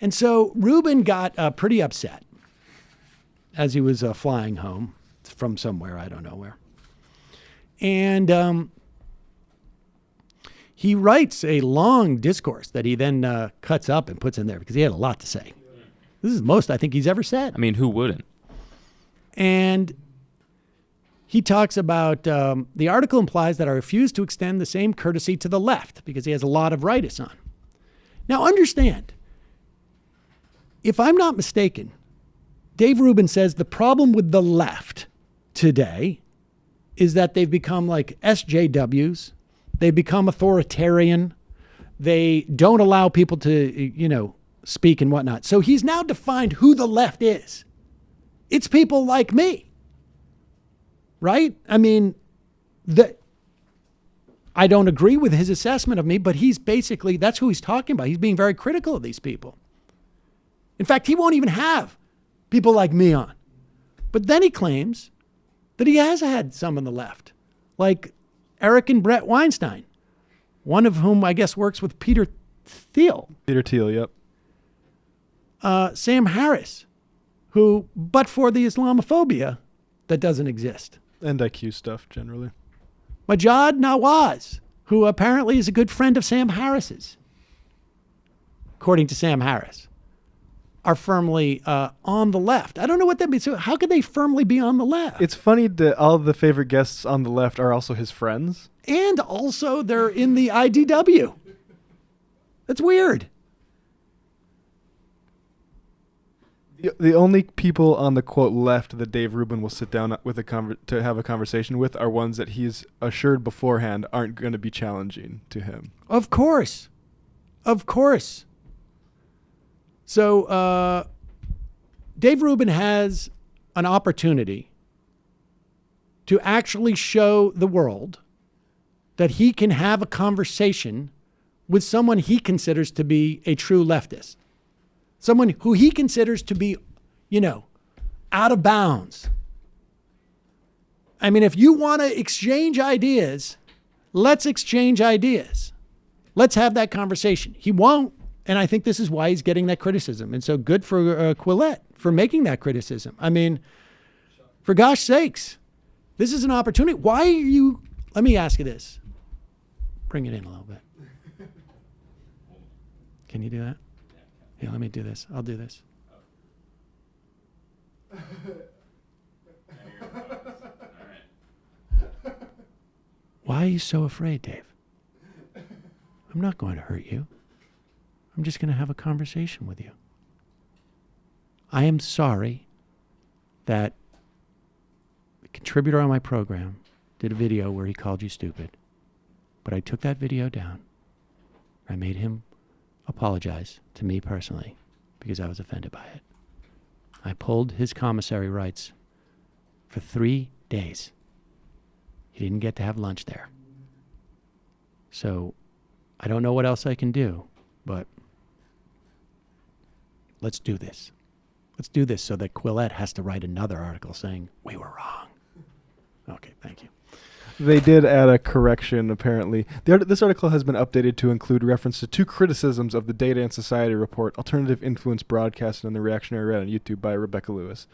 And so Rubin got pretty upset as he was flying home from somewhere, I don't know where. And he writes a long discourse that he then cuts up and puts in there because he had a lot to say. This is the most I think he's ever said. I mean, who wouldn't? And he talks about the article implies that I refuse to extend the same courtesy to the left because he has a lot of rightists on. Now, understand, if I'm not mistaken, Dave Rubin says the problem with the left today is that they've become like SJWs. They become authoritarian. They don't allow people to, you know, speak and whatnot. So he's now defined who the left is. It's people like me, right? I mean, I don't agree with his assessment of me, but he's basically, that's who he's talking about. He's being very critical of these people. In fact, he won't even have people like me on. But then he claims that he has had some on the left, like Eric and Brett Weinstein, one of whom I guess works with Peter Thiel. Peter Thiel, yep. Sam Harris, who, but for the Islamophobia that doesn't exist. And IQ stuff, generally. Majad Nawaz, who apparently is a good friend of Sam Harris's, according to Sam Harris, are firmly on the left. I don't know what that means. So how could they firmly be on the left? It's funny that all the favorite guests on the left are also his friends. And also they're in the IDW. That's weird. The only people on the, quote, left that Dave Rubin will sit down with to have a conversation with are ones that he's assured beforehand aren't going to be challenging to him. Of course. Of course. So Dave Rubin has an opportunity to actually show the world that he can have a conversation with someone he considers to be a true leftist. Someone who he considers to be, you know, out of bounds. I mean, if you want to exchange ideas, let's exchange ideas. Let's have that conversation. He won't. And I think this is why he's getting that criticism. And so good for Quillette for making that criticism. I mean, for gosh sakes, this is an opportunity. Why are you, let me ask you this. Bring it in a little bit. Can you do that? Yeah, let me do this. I'll do this. Why are you so afraid, Dave? I'm not going to hurt you. I'm just going to have a conversation with you. I am sorry that the contributor on my program did a video where he called you stupid. But I took that video down. I made him apologize to me personally because I was offended by it. I pulled his commissary rights for 3 days. He didn't get to have lunch there. So I don't know what else I can do, but let's do this. Let's do this so that Quillette has to write another article saying, we were wrong. Okay, thank you. They did add a correction, apparently. This article has been updated to include reference to 2 criticisms of the Data and Society report, Alternative Influence Broadcasted on the Reactionary Right on YouTube by Rebecca Lewis.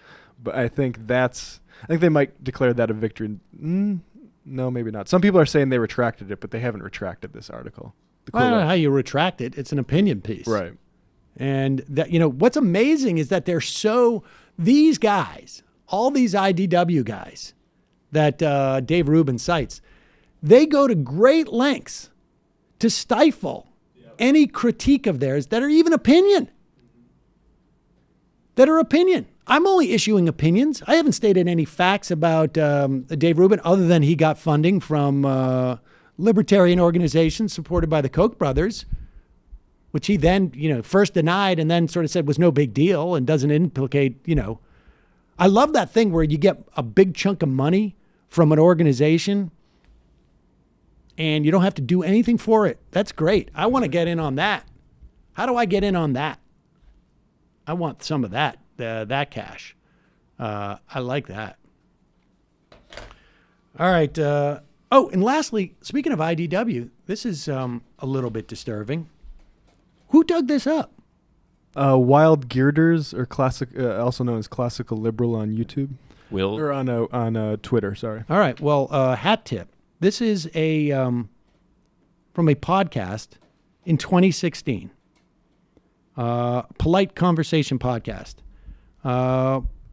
But I think they might declare that a victory. No, maybe not. Some people are saying they retracted it, but they haven't retracted this article. I don't know how you retract it. It's an opinion piece. Right. And that, what's amazing is that these guys, all these IDW guys that Dave Rubin cites, they go to great lengths to stifle any critique of theirs that are even opinion. That are opinion. I'm only issuing opinions. I haven't stated any facts about Dave Rubin other than he got funding from libertarian organizations supported by the Koch brothers, which he then, first denied and then sort of said was no big deal and doesn't implicate, I love that thing where you get a big chunk of money from an organization and you don't have to do anything for it. That's great. I want to get in on that. How do I get in on that? I want some of that cash. I like that. All right. And lastly, speaking of IDW, this is a little bit disturbing. Who dug this up? Wild Girders, or classic, also known as Classical Liberal on YouTube. Or on Twitter, sorry. All right. Well, hat tip. This is from a podcast in 2016. Polite Conversation podcast.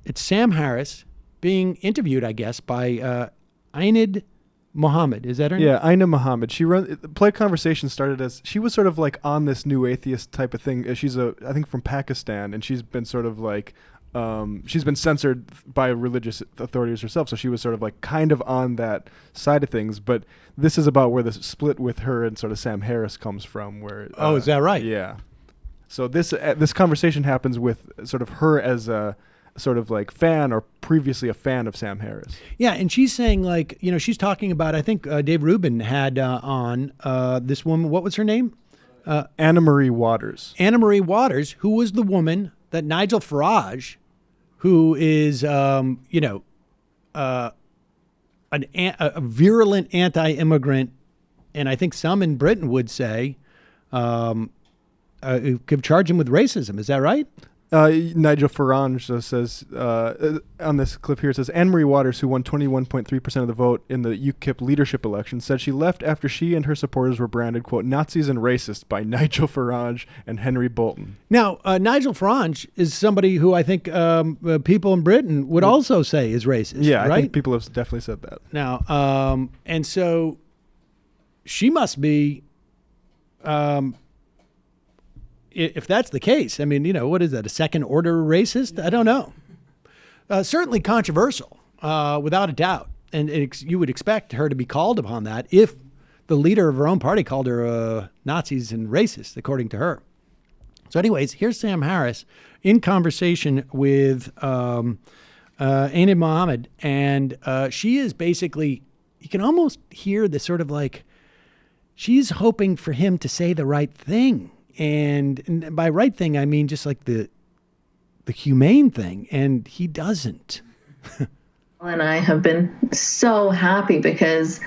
It's Sam Harris being interviewed, I guess, by Ainid Mohammed. Is that her name? Yeah, Aina Mohammed. Polite Conversation started as, she was sort of like on this new atheist type of thing. She's I think from Pakistan, and she's been sort of like, she's been censored by religious authorities herself, so she was sort of like kind of on that side of things. But this is about where the split with her and sort of Sam Harris comes from. Where is that right? Yeah. So this conversation happens with sort of her as a sort of like fan or previously a fan of Sam Harris. Yeah, and she's saying like, she's talking about, I think Dave Rubin had on this woman, what was her name? Anna Marie Waters. Anna Marie Waters, who was the woman that Nigel Farage, who is, a virulent anti-immigrant, and I think some in Britain would say, could charge him with racism. Is that right? Nigel Farage says on this clip here, it says, Anne-Marie Waters, who won 21.3% of the vote in the UKIP leadership election, said she left after she and her supporters were branded, quote, Nazis and racist by Nigel Farage and Henry Bolton. Now, Nigel Farage is somebody who I think people in Britain would also say is racist. Yeah, right? I think people have definitely said that. Now, and so she must be... if that's the case, I mean, what is that, a second-order racist? I don't know. Certainly controversial, without a doubt. And you would expect her to be called upon that if the leader of her own party called her Nazis and racist, according to her. So anyways, here's Sam Harris in conversation with Ainid Mohammed, and she is basically, you can almost hear the sort of like, she's hoping for him to say the right thing. And by right thing, I mean just like the humane thing, and he doesn't. And I have been so happy because,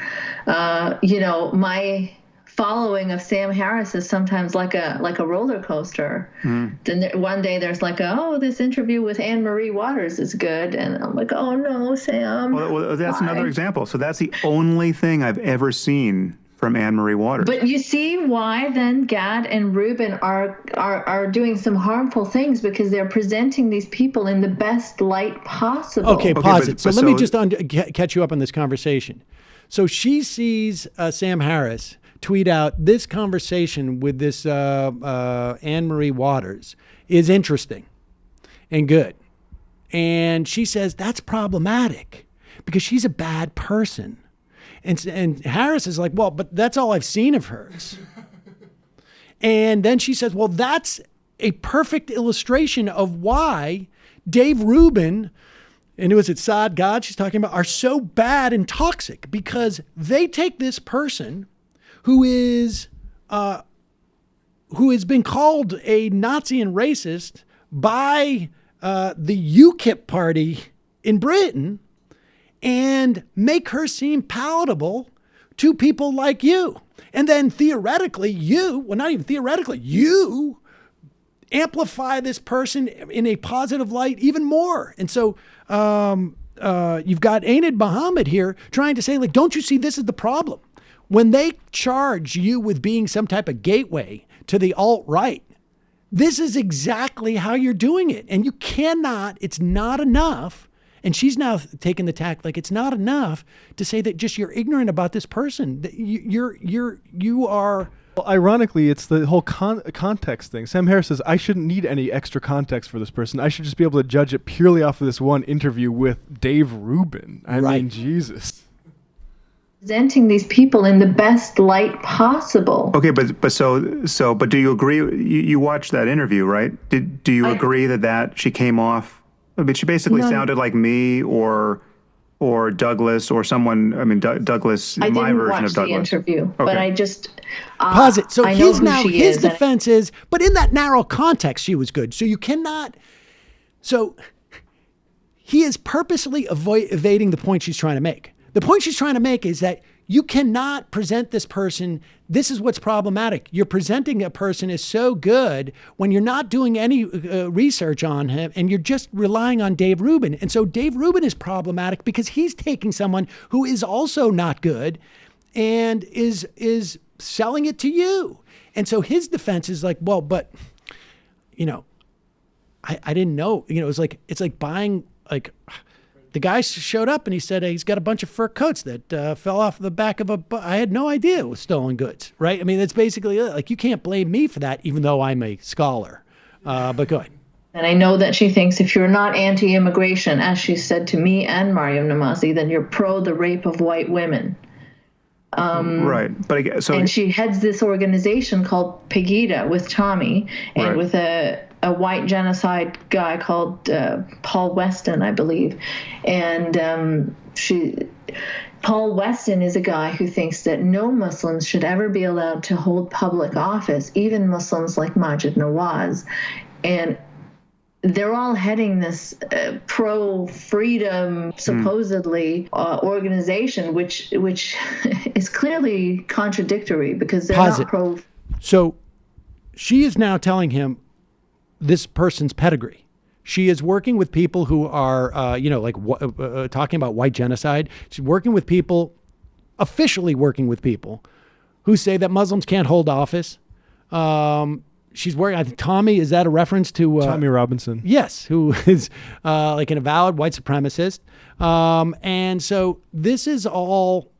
my following of Sam Harris is sometimes like a roller coaster. Then one day there's like, this interview with Anne-Marie Waters is good, and I'm like, oh no, Sam. Well, that's another example. So that's the only thing I've ever seen from Anne-Marie Waters. But you see why then Gad and Rubin are doing some harmful things, because they're presenting these people in the best light possible. Okay, pause it. So let me just catch you up on this conversation. So she sees Sam Harris tweet out this conversation with this Anne-Marie Waters is interesting and good. And she says that's problematic because she's a bad person. And Harris is like, well, but that's all I've seen of hers. And then she says, well, that's a perfect illustration of why Dave Rubin, and who is it, Saad God she's talking about, are so bad and toxic because they take this person who has been called a Nazi and racist by the UKIP party in Britain and make her seem palatable to people like you. And then theoretically, not even theoretically, you amplify this person in a positive light even more. And so you've got Ainid Muhammad here trying to say, like, don't you see this is the problem? When they charge you with being some type of gateway to the alt-right, this is exactly how you're doing it. And you cannot, it's not enough. And she's now taking the tack, like, it's not enough to say that just you're ignorant about this person. That you are. Well, ironically, it's the whole context thing. Sam Harris says, I shouldn't need any extra context for this person. I should just be able to judge it purely off of this one interview with Dave Rubin. I mean, Jesus. Presenting these people in the best light possible. Okay, but do you agree? You watched that interview, right? Do you agree that she came off? I mean, she basically sounded like me or Douglas or someone. I mean, Douglas. I my didn't version watch of Douglas. the interview, Okay. but I just pause it. So I know he's who now she his is, defense is, but in that narrow context, she was good. So you cannot. So he is purposely evading the point she's trying to make. The point she's trying to make is that you cannot present this person. This is what's problematic. You're presenting a person as so good when you're not doing any research on him and you're just relying on Dave Rubin. And so Dave Rubin is problematic because he's taking someone who is also not good and is selling it to you. And so his defense is like, well, but, I didn't know, it's like buying, like, the guy showed up and he said he's got a bunch of fur coats that fell off the back of I had no idea it was stolen goods, right? I mean, that's basically it. Like, you can't blame me for that, even though I'm a scholar. But go ahead. And I know that she thinks if you're not anti-immigration, as she said to me and Mariam Namazi, then you're pro the rape of white women. Right. But and she heads this organization called Pegida with Tommy and with a white genocide guy called Paul Weston, I believe. And Paul Weston is a guy who thinks that no Muslims should ever be allowed to hold public office, even Muslims like Majid Nawaz. And they're all heading this pro-freedom, supposedly, organization, which is clearly contradictory because they're not pro. So she is now telling him this person's pedigree. She is working with people who are, talking about white genocide. She's working with people, officially working with people, who say that Muslims can't hold office. She's working, I think, Tommy, is that a reference to? Tommy Robinson. Yes, who is like an avowed white supremacist. And so this is all,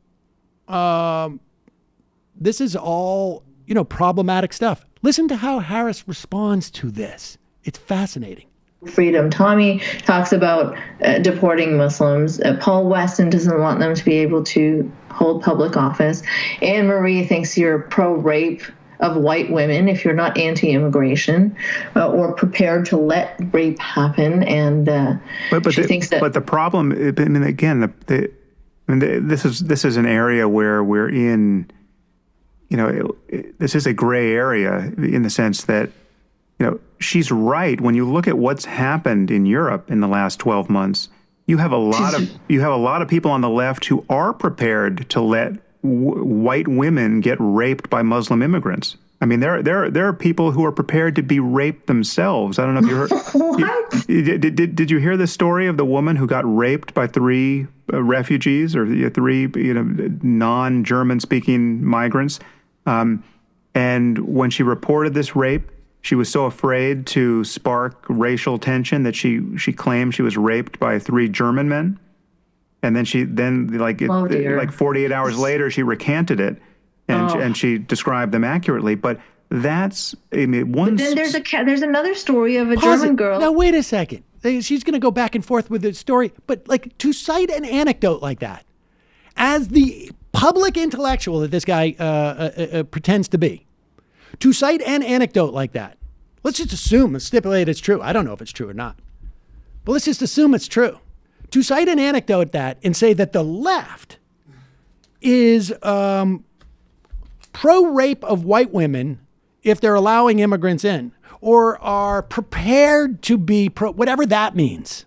problematic stuff. Listen to how Harris responds to this. It's fascinating. Freedom. Tommy talks about deporting Muslims. Paul Weston doesn't want them to be able to hold public office. Anne Marie thinks you're pro-rape of white women if you're not anti-immigration or prepared to let rape happen. And she thinks that. But the problem, I mean, again, this is an area where we're in. This is a gray area in the sense that, she's right. When you look at what's happened in Europe in the last 12 months, you have a lot of people on the left who are prepared to let white women get raped by Muslim immigrants. I mean, there are people who are prepared to be raped themselves. I don't know if you heard. What? Did you hear the story of the woman who got raped by three refugees or three non-German speaking migrants? And when she reported this rape, she was so afraid to spark racial tension that she claimed she was raped by three German men. And then like 48 hours later, she recanted it, and she described them accurately. But that's, I mean, But then there's another story of a German girl. Now wait a second. She's going to go back and forth with the story, but like to cite an anecdote like that, as the public intellectual that this guy pretends to be, to cite an anecdote like that, let's just assume and stipulate it's true. I don't know if it's true or not. but let's just assume it's true. To cite an anecdote that and say that the left is pro-rape of white women if they're allowing immigrants in, or are prepared to be pro, whatever that means.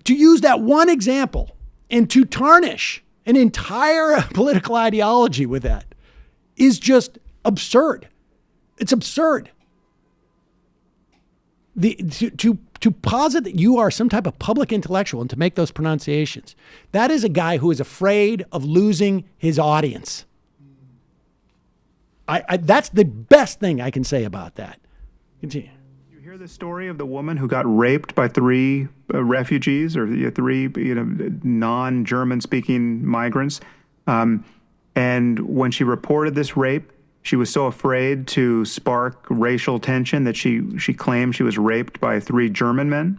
To use that one example and to tarnish an entire political ideology with that is just absurd. It's absurd. To posit that you are some type of public intellectual and to make those pronunciations, that is a guy who is afraid of losing his audience. That's the best thing I can say about that. Continue. You hear the story of the woman who got raped by 3 refugees or 3 non-German speaking migrants, and when she reported this rape, she was so afraid to spark racial tension that she claimed she was raped by 3 German men,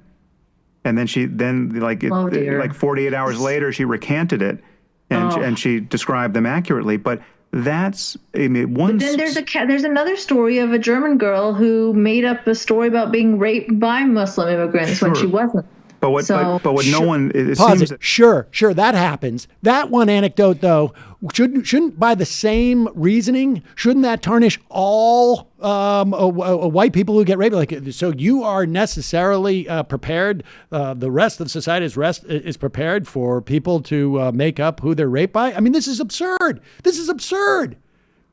and then like 48 hours later she recanted it, and she described them accurately. But that's one. But then there's another story of a German girl who made up a story about being raped by Muslim immigrants when she wasn't. But what no one it Pause seems it. Sure, that happens. That one anecdote, though, shouldn't by the same reasoning, shouldn't that tarnish all white people who get raped? Like, so you are necessarily prepared. The rest of society is prepared for people to make up who they're raped by. I mean, this is absurd. This is absurd.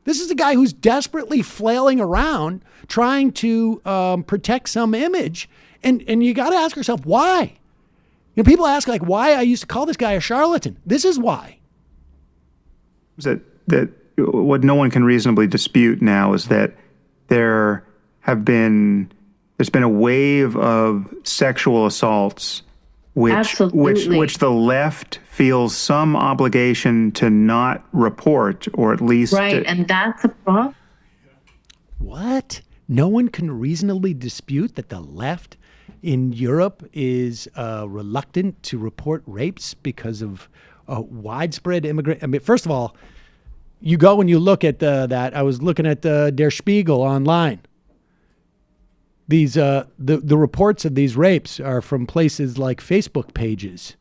This is a guy who's desperately flailing around trying to protect some image. And you got to ask yourself, why? You know, people ask, like, why I used to call this guy a charlatan. This is why. That what no one can reasonably dispute now is that there's been a wave of sexual assaults which the left feels some obligation to not report, or at least and that's a problem. What? No one can reasonably dispute that the left in Europe is reluctant to report rapes because of widespread immigrant. I mean, first of all, you go and you look at that. I was looking at Der Spiegel online. These the reports of these rapes are from places like Facebook pages.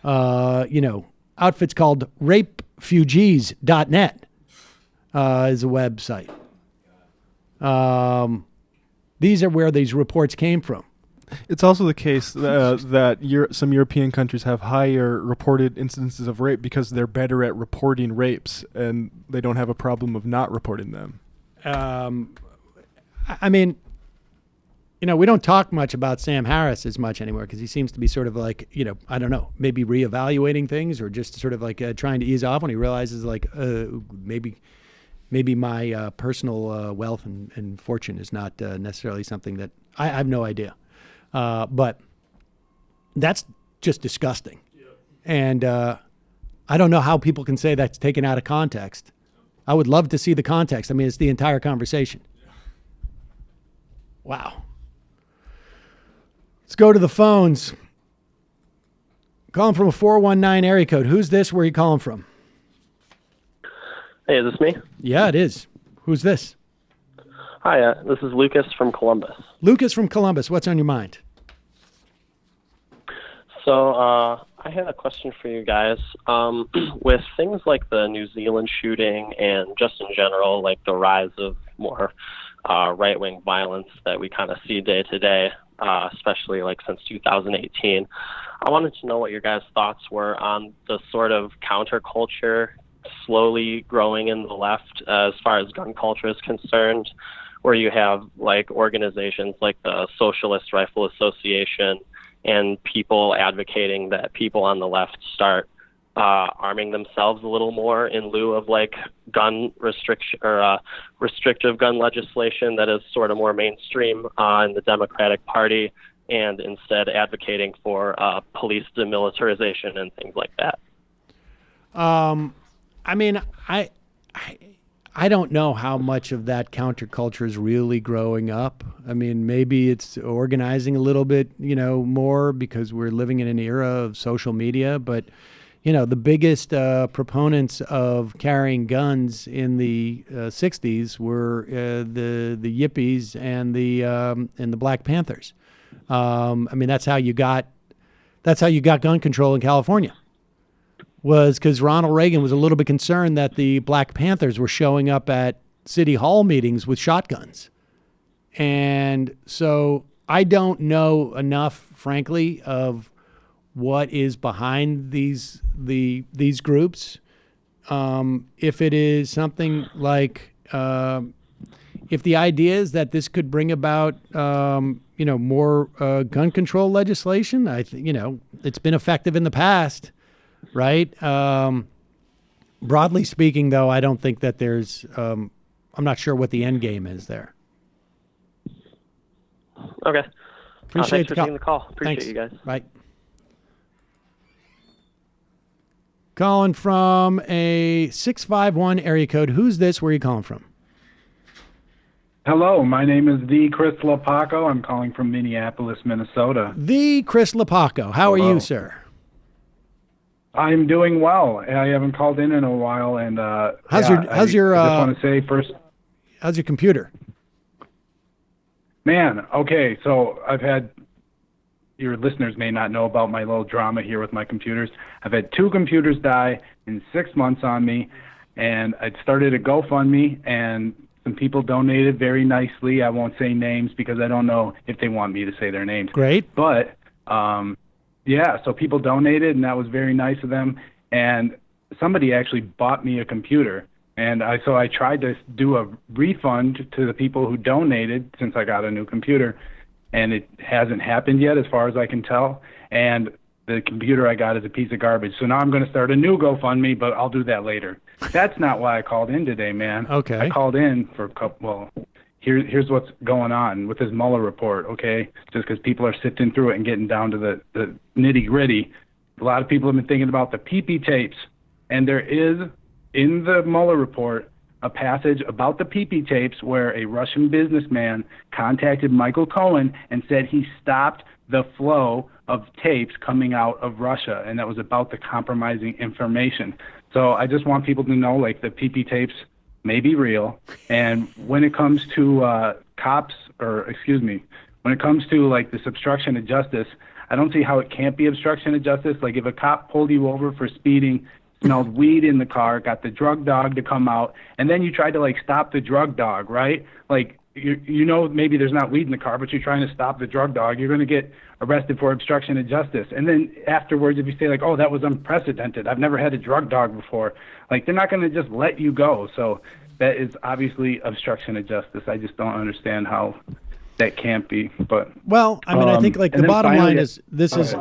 Outfits called rapefugees.net is a website. These are where these reports came from. It's also the case that some European countries have higher reported instances of rape because they're better at reporting rapes, and they don't have a problem of not reporting them. I mean, we don't talk much about Sam Harris as much anymore because he seems to be sort of like, I don't know, maybe reevaluating things or just sort of like trying to ease off when he realizes like maybe my personal wealth and fortune is not necessarily something that I have no idea. But that's just disgusting. And I don't know how people can say that's taken out of context. I would love to see the context. I mean, it's the entire conversation. Wow. Let's go to the phones. Calling from a 419 area code. Who's this? Where are you calling from? Hey, is this me? Yeah, it is. Who's this? Hi, this is Lucas from Columbus. Lucas from Columbus. What's on your mind? So I had a question for you guys. With things like the New Zealand shooting and just in general, like the rise of more right-wing violence that we kind of see day to day, especially like since 2018, I wanted to know what your guys' thoughts were on the sort of counterculture slowly growing in the left as far as gun culture is concerned, where you have like organizations like the Socialist Rifle Association and people advocating that people on the left start arming themselves a little more in lieu of like gun restriction or restrictive gun legislation that is sort of more mainstream in the Democratic Party, and instead advocating for police demilitarization and things like that. I mean, I don't know how much of that counterculture is really growing up. I mean, maybe it's organizing a little bit, more because we're living in an era of social media. But, the biggest proponents of carrying guns in the 60s were the Yippies and the Black Panthers. I mean, that's how you got gun control in California, was because Ronald Reagan was a little bit concerned that the Black Panthers were showing up at City Hall meetings with shotguns. And so I don't know enough, frankly, of what is behind these groups. If it is something like, if the idea is that this could bring about, more gun control legislation, it's been effective in the past, right? Broadly speaking, though, I don't think that there's, I'm not sure what the end game is there. Okay. Appreciate thanks for taking the call. Appreciate Thanks. you guys. Bye. Calling from a 651 area code. Who's this? Where are you calling from? Hello, my name is the Chris Lapaco. I'm calling from Minneapolis, Minnesota. The Chris Lapaco. How are you, sir? I'm doing well. I haven't called in a while, and how's your I just want to say first. How's your computer? Man, okay, so I've had, your listeners may not know about my little drama here with my computers. I've had 2 computers die in 6 months on me, and I started a GoFundMe, and some people donated very nicely. I won't say names because I don't know if they want me to say their names. Great. But, so people donated, and that was very nice of them, and somebody actually bought me a computer. And I tried to do a refund to the people who donated since I got a new computer, and it hasn't happened yet as far as I can tell. And the computer I got is a piece of garbage. So now I'm going to start a new GoFundMe, but I'll do that later. That's not why I called in today, man. Okay. I called in for a couple, here's what's going on with this Mueller report, okay? Just because people are sifting through it and getting down to the nitty-gritty. A lot of people have been thinking about the PP tapes, and there is, in the Mueller report, a passage about the PP tapes where a Russian businessman contacted Michael Cohen and said he stopped the flow of tapes coming out of Russia, and that was about the compromising information. So I just want people to know, like, the PP tapes may be real, and when it comes to when it comes to, like, this obstruction of justice, I don't see how it can't be obstruction of justice. Like, if a cop pulled you over for speeding, smelled weed in the car, got the drug dog to come out, and then you tried to, like, stop the drug dog, right? Like, maybe there's not weed in the car, but you're trying to stop the drug dog, you're going to get arrested for obstruction of justice. And then afterwards, if you say, like, oh, that was unprecedented, I've never had a drug dog before, like, they're not going to just let you go. So that is obviously obstruction of justice. I just don't understand how that can't be. But well, I mean, I think, like, the bottom line is this is,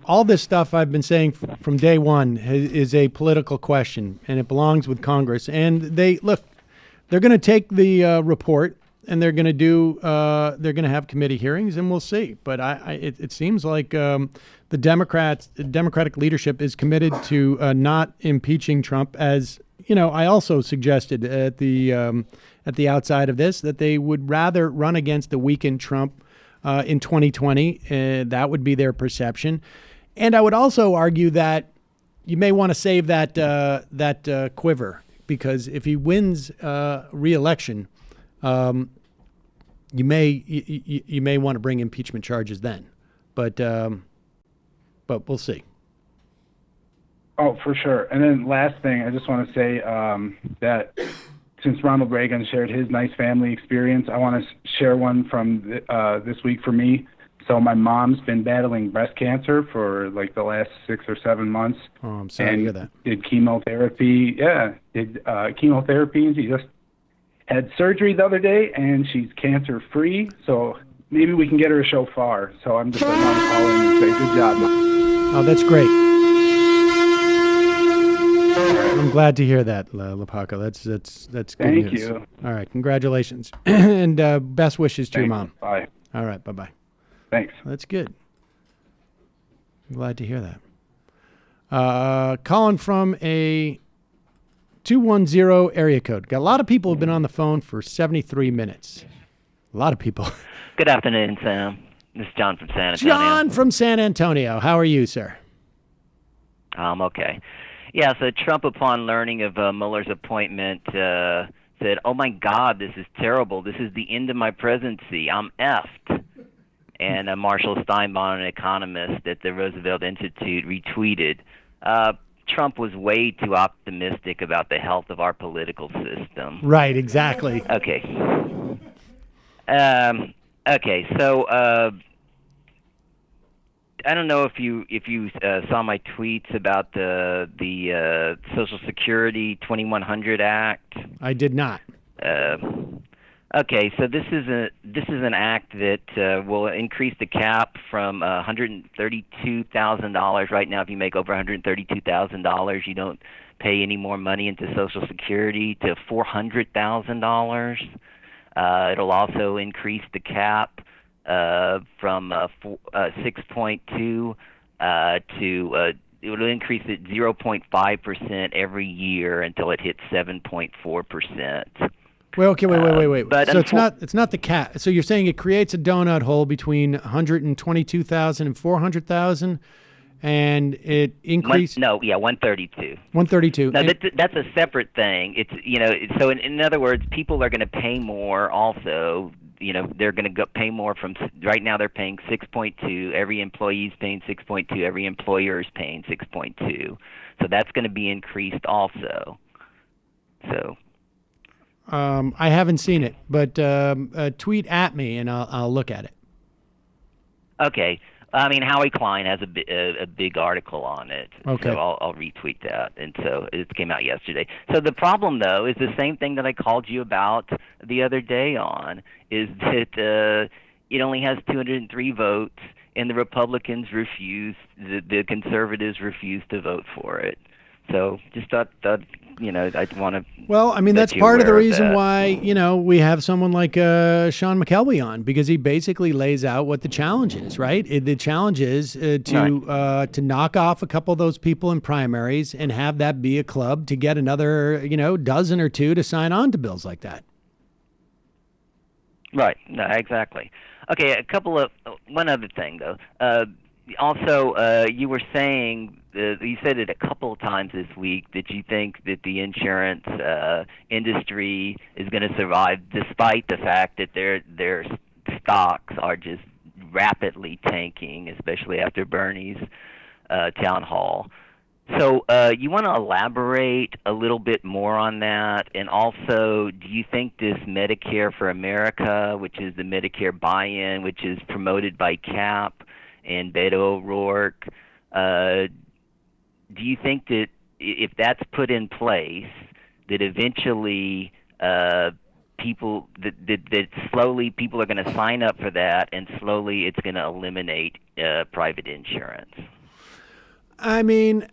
all this stuff I've been saying from day one is a political question, and it belongs with Congress. And they're going to take the report, and they're going to have committee hearings, and we'll see. But it seems like the Democratic leadership is committed to not impeaching Trump, as I also suggested at the outside of this, that they would rather run against a weakened Trump in 2020. That would be their perception. And I would also argue that you may want to save that quiver, because if he wins re-election, you may want to bring impeachment charges then. But we'll see. Oh, for sure. And then last thing, I just want to say that since Ronald Reagan shared his nice family experience, I want to share one from this week for me. So my mom's been battling breast cancer for like the last 6 or 7 months. Oh, I'm sorry to hear that. Did chemotherapy. Yeah, chemotherapy, and she just had surgery the other day, and she's cancer-free. So maybe we can get her a shofar. So I'm just going to call in and say good job. Oh, that's great. I'm glad to hear that, Lapaco. That's good Thank news. you. All right, congratulations, and best wishes to your mom. Bye. All right, bye-bye. Thanks. That's good. I'm glad to hear that. Calling from a 210 area code. Got a lot of people who have been on the phone for 73 minutes. A lot of people. Good afternoon, Sam. This is John from San Antonio. John from San Antonio. How are you, sir? I'm okay. Yeah, so Trump, upon learning of Mueller's appointment, said, "Oh my God, this is terrible. This is the end of my presidency. I'm effed." and Marshall Steinbaum, an economist at the Roosevelt Institute, retweeted, Trump was way too optimistic about the health of our political system. Right, exactly. Okay. Okay, so I don't know if you saw my tweets about the Social Security 2100 Act. I did not. Okay, so this is an act that will increase the cap from $132,000 right now. If you make over $132,000, you don't pay any more money into Social Security to $400,000. It'll also increase the cap from 6.2 to it will increase it 0.5% every year until it hits 7.4%. Well, okay, wait. But So it's not the cap. So you're saying it creates a donut hole between 122,000 and 400,000, and it increases. 132. 132. No, that's a separate thing. It's so in other words, people are going to pay more. Also, they're going to pay more from right now. They're paying 6.2. Every employee is paying 6.2. Every employer is paying 6.2. So that's going to be increased also. So. I haven't seen it, but tweet at me and I'll look at it. Okay. I mean, Howie Klein has a big article on it. Okay. So I'll retweet that. And so it came out yesterday. So the problem, though, is the same thing that I called you about the other day on, is that it only has 203 votes, and the Republicans the conservatives refused to vote for it. So just thought I'd want to. Well, I mean, that's part of the reason why, we have someone like Sean McElwee on, because he basically lays out what the challenge is, right? The challenge is to knock off a couple of those people in primaries and have that be a club to get another, dozen or two to sign on to bills like that. Right. No, exactly. Okay. One other thing, though. Also, you were saying, you said it a couple of times this week, that you think that the insurance industry is going to survive despite the fact that their stocks are just rapidly tanking, especially after Bernie's town hall. So you want to elaborate a little bit more on that? And also, do you think this Medicare for America, which is the Medicare buy-in, which is promoted by CAP and Beto O'Rourke, do you think that if that's put in place, that eventually people that slowly people are going to sign up for that, and slowly it's going to eliminate private insurance? I mean,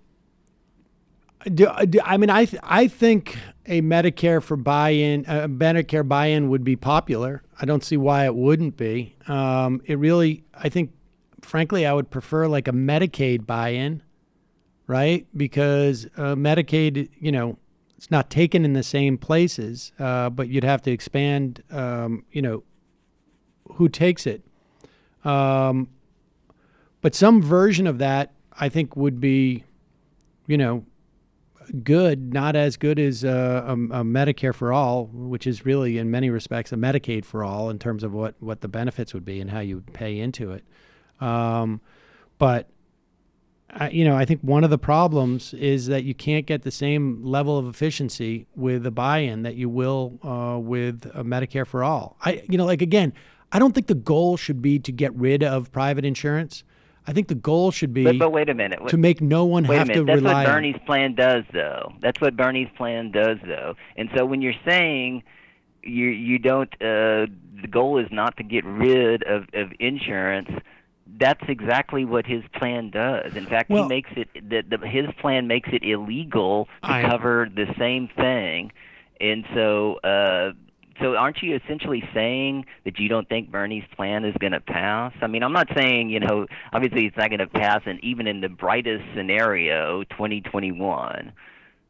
I think a Medicare buy-in would be popular. I don't see why it wouldn't be. I think, frankly, I would prefer like a Medicaid buy-in, right? Because Medicaid, it's not taken in the same places, but you'd have to expand, who takes it. But some version of that, I think, would be, good, not as good as a Medicare for all, which is really, in many respects, a Medicaid for all in terms of what the benefits would be and how you pay into it. But I think one of the problems is that you can't get the same level of efficiency with a buy-in that you will with a Medicare for all. Again, I don't think the goal should be to get rid of private insurance. I think the goal should be but wait a minute. To make no one have to rely on. That's what Bernie's plan does, though. And so when you're saying you don't, the goal is not to get rid of insurance, that's exactly what his plan does. In fact, he makes it his plan makes it illegal to cover the same thing. And so so aren't you essentially saying that you don't think Bernie's plan is going to pass? I mean, I'm not saying, obviously it's not going to pass, and even in the brightest scenario, 2021.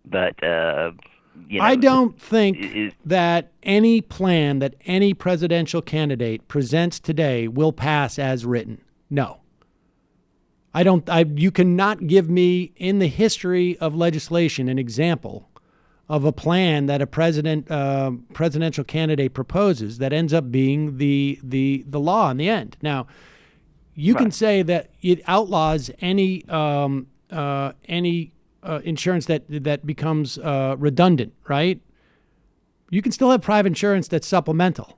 But I don't think that any plan that any presidential candidate presents today will pass as written. No. You cannot give me in the history of legislation an example of a plan that a presidential candidate proposes that ends up being the law in the end. Now, you can say that it outlaws any insurance that becomes redundant, right? You can still have private insurance that's supplemental.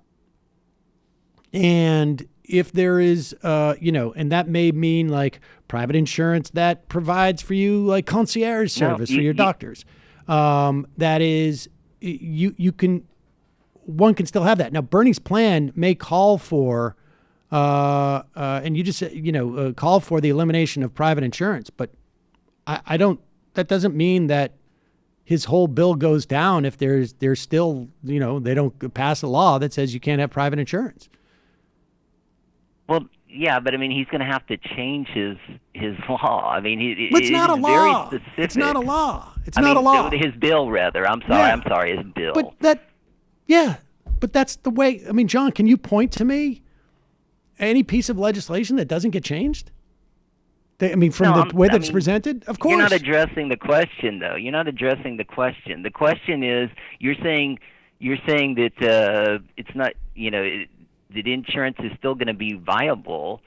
And if there is, and that may mean like private insurance that provides for you like concierge service for your doctors. That is, one can still have that. Now, Bernie's plan may call for, and you just said, call for the elimination of private insurance, but I don't. That doesn't mean that his whole bill goes down if there's still, they don't pass a law that says you can't have private insurance. Well, yeah, but I mean, he's going to have to change his law. I mean, it's not a law. Very specific. It's not a law. It's not a law. His bill, rather. I'm sorry, his bill. But but that's the way. I mean, John, can you point to me any piece of legislation that doesn't get changed? I mean, from the way that's presented, of course. You're not addressing the question, though. You're not addressing the question. The question is, you're saying that it's not, that insurance is still going to be viable,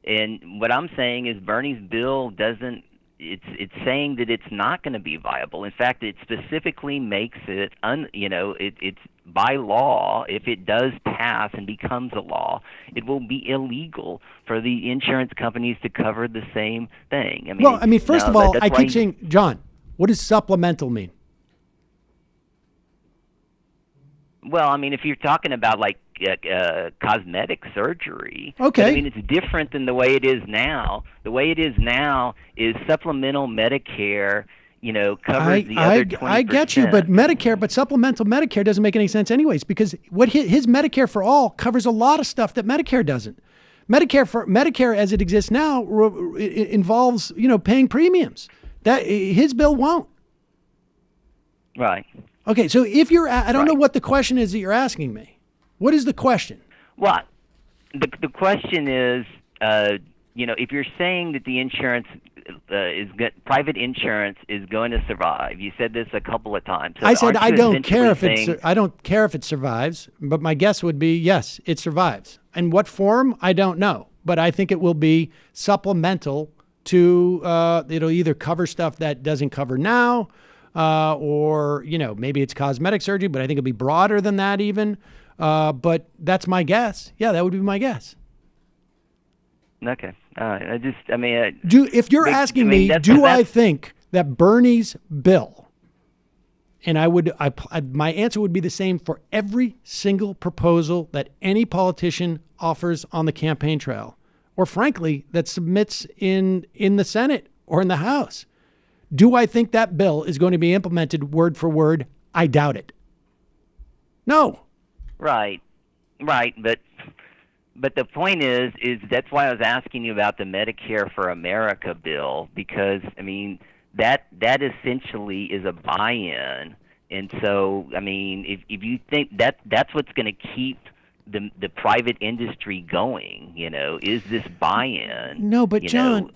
and what I'm saying is Bernie's bill doesn't. It's saying that it's not going to be viable. In fact, it specifically makes it, it's by law. If it does pass and becomes a law, it will be illegal for the insurance companies to cover the same thing. I mean, first of all, I keep saying, John, what does supplemental mean? Well, I mean, if you're talking about like cosmetic surgery, okay. I mean, it's different than the way it is now. The way it is now is supplemental Medicare, covers the other 20%. I get you, but supplemental Medicare doesn't make any sense anyways, because what his Medicare for All covers a lot of stuff that Medicare doesn't. Medicare as it exists now involves, paying premiums. That his bill won't. Right. Okay, so if I don't know what the question is that you're asking me. What is the question? Well, the question is, if you're saying that the insurance private insurance is going to survive, you said this a couple of times. So I said I don't care if it survives, but my guess would be yes, it survives. In what form, I don't know, but I think it will be supplemental to. It'll either cover stuff that doesn't cover now, or maybe it's cosmetic surgery, but I think it'll be broader than that even. But that's my guess. Yeah, that would be my guess. Okay. If you're asking me, I think that Bernie's bill, and my answer would be the same for every single proposal that any politician offers on the campaign trail, or frankly, that submits in the Senate or in the House. Do I think that bill is going to be implemented word for word? I doubt it. No. Right, but the point is that's why I was asking you about the Medicare for America bill, because I mean that essentially is a buy-in, and so I mean if you think that's what's going to keep the private industry going, is this buy-in? No, but John.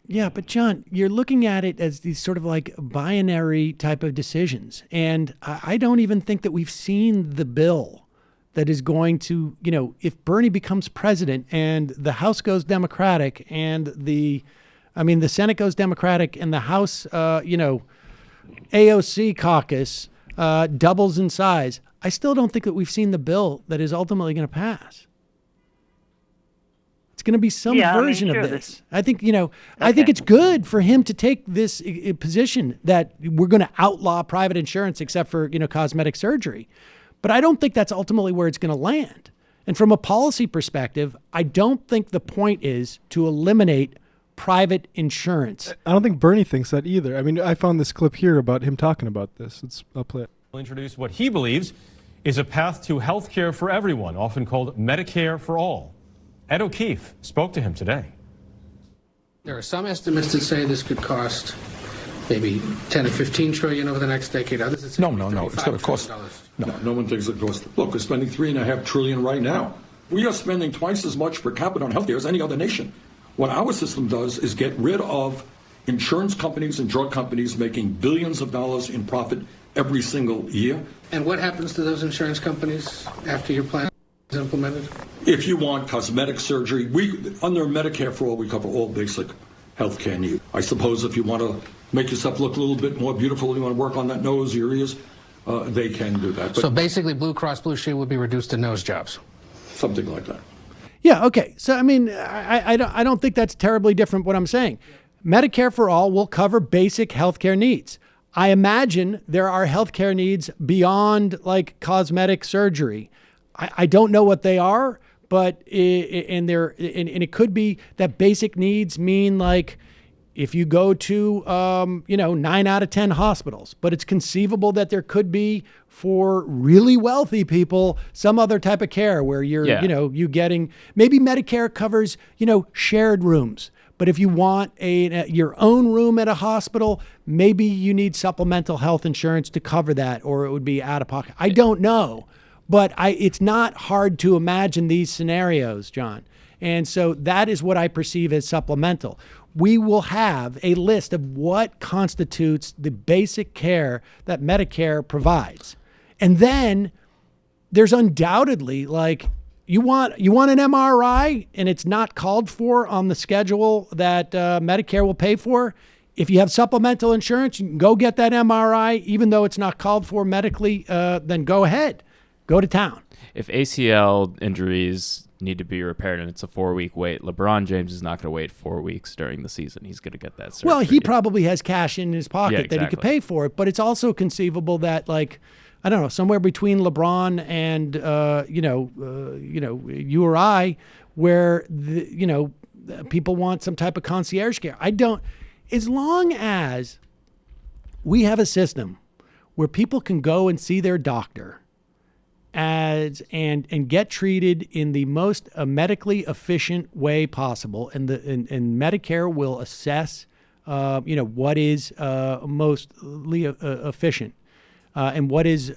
Yeah, but John, you're looking at it as these sort of like binary type of decisions. And I don't even think that we've seen the bill that is going to, if Bernie becomes president and the House goes Democratic and the Senate goes Democratic and the House, AOC caucus doubles in size, I still don't think that we've seen the bill that is ultimately going to pass. It's going to be some version of this. I think, I think it's good for him to take this position that we're going to outlaw private insurance except for, cosmetic surgery. But I don't think that's ultimately where it's going to land. And from a policy perspective, I don't think the point is to eliminate private insurance. I don't think Bernie thinks that either. I mean, I found this clip here about him talking about this. I'll play it. We'll introduce what he believes is a path to health care for everyone, often called Medicare for All. Ed O'Keefe spoke to him today. There are some estimates that say this could cost maybe 10 to 15 trillion over the next decade. Others, it's no. It's going to cost. No one thinks it costs. Look, we're spending $3.5 trillion right now. We are spending twice as much per capita on healthcare as any other nation. What our system does is get rid of insurance companies and drug companies making billions of dollars in profit every single year. And what happens to those insurance companies after your plan? implemented? If you want cosmetic surgery, under Medicare for All, we cover all basic health care needs. I suppose if you want to make yourself look a little bit more beautiful, you want to work on that nose, your ears, they can do that. But So basically Blue Cross Blue Shield would be reduced to nose jobs. something like that. Yeah, okay. So, I mean, I don't think that's terribly different what I'm saying. Medicare for All will cover basic healthcare needs. I imagine there are healthcare needs beyond like cosmetic surgery. I don't know what they are, but it could be that basic needs mean like if you go to 9 out of 10 hospitals, but it's conceivable that there could be for really wealthy people some other type of care where you're you getting, maybe Medicare covers shared rooms. But if you want your own room at a hospital, maybe you need supplemental health insurance to cover that, or it would be out of pocket. I don't know, but it's not hard to imagine these scenarios, John. And so that is what I perceive as supplemental. We will have a list of what constitutes the basic care that Medicare provides. And then there's undoubtedly like, you want an MRI and it's not called for on the schedule that Medicare will pay for. If you have supplemental insurance, you can go get that MRI, even though it's not called for medically, then go ahead, go to town. If ACL injuries need to be repaired and it's a 4-week wait, LeBron James is not going to wait 4 weeks during the season. He's going to get that surgery. Well, he probably has cash in his pocket that he could exactly. pay for it, but it's also conceivable that like, I don't know, somewhere between LeBron and you or I, where people want some type of concierge care. As long as we have a system where people can go and see their doctor and get treated in the most medically efficient way possible, and Medicare will assess what is mostly efficient. And what is,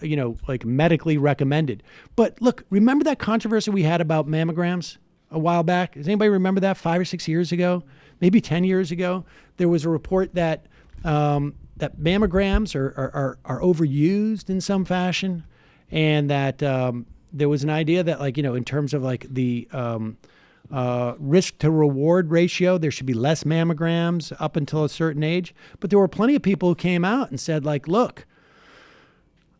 like medically recommended. But look, remember that controversy we had about mammograms a while back? Does anybody remember that 5 or 6 years ago? Maybe 10 years ago? There was a report that that mammograms are overused in some fashion, and that there was an idea that like, in terms of like the risk to reward ratio, there should be less mammograms up until a certain age. But there were plenty of people who came out and said like, look,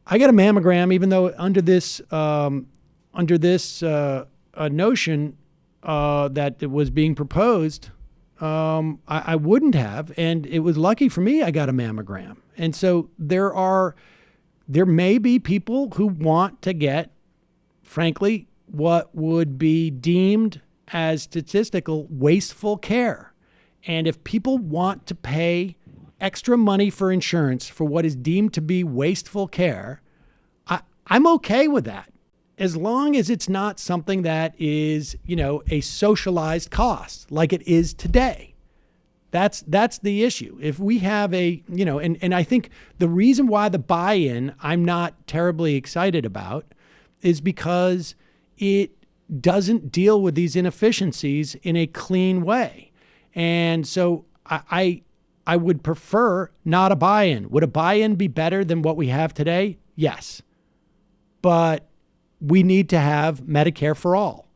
I got a mammogram, even though under this notion that it was being proposed, I wouldn't have, and it was lucky for me I got a mammogram. And so there may be people who want to get, frankly, what would be deemed as statistical wasteful care. And if people want to pay extra money for insurance for what is deemed to be wasteful care, I'm okay with that, as long as it's not something that is, a socialized cost like it is today. That's the issue. If we have and I think the reason why the buy-in I'm not terribly excited about is because it doesn't deal with these inefficiencies in a clean way. And so I would prefer not a buy-in. Would a buy-in be better than what we have today? Yes. But we need to have Medicare for all.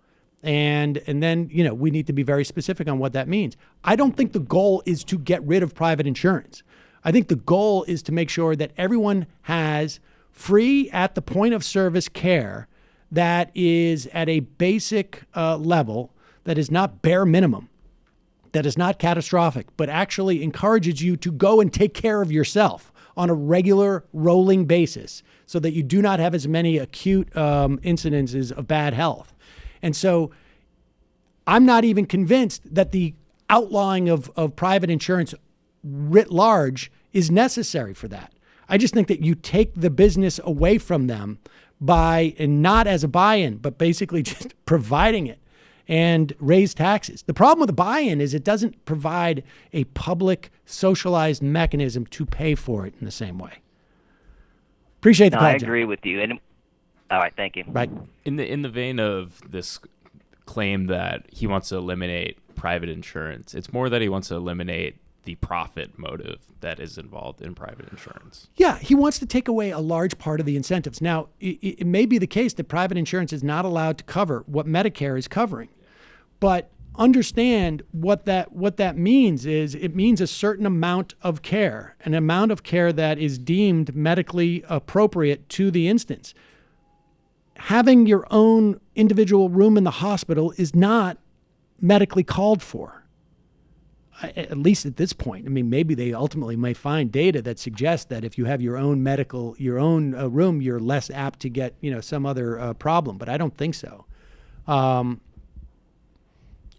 And then, we need to be very specific on what that means. I don't think the goal is to get rid of private insurance. I think the goal is to make sure that everyone has free at the point of service care that is at a basic level, that is not bare minimum, that is not catastrophic, but actually encourages you to go and take care of yourself on a regular rolling basis so that you do not have as many acute incidences of bad health. And so I'm not even convinced that the outlawing of private insurance writ large is necessary for that. I just think that you take the business away from them and not as a buy-in, but basically just providing it and raise taxes. The problem with the buy-in is it doesn't provide a public socialized mechanism to pay for it in the same way. Appreciate the call, I John. agree with you. And all right, thank you. Right. In the vein of this claim that he wants to eliminate private insurance, it's more that he wants to eliminate the profit motive that is involved in private insurance. Yeah, he wants to take away a large part of the incentives. Now, it may be the case that private insurance is not allowed to cover what Medicare is covering, but understand what that means is it means a certain amount of care, an amount of care that is deemed medically appropriate to the instance. Having your own individual room in the hospital is not medically called for. At least at this point. I mean, maybe they ultimately may find data that suggests that if you have your own room, you're less apt to get, some other problem. But I don't think so. And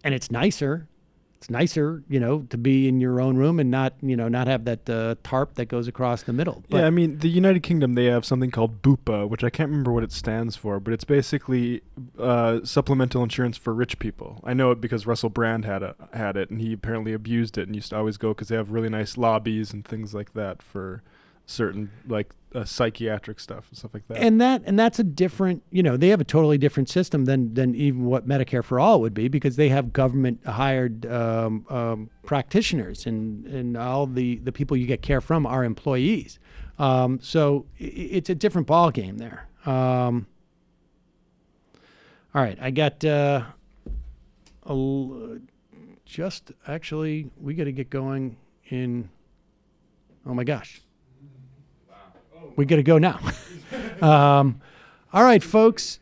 it's nicer. It's nicer, to be in your own room and not have that tarp that goes across the middle. But, yeah, I mean, the United Kingdom, they have something called BUPA, which I can't remember what it stands for, but it's basically supplemental insurance for rich people. I know it because Russell Brand had it, and he apparently abused it and used to always go because they have really nice lobbies and things like that for certain, like, psychiatric stuff and stuff like that. And that's a different, they have a totally different system than even what Medicare for All would be, because they have government hired practitioners, and all the people you get care from are employees. So it's a different ball game there. All right, I got we got to get going in. Oh my gosh. We got to go now. All right, folks.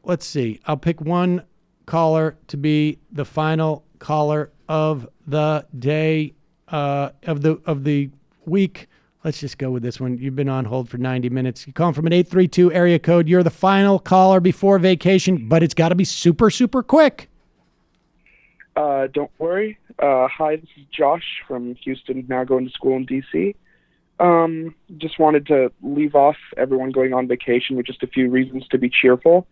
Let's see. I'll pick one caller to be the final caller of the day, of the week. Let's just go with this one. You've been on hold for 90 minutes. You're calling from an 832 area code. You're the final caller before vacation, but it's got to be super, super quick. Don't worry. Hi, this is Josh from Houston, now going to school in D.C. Just wanted to leave off everyone going on vacation with just a few reasons to be cheerful.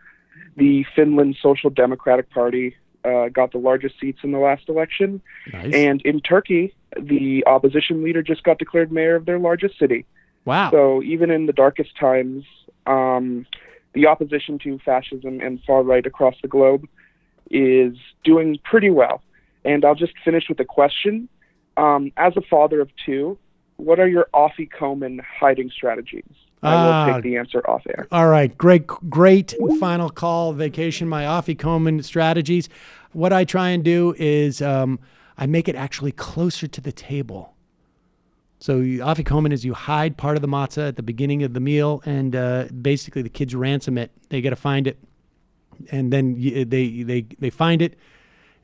The Finland Social Democratic Party got the largest seats in the last election. Nice. And in Turkey, the opposition leader just got declared mayor of their largest city. Wow. So even in the darkest times, the opposition to fascism and far right across the globe is doing pretty well. And I'll just finish with a question. As a father of two, what are your Afikoman hiding strategies? I will take the answer off air. All right. Great final call. Vacation, my Afikoman strategies. What I try and do is I make it actually closer to the table. So Afikoman is you hide part of the matzah at the beginning of the meal, and basically the kids ransom it. They got to find it, and then they find it,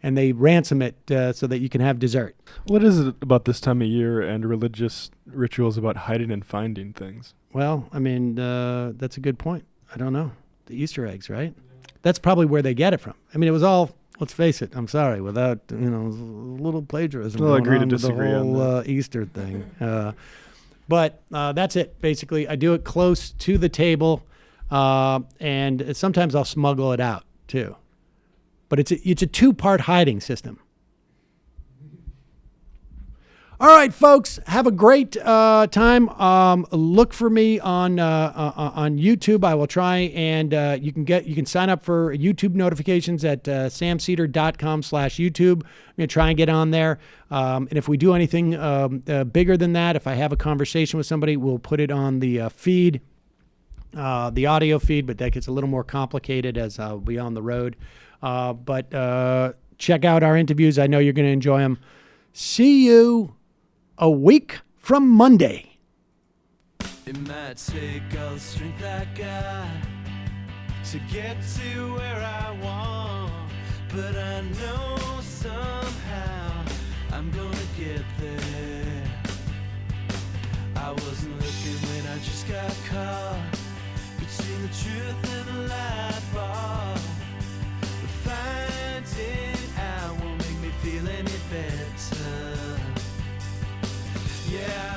and they ransom it so that you can have dessert. What is it about this time of year and religious rituals about hiding and finding things? Well, I mean, that's a good point. I don't know. The Easter eggs, right? That's probably where they get it from. I mean, it was all, let's face it, I'm sorry, without, a little plagiarism I'll agree to with the disagree on whole that. Easter thing. But that's it, basically. I do it close to the table, and sometimes I'll smuggle it out, too. But it's a two-part hiding system. All right, folks, have a great time. Look for me on YouTube. I will try, and you can sign up for YouTube notifications at samseder.com/YouTube. I'm going to try and get on there. And if we do anything bigger than that, if I have a conversation with somebody, we'll put it on the feed, the audio feed, but that gets a little more complicated as I'll be on the road. But check out our interviews. I know you're going to enjoy them. See you a week from Monday. It might take all the strength I got to get to where I want, but I know somehow I'm gonna get there. I wasn't looking when I just got caught between the truth and the lie bar. But finding out won't make me feel any better. Yeah.